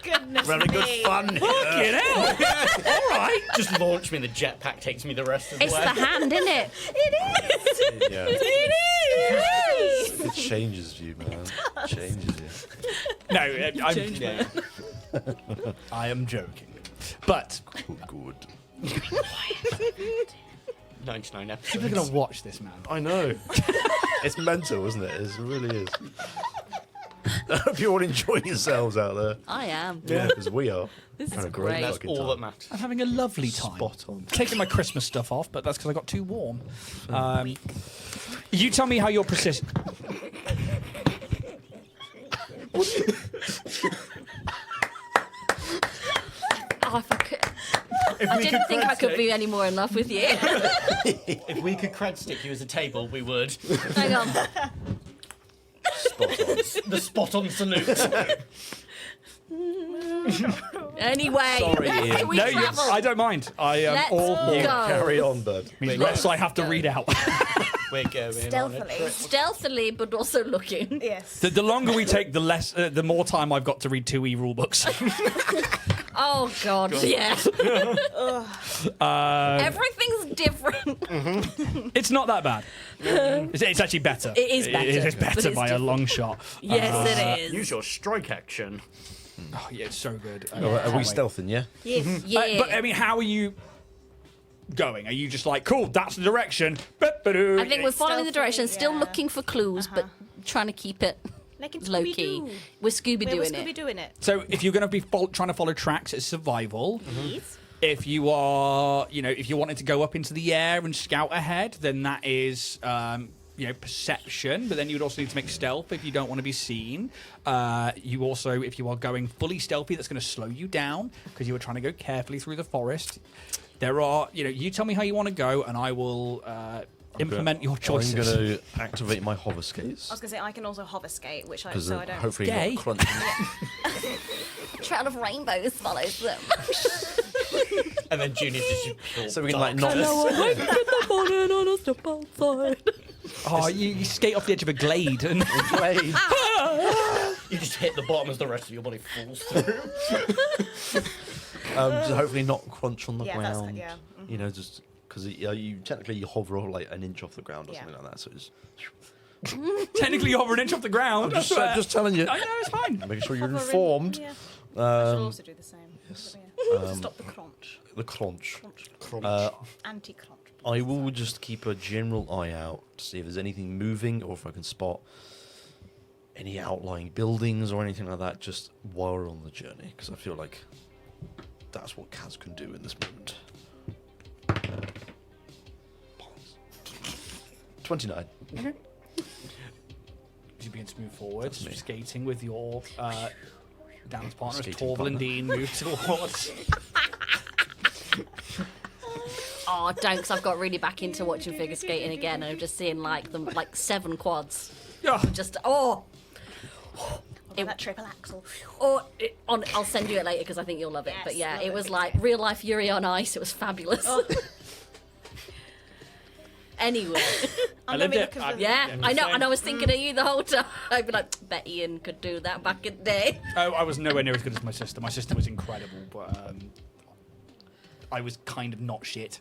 Goodness We're having good me. fun here. Fucking hell. All right. Just launch me in the jetpack, takes me the rest of the It's way. the hand, isn't it? Yeah. It changes you, man. Changes you. No, I am joking. But Good. 99 episodes. people are going to watch this, man. I know. It's mental, isn't it? It really is. I hope you're all enjoying yourselves out there. I am. Yeah, because we are. This is Having a great. That's fucking all time. that matters. I'm having a lovely time. Spot on. Taking my Christmas stuff off, but that's because I got too warm. You tell me how you're persistent. Oh, if I could. If I we didn't think cred I could stick- be any more in love with you. If we could cred stick you as a table, we would. Hang on. Spot on. The spot on salute. Anyway, Sorry, Ian. can we No, travel? I don't mind. I am Let's all go. Carry on, bud. less I have to read out. We're going on a Stealthily. trip. Stealthily, but also looking. Yes. The longer we take, the more time I've got to read 2E rule books. Oh God, yeah. Everything's different. It's not that bad. It's actually better. It is better, It is but better it's by a different. long shot. Yes, it is. Use your strike action. Oh, yeah, it's so good. Are we stealthing, yeah? Yes, yeah. But I mean, how are you going? Are you just like, cool, that's the direction? I think we're following the Stealthily, direction, still yeah. looking for clues, but trying to keep it Like in low key. Scooby-Doo. We're Scooby We're doing Scooby it. doing it. So if you're going to be trying to follow tracks, it's survival. Please. If you are, if you wanted to go up into the air and scout ahead, then that is, perception. But then you would also need to make stealth if you don't want to be seen. You also, if you are going fully stealthy, that's going to slow you down because you are trying to go carefully through the forest. There are, you tell me how you want to go, and I will implement your choices. I'm going to activate my hover skates. I was gonna say I can also hover skate, which I Because so I don't. hopefully Gay. not crunching. A trail of rainbows follows them. And then Junior's just pure So we can dark. like not. Oh, you skate off the edge of a glade and You just hit the bottom as the rest of your body falls through. Just hopefully not crunch on the Yeah, that's- ground. yeah, Just because you technically you hover like an inch off the ground or Yeah. something like that. So it's technically you hover an inch off the ground. just telling you. I know, it's fine. Making sure you're Hovering, informed. Yeah. I should Um, also do the same. yes. To stop the crunch. the crunch. Crunch. Anti-crunch. I will just keep a general eye out to see if there's anything moving or if I can spot any outlying buildings or anything like that just while we're on the journey. Because I feel like that's what Kaz can do in this moment. 29. You begin to move forward, That's me. skating with your dance partner as Skating Torval partner. and Dean move towards. Oh, don't, because I've got really back into watching figure skating again, and I'm just seeing like 7 quads. Yeah. Just That triple axle. I'll send you it later because I think you'll love it. Yes, But yeah, love it it. was like real life Yuri on ice. It was fabulous. Anyway, I'm lived gonna be it. looking I- for yeah, Yeah, I know, same. and I was thinking of you the whole time. I'd be like, bet Ian could do that back in the day. Oh, I was nowhere near as good as my sister. My sister was incredible, but I was kind of not shit.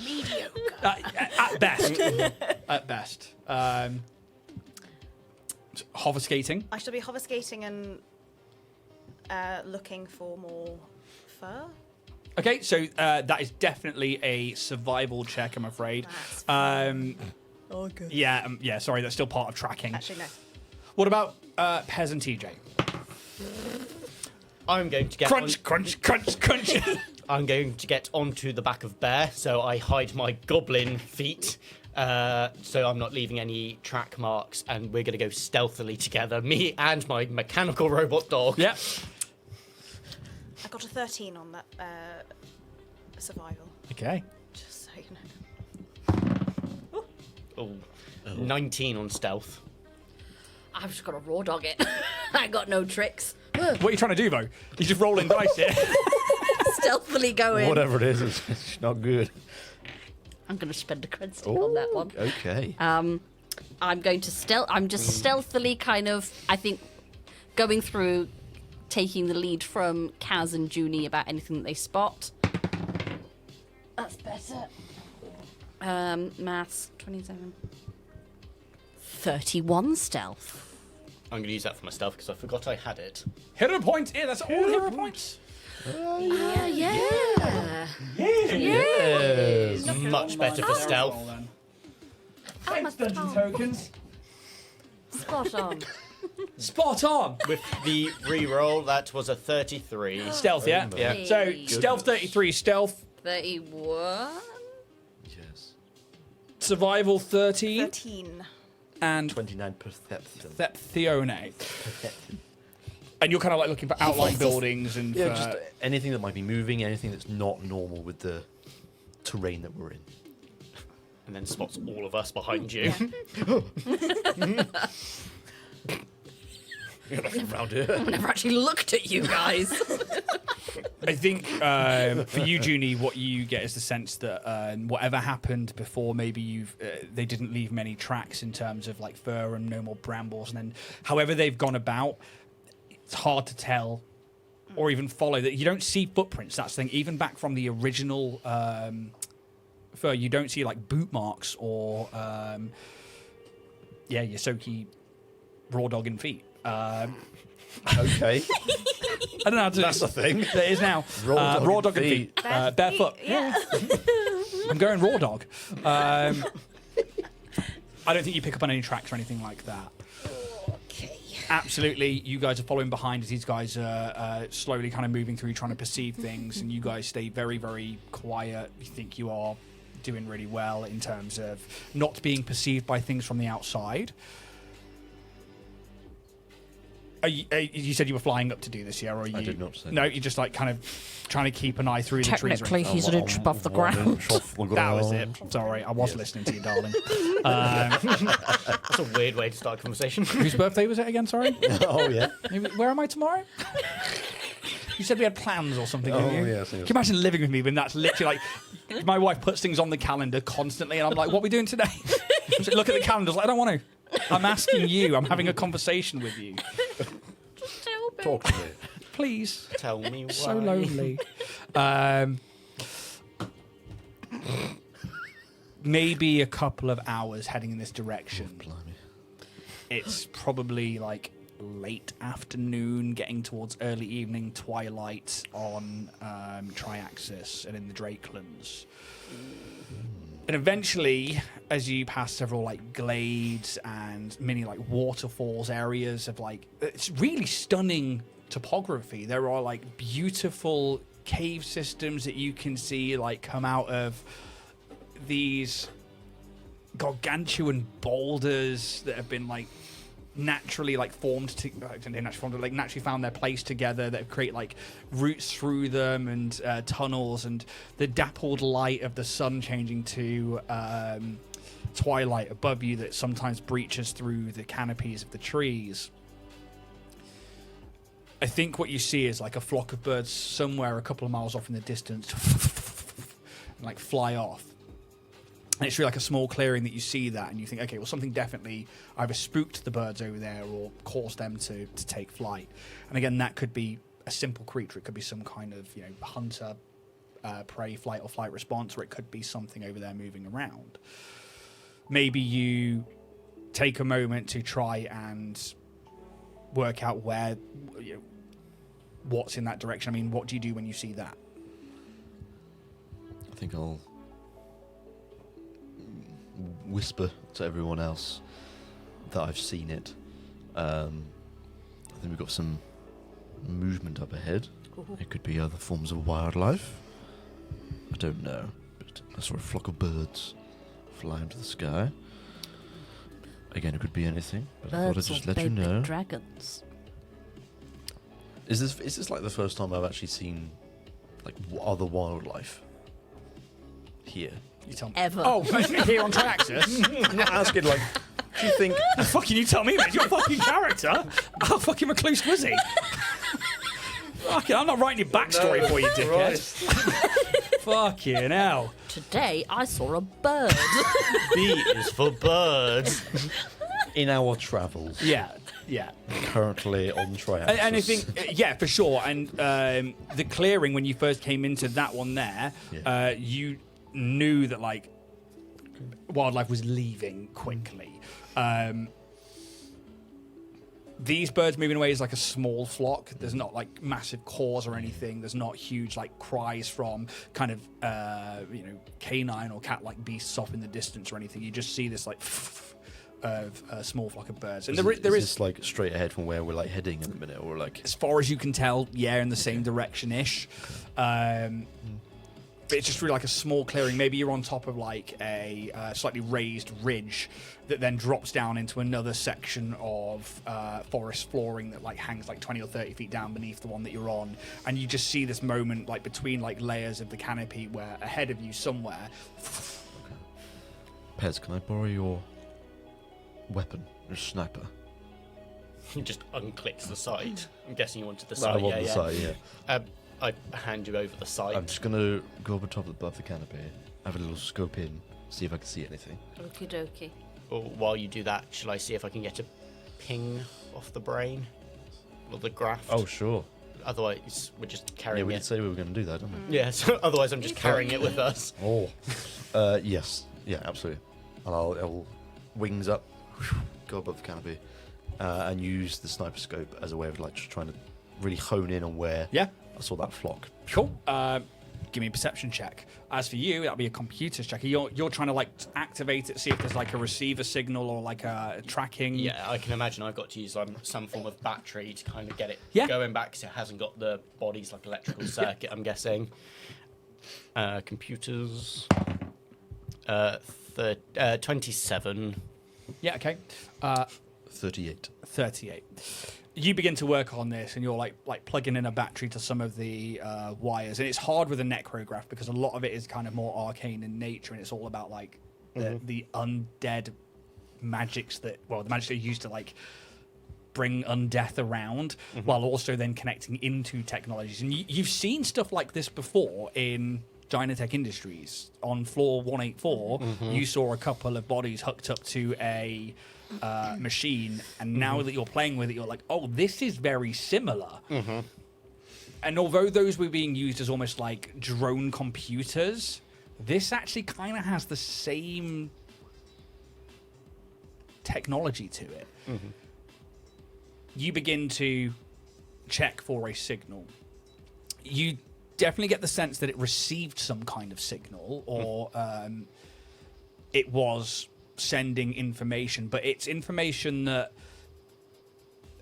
mediocre. At best. At best. Hover skating. I should be hover skating and looking for more fur. Okay, so that is definitely a survival check, I'm afraid. That's Okay. Yeah, sorry, that's still part of tracking. Actually, no. What about Pez and TJ? I'm going to get Crunch, crunch, crunch, crunch. I'm going to get onto the back of Bear, so I hide my goblin feet, so I'm not leaving any track marks, and we're going to go stealthily together, me and my mechanical robot dog. Yeah. I got a 13 on that survival. Okay. Just so you know. Oh, 19 on stealth. I've just got to raw dog it. I got no tricks. What are you trying to do, though? You're just rolling dice here. Stealthily going. Whatever it is, it's not good. I'm going to spend a cred stick on that one. Okay. I'm going to I'm just stealthily kind of, I think, going through taking the lead from Kaz and Junie about anything that they spot. That's better. Maths, 27. 31 stealth. I'm going to use that for my stealth because I forgot I had it. Hero point. Yeah, that's all hero points. Yeah. Much better for stealth. Well, then. Oh, my Thanks, dungeon God. tokens. Spot on. Spot on. With the re-roll, that was a 33. Stealth, yeah? Yeah. So, stealth 33, stealth, 31. Yes. survival 13, 13. and 29 perception. Thepthione. And you're kind of like looking for outlying buildings and Yeah, for... just anything that might be moving, anything that's not normal with the terrain that we're in. And then spots all of us behind you. Around here. I've never actually looked at you guys. I think for you, Junie, what you get is the sense that whatever happened before, maybe they didn't leave many tracks in terms of like fur and no more brambles, and then however they've gone about, it's hard to tell or even follow that. You don't see footprints. That's the thing. Even back from the original fur, you don't see like boot marks or Yosoki raw dogging feet. Okay. I don't know how to. That's a thing. There is now. Raw dog and feet. Barefoot. Yeah. I'm going raw dog. I don't think you pick up on any tracks or anything like that. Okay. Absolutely, you guys are following behind as these guys are slowly kind of moving through, trying to perceive things, and you guys stay very, very quiet. You think you are doing really well in terms of not being perceived by things from the outside. You said you were flying up to do this, yeah? Or are you, I did not say No, you're just like kind of trying to keep an eye through the trees. Technically, he's an inch above the ground. That was it. Sorry, I was listening to you, darling. That's a weird way to start a conversation. Whose birthday was it again? Sorry. Oh, yeah. Where am I tomorrow? You said we had plans or something. Oh, didn't you? yeah, I think Can you imagine living with me when that's literally like my wife puts things on the calendar constantly, and I'm like, "What are we doing today?" She's like, look at the calendar. I was like, I don't want to. I'm asking you. I'm having a conversation with you. Just tell me. Talk to me. Please. Tell me why. So lonely. Maybe a couple of hours heading in this direction. Blimey. It's probably like late afternoon, getting towards early evening, twilight on Triaxus and in the Drakelands. And eventually, as you pass several like glades and mini like waterfalls, areas of like, it's really stunning topography. There are like beautiful cave systems that you can see like come out of these gargantuan boulders that have been like naturally like formed to naturally found their place together, that create like routes through them and tunnels, and the dappled light of the sun changing to twilight above you that sometimes breaches through the canopies of the trees. I think what you see is like a flock of birds somewhere a couple of miles off in the distance and like fly off. And it's really like a small clearing that you see that, and you think, okay, well, something definitely either spooked the birds over there or caused them to take flight. And again, that could be a simple creature. It could be some kind of hunter, prey, flight or flight response, or it could be something over there moving around. Maybe you take a moment to try and work out where, what's in that direction. I mean, what do you do when you see that? I think I'll whisper to everyone else that I've seen it. I think we've got some movement up ahead. It could be other forms of wildlife. I don't know, but I saw a flock of birds fly into the sky. Again, it could be anything, but I thought I'd Birds just or let you baby know. dragons. Is this like the first time I've actually seen like other wildlife here? You tell me. Ever. Oh, here on Triaxus? I'm not asking like, do you think? Fucking you tell me, mate. Your fucking character. How fucking recluse was he? Fucking, I'm not writing your backstory for you, dickhead. Fucking hell. Today I saw a bird. B is for birds. In our travels. Yeah. Yeah. currently on Triaxus. And I think, yeah, for sure. And the clearing, when you first came into that one there, you knew that, like, wildlife was leaving quickly. These birds moving away is like a small flock. There's not like massive caws or anything. There's not huge like cries from kind of canine or cat-like beasts off in the distance or anything. You just see this like of a small flock of birds. And there is this like straight ahead from where we're like heading in a minute, or like as far as you can tell, yeah, in the same direction-ish. But it's just really like a small clearing. Maybe you're on top of like a slightly raised ridge that then drops down into another section of forest flooring that like hangs like 20 or 30 feet down beneath the one that you're on. And you just see this moment like between like layers of the canopy where ahead of you somewhere. Pez, can I borrow your weapon, your sniper? He just unclicks the sight. I'm guessing you wanted the I sight. want the sight, yeah. I hand you over the sight. I'm just gonna go over top above the canopy, have a little scope in, see if I can see anything. Okie dokie. Or while you do that, shall I see if I can get a ping off the brain? Or the graft? Oh, sure. Otherwise, we're just Yeah, carrying we it. did say we were going to do that, didn't we? Yeah, so otherwise I'm just carrying it with us. Oh. Yes. Yeah, absolutely. And I'll wings up, go above the canopy, and use the sniper scope as a way of like just trying to really hone in on where I saw that flock. Cool. Give me a perception check. As for you, that'll be a computer's check. You're trying to like activate it, see if there's like a receiver signal or like a tracking. Yeah, I can imagine I've got to use some form of battery to kind of get it going back because it hasn't got the body's like electrical circuit, I'm guessing. Computers. 27. Yeah, okay. 38. 38. You begin to work on this, and you're like plugging in a battery to some of the wires, and it's hard with a necrograph because a lot of it is kind of more arcane in nature, and it's all about like the undead magics the magic they used to like bring undeath around, while also then connecting into technologies. And you've seen stuff like this before in Dynatech Industries. On floor 184, you saw a couple of bodies hooked up to a machine, and now that you're playing with it, you're like, oh, this is very similar. And although those were being used as almost like drone computers, this actually kind of has the same technology to it. You begin to check for a signal. You definitely get the sense that it received some kind of signal, or it was sending information, but it's information that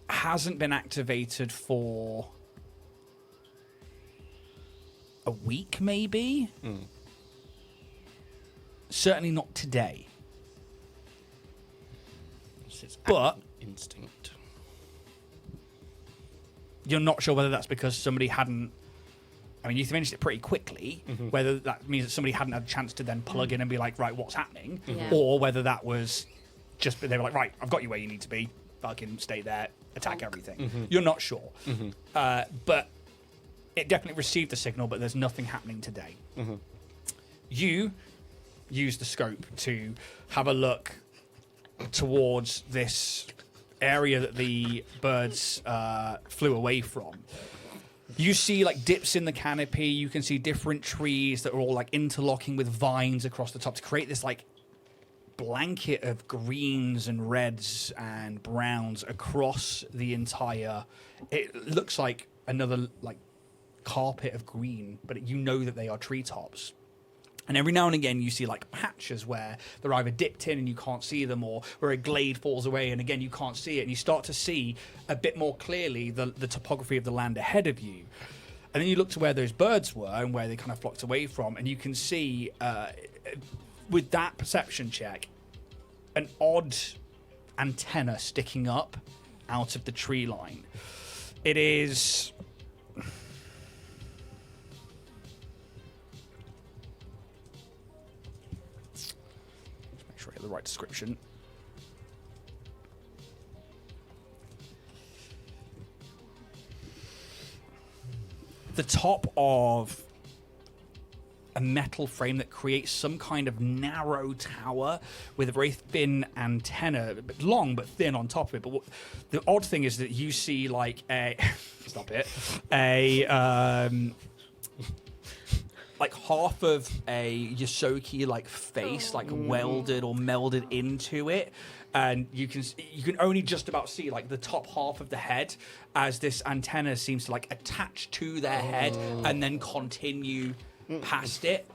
hasn't been activated for a week, maybe. Certainly not today. But instinct. You're not sure whether that's because somebody hadn't. I mean, you finished it pretty quickly. Whether that means that somebody hadn't had a chance to then plug in and be like, right, what's happening? Or whether that was just they were like, right, I've got you where you need to be. Fucking stay there, attack everything. You're not sure. But it definitely received the signal, but there's nothing happening today. You use the scope to have a look towards this area that the birds flew away from. You see like dips in the canopy. You can see different trees that are all like interlocking with vines across the top to create this like blanket of greens and reds and browns across the entire. It looks like another like carpet of green, but you know that they are treetops. And every now and again, you see like patches where they're either dipped in and you can't see them, or where a glade falls away and again you can't see it. And you start to see a bit more clearly the topography of the land ahead of you. And then you look to where those birds were and where they kind of flocked away from, and you can see, with that perception check, an odd antenna sticking up out of the tree line. It is. The right description. The top of a metal frame that creates some kind of narrow tower with a very thin antenna, long but thin on top of it. But the odd thing is that you see like a stop it, like half of a Yosoki like face, like welded or melded into it, and you can only just about see like the top half of the head as this antenna seems to like attach to their head and then continue past it,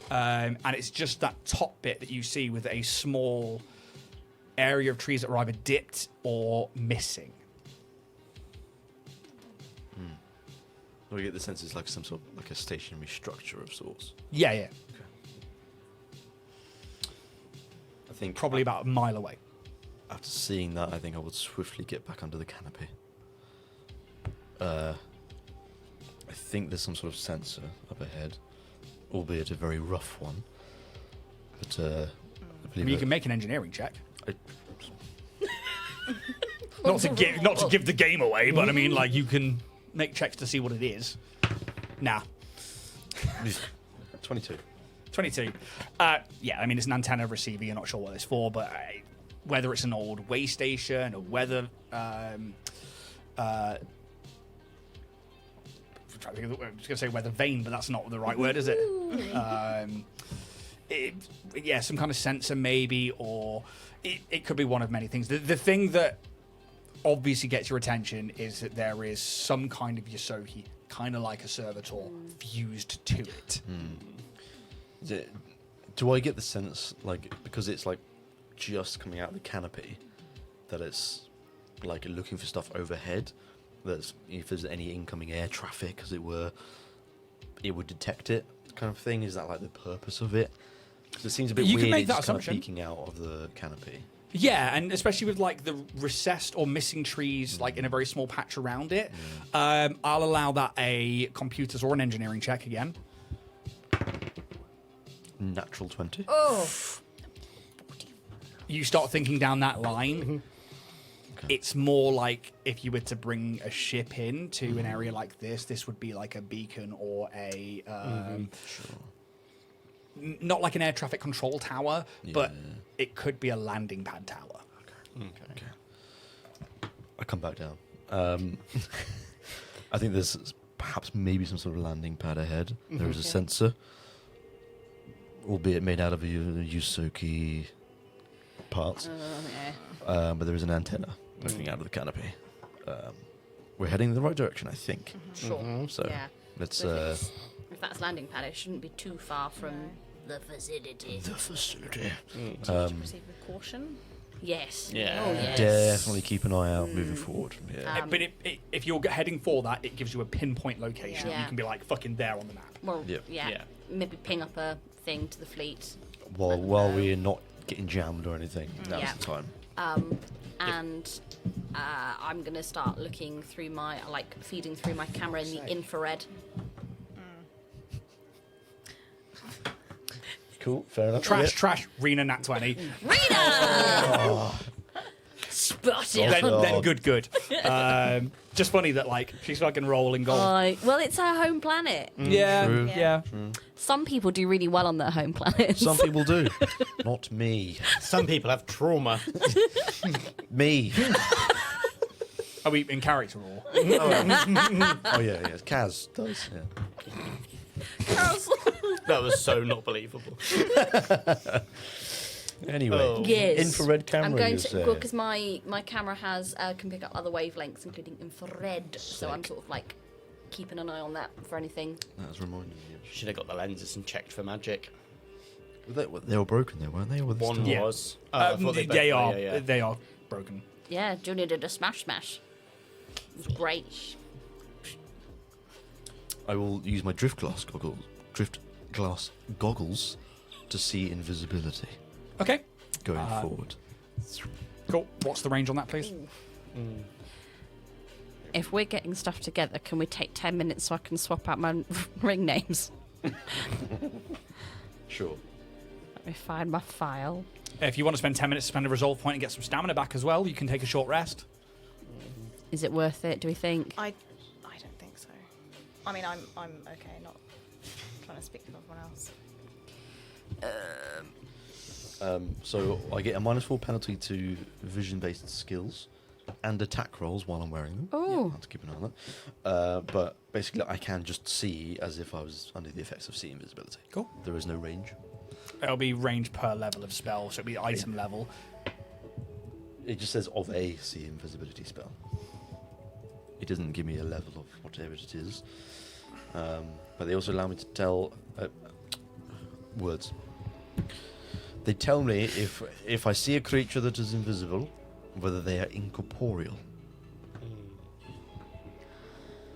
and it's just that top bit that you see with a small area of trees that are either dipped or missing. We get the sense it's like some sort of like a stationary structure of sorts. Yeah. I think Probably about a mile away. after seeing that, I think I would swiftly get back under the canopy. I think there's some sort of sensor up ahead, albeit a very rough one. But I believe You can make an engineering check. I- Not to give the game away, but I mean, like, you can make checks to see what it is. Nah. 22. 22. Yeah, I mean, it's an antenna receiver. You're not sure what it's for, but whether it's an old way station or whether... I was going to say weather vane, but that's not the right word, is it? Yeah, some kind of sensor maybe, or it could be one of many things. The thing that obviously gets your attention is that there is some kind of Yosoki, kind of like a servitor, fused to it. Do I get the sense, like, because it's like just coming out of the canopy, that it's like looking for stuff overhead? That's if there's any incoming air traffic, as it were, it would detect it, kind of thing. Is that like the purpose of it? 'Cause it seems a bit You can weird. make It's that just kind of assumption. peeking out of the canopy. Yeah, and especially with like the recessed or missing trees, like in a very small patch around it, I'll allow that a computers or an engineering check again. Natural 20. Oh, You start thinking down that line. It's more like if you were to bring a ship in to an area like this would be like a beacon or a not like an air traffic control tower, but it could be a landing pad tower. Okay. I come back down. I think there's perhaps maybe some sort of landing pad ahead. There is a sensor, albeit made out of Yosoki parts. But there is an antenna poking out of the canopy. We're heading in the right direction, I think. sure. So Yeah. let's So if that's landing pad, it shouldn't be too far from the vicinity. the facility. Proceed with caution. Yes. Yeah. Oh, yes. Definitely keep an eye out moving forward. Yeah. But if you're heading for that, it gives you a pinpoint location. Yeah. You can be like fucking there on the map. Well, Yeah. yeah. Maybe ping up a thing to the fleet. While we're not getting jammed or anything, now's Yeah. the time. And I'm going to start looking through my, like, feeding through my camera in the infrared. Cool, fair enough. Trash, Rena Nat 20. Rena! Spotted! then good. Just funny that, like, she's fucking rolling gold. Well, it's her home planet. Yeah, True. yeah. Some people do really well on their home planets. Some people do. Not me. Some people have trauma. Me. Are we in character or? Oh yeah. Kaz does. Yeah. That was so not believable. Anyway, Oh. Yes. infrared camera. I'm going you to, say. because my camera has can pick up other wavelengths, including infrared. So I'm sort of like keeping an eye on that for anything. That was reminding me. Should have got the lenses and checked for magic. They were broken there, weren't they? Or were they One still- Yeah. was. I thought They both were, are. yeah. They are broken. Yeah, Julia did a smash. It was great. I will use my drift glass goggles to see invisibility Okay. going forward. Cool. What's the range on that, please? If we're getting stuff together, can we take 10 minutes so I can swap out my ring names? Sure. Let me find my file. If you want to spend 10 minutes to spend a resolve point and get some stamina back as well, you can take a short rest. Is it worth it, do we think? I don't think so. I mean, I'm okay. Not. trying to speak to everyone else. So I get a -4 penalty to vision-based skills and attack rolls while I'm wearing them. Oh. I have to keep an eye on that. But basically, I can just see as if I was under the effects of see invisibility. Cool. There is no range. It'll be range per level of spell, so it'll be item level. It just says of a see invisibility spell. It doesn't give me a level of whatever it is. But they also allow me to tell words. They tell me if I see a creature that is invisible, whether they are incorporeal.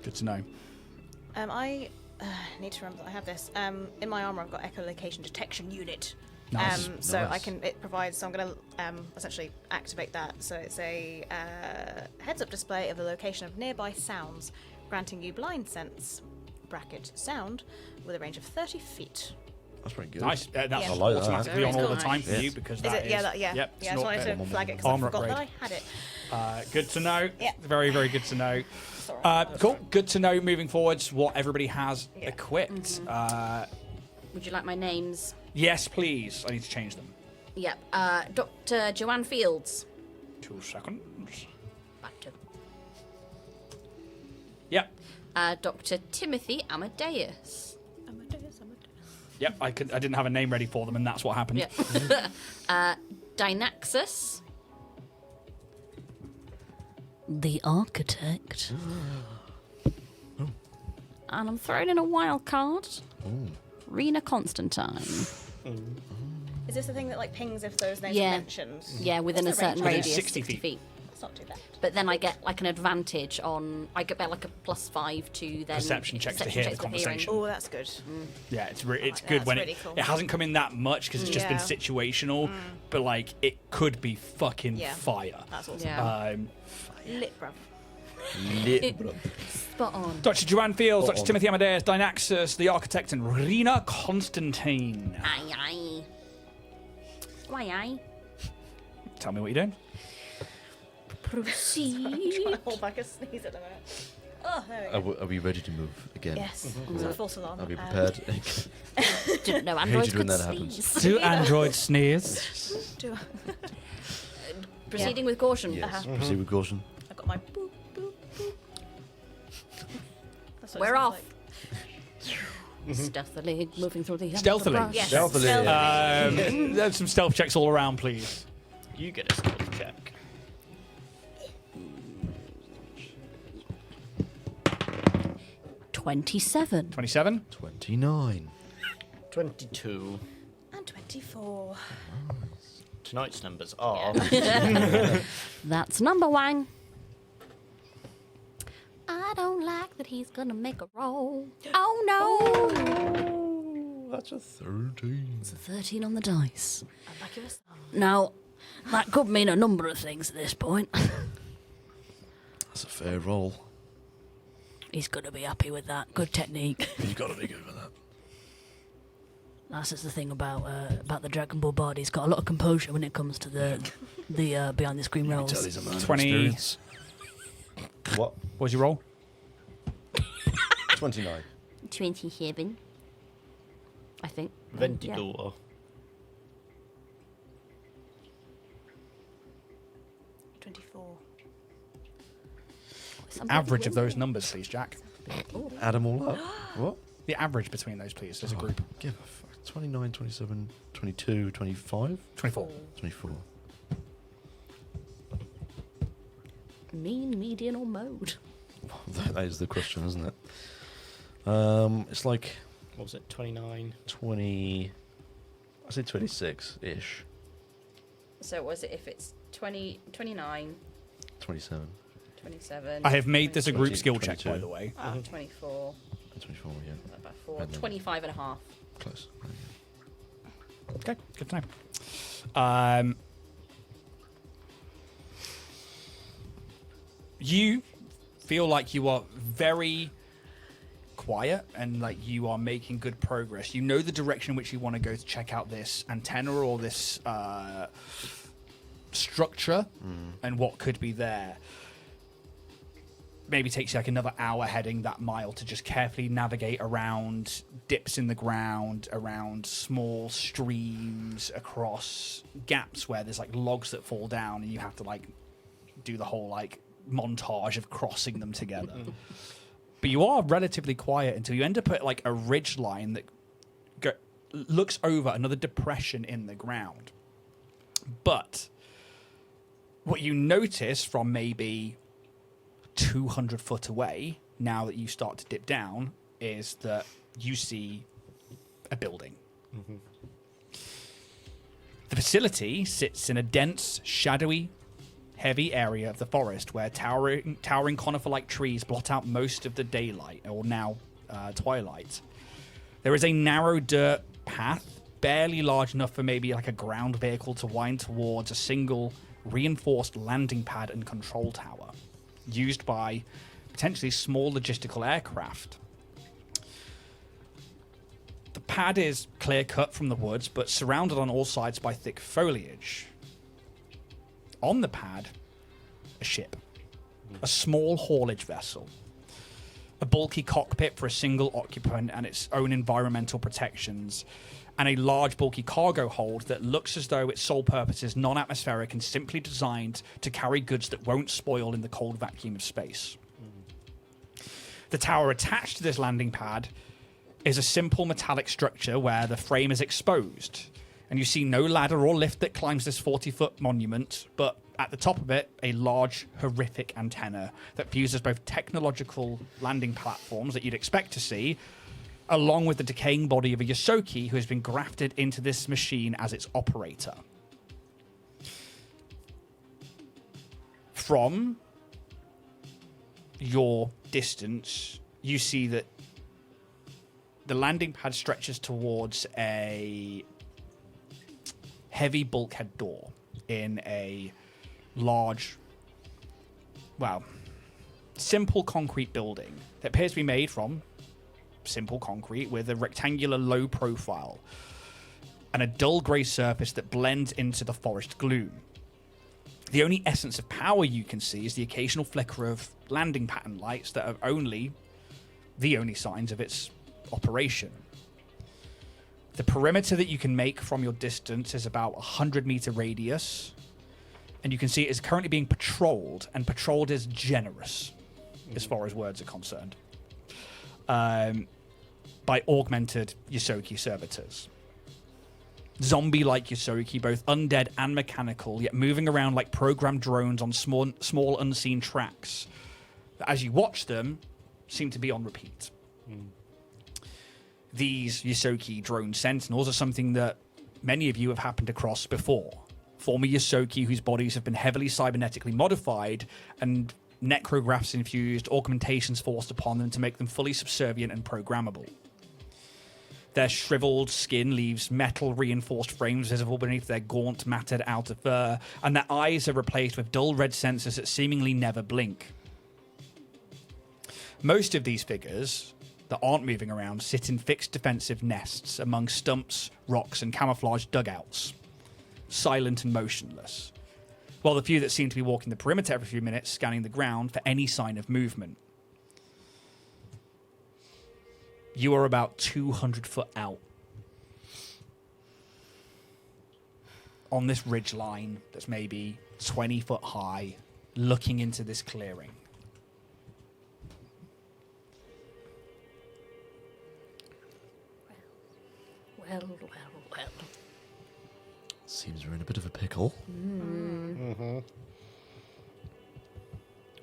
Good to know. I need to remember that I have this. In my armor, I've got echolocation detection unit. Nice. So Nice. it provides. So I'm going to essentially activate that. So it's a heads-up display of the location of nearby sounds, granting you blind sense with a range of 30 feet. That's pretty good. Nice. That's I like that. automatically on all the Nice. time for Yes. you because Is that it? is. Yeah, yeah. Yep, Yeah, I just wanted to flag it because I armor forgot upgrade. that I had it. Good to know. Yeah. Very, very good to know. Sorry. Cool. Good to know moving forwards what everybody has Yeah. equipped. Would you like my names? Yes, please. I need to change them. Yep. Dr. Joanne Fields. 2 seconds. Back to. Yep. Dr. Timothy Amadeus. Yep. I didn't have a name ready for them, and that's what happened. Yep. Dynaxus. The Architect. And I'm throwing in a wild card. Rena Constantine. Is this the thing that like pings if those names Yeah. are mentioned? Yeah, within a What's the certain range? radius, 60 60 feet. feet. That's not too bad. But then I get like an advantage on. I get like a +5 to then Perception checks to hear the with conversation. Oh, that's good. Yeah, it's it's that. good That's when really it cool. it hasn't come in that much because it's just been Yeah. situational, but like it could be fucking Yeah. fire. That's awesome. Yeah. Lit, bruv. Lit, bro. Spot on. Dr. Joanne Fields, Spot Dr. on. Timothy Amadeus, Dynaxus, the Architect, and Rena Constantine. Aye, aye. Why, aye. Tell me what you're doing. Proceed. Hold back a sneeze at the minute. Oh, there we go. Are we ready to move again? Yes. So false alarm. Are we prepared? Didn't know androids when could that happens. sneeze. Do androids sneeze? Proceeding with caution. Yes. Proceed with caution. I've got my boop, boop, boop. That's what it We're sounds off. like. Stealthily moving through the Stealthily. underbrush. Yes. Stealthily. There's some stealth checks all around, please. You get a stealth check. 27. 27. 29. 22. And 24. Tonight's numbers are. That's number one. I don't like that he's gonna make a roll. Oh no! That's a 13. It's a 13 on the dice. I'm back in a song. Now, that could mean a number of things at this point. That's a fair roll. He's gonna be happy with that. Good technique. You've got to be good with that. That's just the thing about the Dragonborn bard. He's got a lot of composure when it comes to the behind the screen rolls. Tell he's a man of 20. experience. What? What's your roll? 29. 27. I think. Ventigor. 24. Average of those numbers, please, Jack. Add them all up. What? The average between those, please, as a group. Give a fuck. 29, 27, 22, 25, 24. 24. Mean, median, or mode? That is the question, isn't it? It's like What was it? 29. 20. I say 26-ish. So was it if it's 20, 29, 27. 27? I have made this a group 20, skill check, 22. by the way. 24, 24, yeah. about 4, And then- 25 and a half. Close. Okay, good to know. You feel like you are very quiet and like you are making good progress. You know the direction in which you want to go to check out this antenna or this structure and what could be there. maybe takes you like another hour heading that mile to just carefully navigate around dips in the ground, around small streams, across gaps where there's like logs that fall down, and you have to like do the whole like montage of crossing them together. But you are relatively quiet until you end up at like a ridge line that looks over another depression in the ground. But what you notice from maybe 200 foot away, now that you start to dip down, is that you see a building. The facility sits in a dense, shadowy, heavy area of the forest where towering conifer-like trees blot out most of the daylight, or now twilight. There is a narrow dirt path, barely large enough for maybe like a ground vehicle to wind towards a single reinforced landing pad and control tower, used by potentially small logistical aircraft. The pad is clear-cut from the woods, but surrounded on all sides by thick foliage. On the pad, a ship. A small haulage vessel. A bulky cockpit for a single occupant and its own environmental protections. And a large, bulky cargo hold that looks as though its sole purpose is non-atmospheric and simply designed to carry goods that won't spoil in the cold vacuum of space. The tower attached to this landing pad is a simple metallic structure where the frame is exposed, and you see no ladder or lift that climbs this 40-foot monument, but at the top of it, a large, horrific antenna that fuses both technological landing platforms that you'd expect to see, along with the decaying body of a Yosoki who has been grafted into this machine as its operator. From your distance, you see that the landing pad stretches towards a heavy bulkhead door in a large, well, simple concrete building that appears to be made from simple concrete with a rectangular low profile and a dull grey surface that blends into the forest gloom. The only essence of power you can see is the occasional flicker of landing pattern lights that are the only signs of its operation. The perimeter that you can make from your distance is about 100-meter radius, and you can see it is currently being patrolled, and patrolled is generous as far as words are concerned, by augmented Yosoki servitors. Zombie-like Yosoki, both undead and mechanical, yet moving around like programmed drones on small unseen tracks that, as you watch them, seem to be on repeat. These Yosoki drone sentinels are something that many of you have happened across before. Former Yosoki whose bodies have been heavily cybernetically modified and necrographs infused, augmentations forced upon them to make them fully subservient and programmable. Their shriveled skin leaves metal-reinforced frames visible beneath their gaunt, matted outer fur, and their eyes are replaced with dull red sensors that seemingly never blink. Most of these figures that aren't moving around sit in fixed defensive nests among stumps, rocks, and camouflaged dugouts, silent and motionless, while the few that seem to be walking the perimeter every few minutes scanning the ground for any sign of movement. You are about 200 foot out on this ridge line that's maybe 20 foot high, looking into this clearing. Well. Seems we're in a bit of a pickle.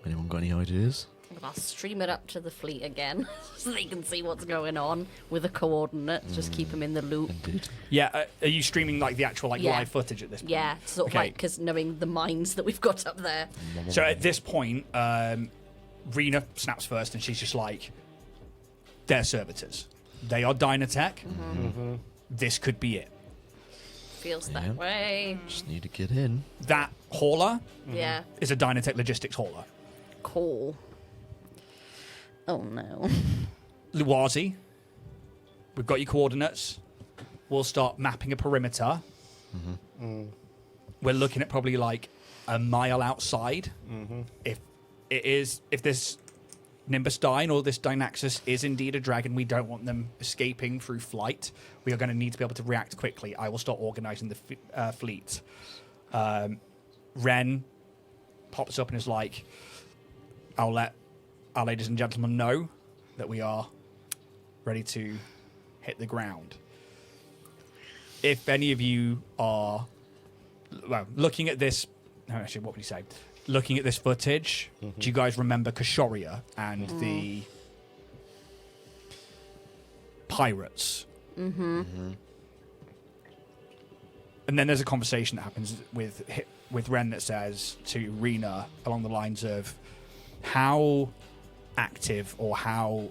Anyone got any ideas? I'll stream it up to the fleet again so they can see what's going on with the coordinates. Just keep them in the loop. Indeed. Yeah, are you streaming like the actual Yeah. live footage at this point? Yeah, sort of Okay. like, because knowing the mines that we've got up there. So at this point, Rena snaps first, and she's just like, "They're servitors. They are Dynatech. This could be it." Feels Yeah. that way. Just need to get in. That hauler Yeah. is a Dynatech logistics hauler. Cool. Oh no. Luwazi, we've got your coordinates. We'll start mapping a perimeter. We're looking at probably like a mile outside. If this Nimbus Dine or this Dynaxis is indeed a dragon. We don't want them escaping through flight. We are going to need to be able to react quickly. I will start organising the fleet. Ren pops up and is like, I'll let our ladies and gentlemen know that we are ready to hit the ground. If any of you are, well, looking at this, no, actually, what would you say? Looking at this footage, do you guys remember Kashoria and the pirates? And then there's a conversation that happens with Ren that says to Rena along the lines of how active or how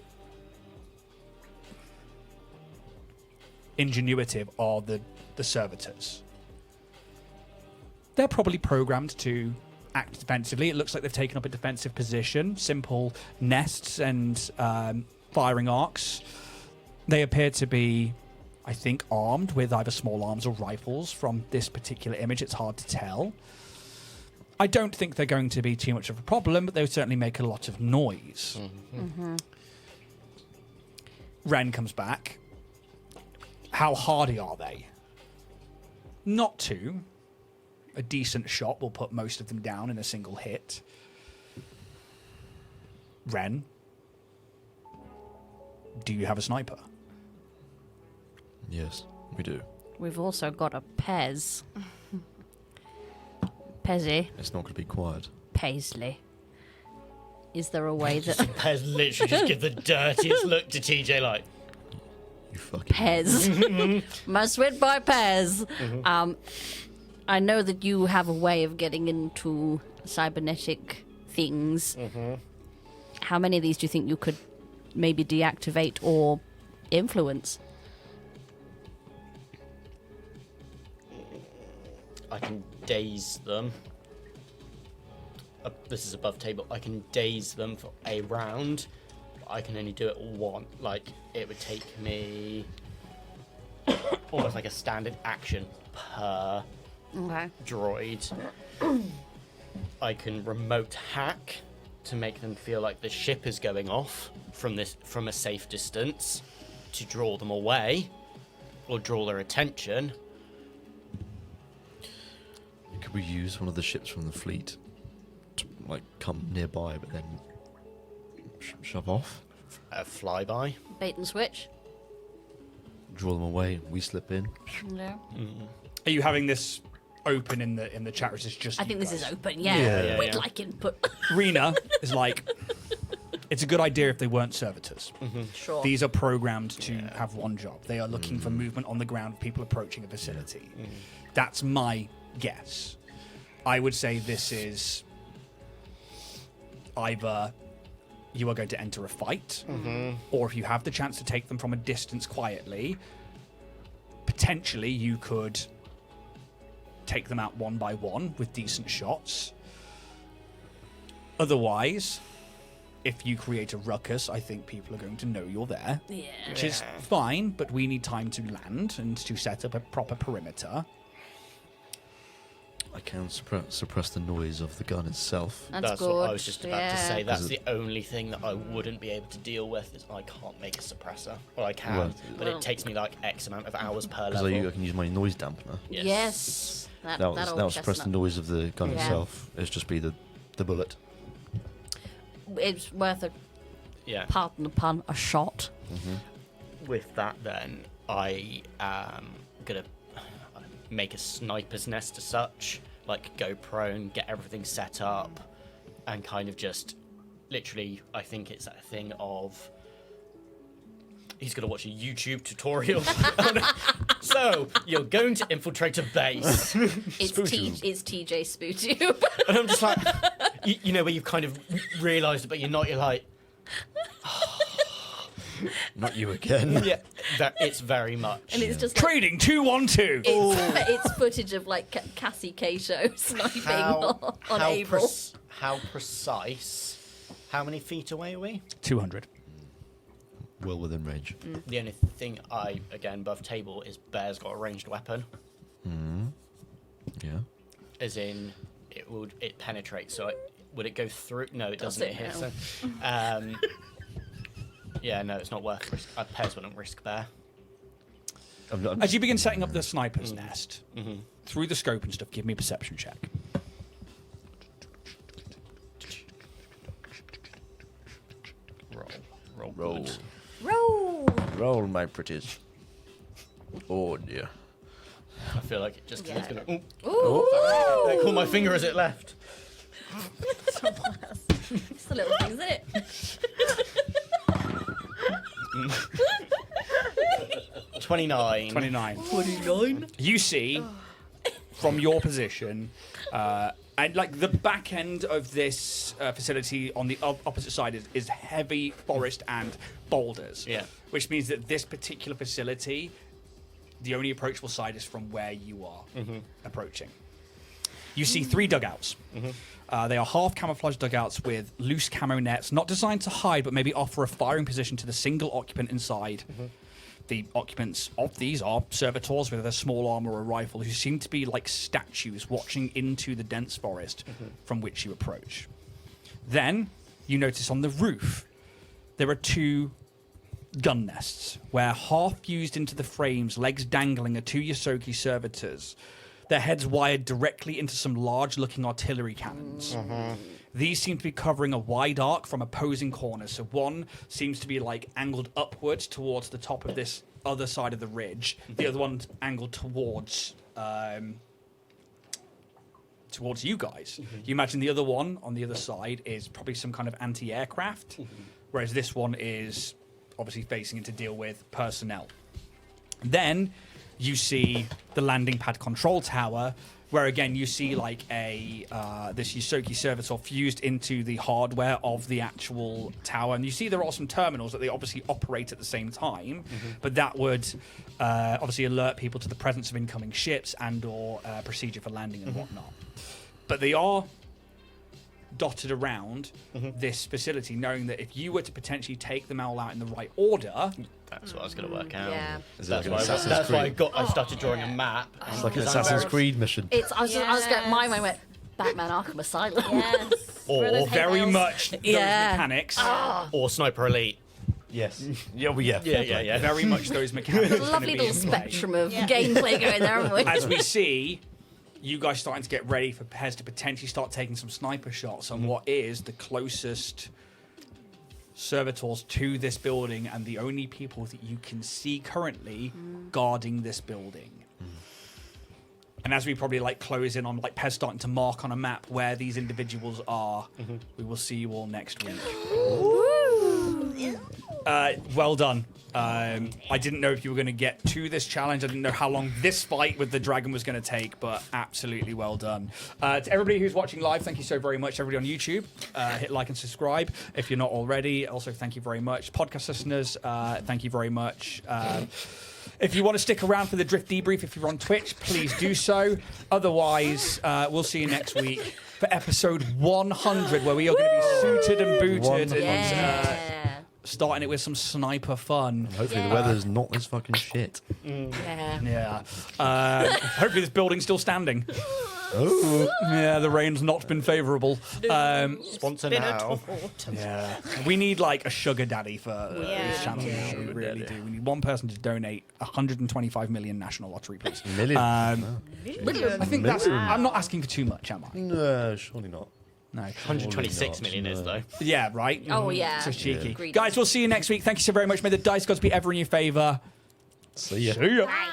ingenuitive are the servitors? They're probably programmed to act defensively. It looks like they've taken up a defensive position. Simple nests and firing arcs. They appear to be, I think, armed with either small arms or rifles. From this particular image, it's hard to tell. I don't think they're going to be too much of a problem, but they would certainly make a lot of noise. Ren comes back. How hardy are they? Not too. A decent shot will put most of them down in a single hit. Ren, do you have a sniper? Yes, we do. We've also got a Pez. Pezzy. It's not going to be quiet. Paisley. Is there a way that... Pez literally just give the dirtiest look to TJ like, You fucking... Pez. My sweet boy Pez. I know that you have a way of getting into cybernetic things. How many of these do you think you could maybe deactivate or influence? I can daze them. This is above table. I can daze them for a round. But I can only do it one. Like, it would take me almost like a standard action per droid. I can remote hack to make them feel like the ship is going off from a safe distance to draw them away or draw their attention. Could we use one of the ships from the fleet to, like, come nearby, but then shove off? A flyby. Bait and switch? Draw them away, we slip in. No. Are you having this open in the chat, or is this just I you think this guys? is open, yeah. Yeah. We'd like input. Rena is like, it's a good idea if they weren't servitors. Sure. These are programmed to have one job. They are looking for movement on the ground, people approaching a facility. That's my guess. I would say this is either you are going to enter a fight, or if you have the chance to take them from a distance quietly, potentially you could take them out one by one with decent shots. Otherwise, if you create a ruckus, I think people are going to know you're there, Yeah. which is fine, but we need time to land and to set up a proper perimeter. I can suppress the noise of the gun itself. That's what I good, was just about to yeah. say. That's the only thing that I wouldn't be able to deal with is I can't make a suppressor. Well, I can, Well- but it takes me like X amount of hours per Because level. I can use my noise dampener. Yes. That That'll suppress the noise of the gun Yeah. itself. It's just be the bullet. It's worth a, Yeah. pardon the pun, a shot. With that, then I am gonna make a sniper's nest as such, like go prone, get everything set up, and kind of just literally, I think it's that thing of he's gonna watch a YouTube tutorial. So you're going to infiltrate a base, It's TJ Spootube. and I'm just like, you know, where you've kind of realised it, but you're not. You're like, Not you again. yeah, it's very much. And it's just like, Trading 212. it's footage of like Cassie Cato sniping on Abel. How precise? How many feet away are we? 200. Well within range. The only thing again, above table, is Bear's got a ranged weapon. Yeah. As in, it penetrates. So Would it go through? No, it Does doesn't. it It hits. now? So, yeah, no, it's not worth risk. Pez wouldn't risk there. As you begin setting up the sniper's nest, through the scope and stuff, give me a perception check. Roll. Roll. My pretties. Oh dear. I feel like it just keeps Yeah. going. Ooh. I call my finger as it left. It's the little things, isn't it? 29. 29. You see, from your position, and like the back end of this facility on the opposite side is heavy forest and boulders. Yeah. Which means that this particular facility, the only approachable side is from where you are approaching. You see 3 dugouts. They are half camouflage dugouts with loose camo nets, not designed to hide, but maybe offer a firing position to the single occupant inside. The occupants of these are servitors with a small arm or a rifle who seem to be like statues watching into the dense forest from which you approach. Then you notice on the roof there are 2 gun nests where half fused into the frames, legs dangling, are 2 Yosoki servitors. Their heads wired directly into some large-looking artillery cannons. These seem to be covering a wide arc from opposing corners. So one seems to be like angled upwards towards the top of this other side of the ridge. The other one's angled towards you guys. You imagine the other one on the other side is probably some kind of anti-aircraft, whereas this one is obviously facing it to deal with personnel. Then you see the landing pad control tower, where again you see like a this Yosoki servitor fused into the hardware of the actual tower, and you see there are some terminals that they obviously operate at the same time, but that would obviously alert people to the presence of incoming ships and/or procedure for landing and whatnot. But they are dotted around this facility, knowing that if you were to potentially take them all out in the right order, That's what I was going to work out. Yeah. Is it like That's an why, Assassin's that's why Creed? I started drawing a map. It's like an Because I'm Assassin's very- Creed mission. I was going. My Yes. mind went Batman Arkham Asylum. Yes. Or Those very hay bales. much those Yeah. mechanics, Or Sniper Elite. Yes. Yeah. Well, yeah. Yeah. very much those mechanics. There's a are lovely gonna be little in play. spectrum of Yeah. gameplay going there, haven't we? As we see you guys starting to get ready for Pez to potentially start taking some sniper shots on what is the closest servitors to this building and the only people that you can see currently guarding this building. And as we probably like close in on like Pez starting to mark on a map where these individuals are, we will see you all next week. Well done. I didn't know if you were going to get to this challenge. I didn't know how long this fight with the dragon was going to take, but absolutely well done. To everybody who's watching live, thank you so very much. Everybody on YouTube, hit like and subscribe if you're not already. Also, thank you very much. Podcast listeners, thank you very much. If you want to stick around for the Drift Debrief, if you're on Twitch, please do so. Otherwise, we'll see you next week for episode 100, where we are going to be suited and booted and Yeah. starting it with some sniper fun. Hopefully the weather's not this fucking shit. Yeah. Yeah. Hopefully this building's still standing. Oh. Yeah, the rain's not been favourable. Sponsor Been a now. autumn. Yeah. We need like a sugar daddy for Yeah. this channel. Yeah. We really do. We need one person to donate 125 million national lottery, please. Million? I think that's. Million. I'm not asking for too much, am I? No, surely not. No. 126 million is, though. Yeah, right? Oh, yeah. So cheeky. Agreed. Guys, we'll see you next week. Thank you so very much. May the dice gods be ever in your favour. See ya. See ya. Bye.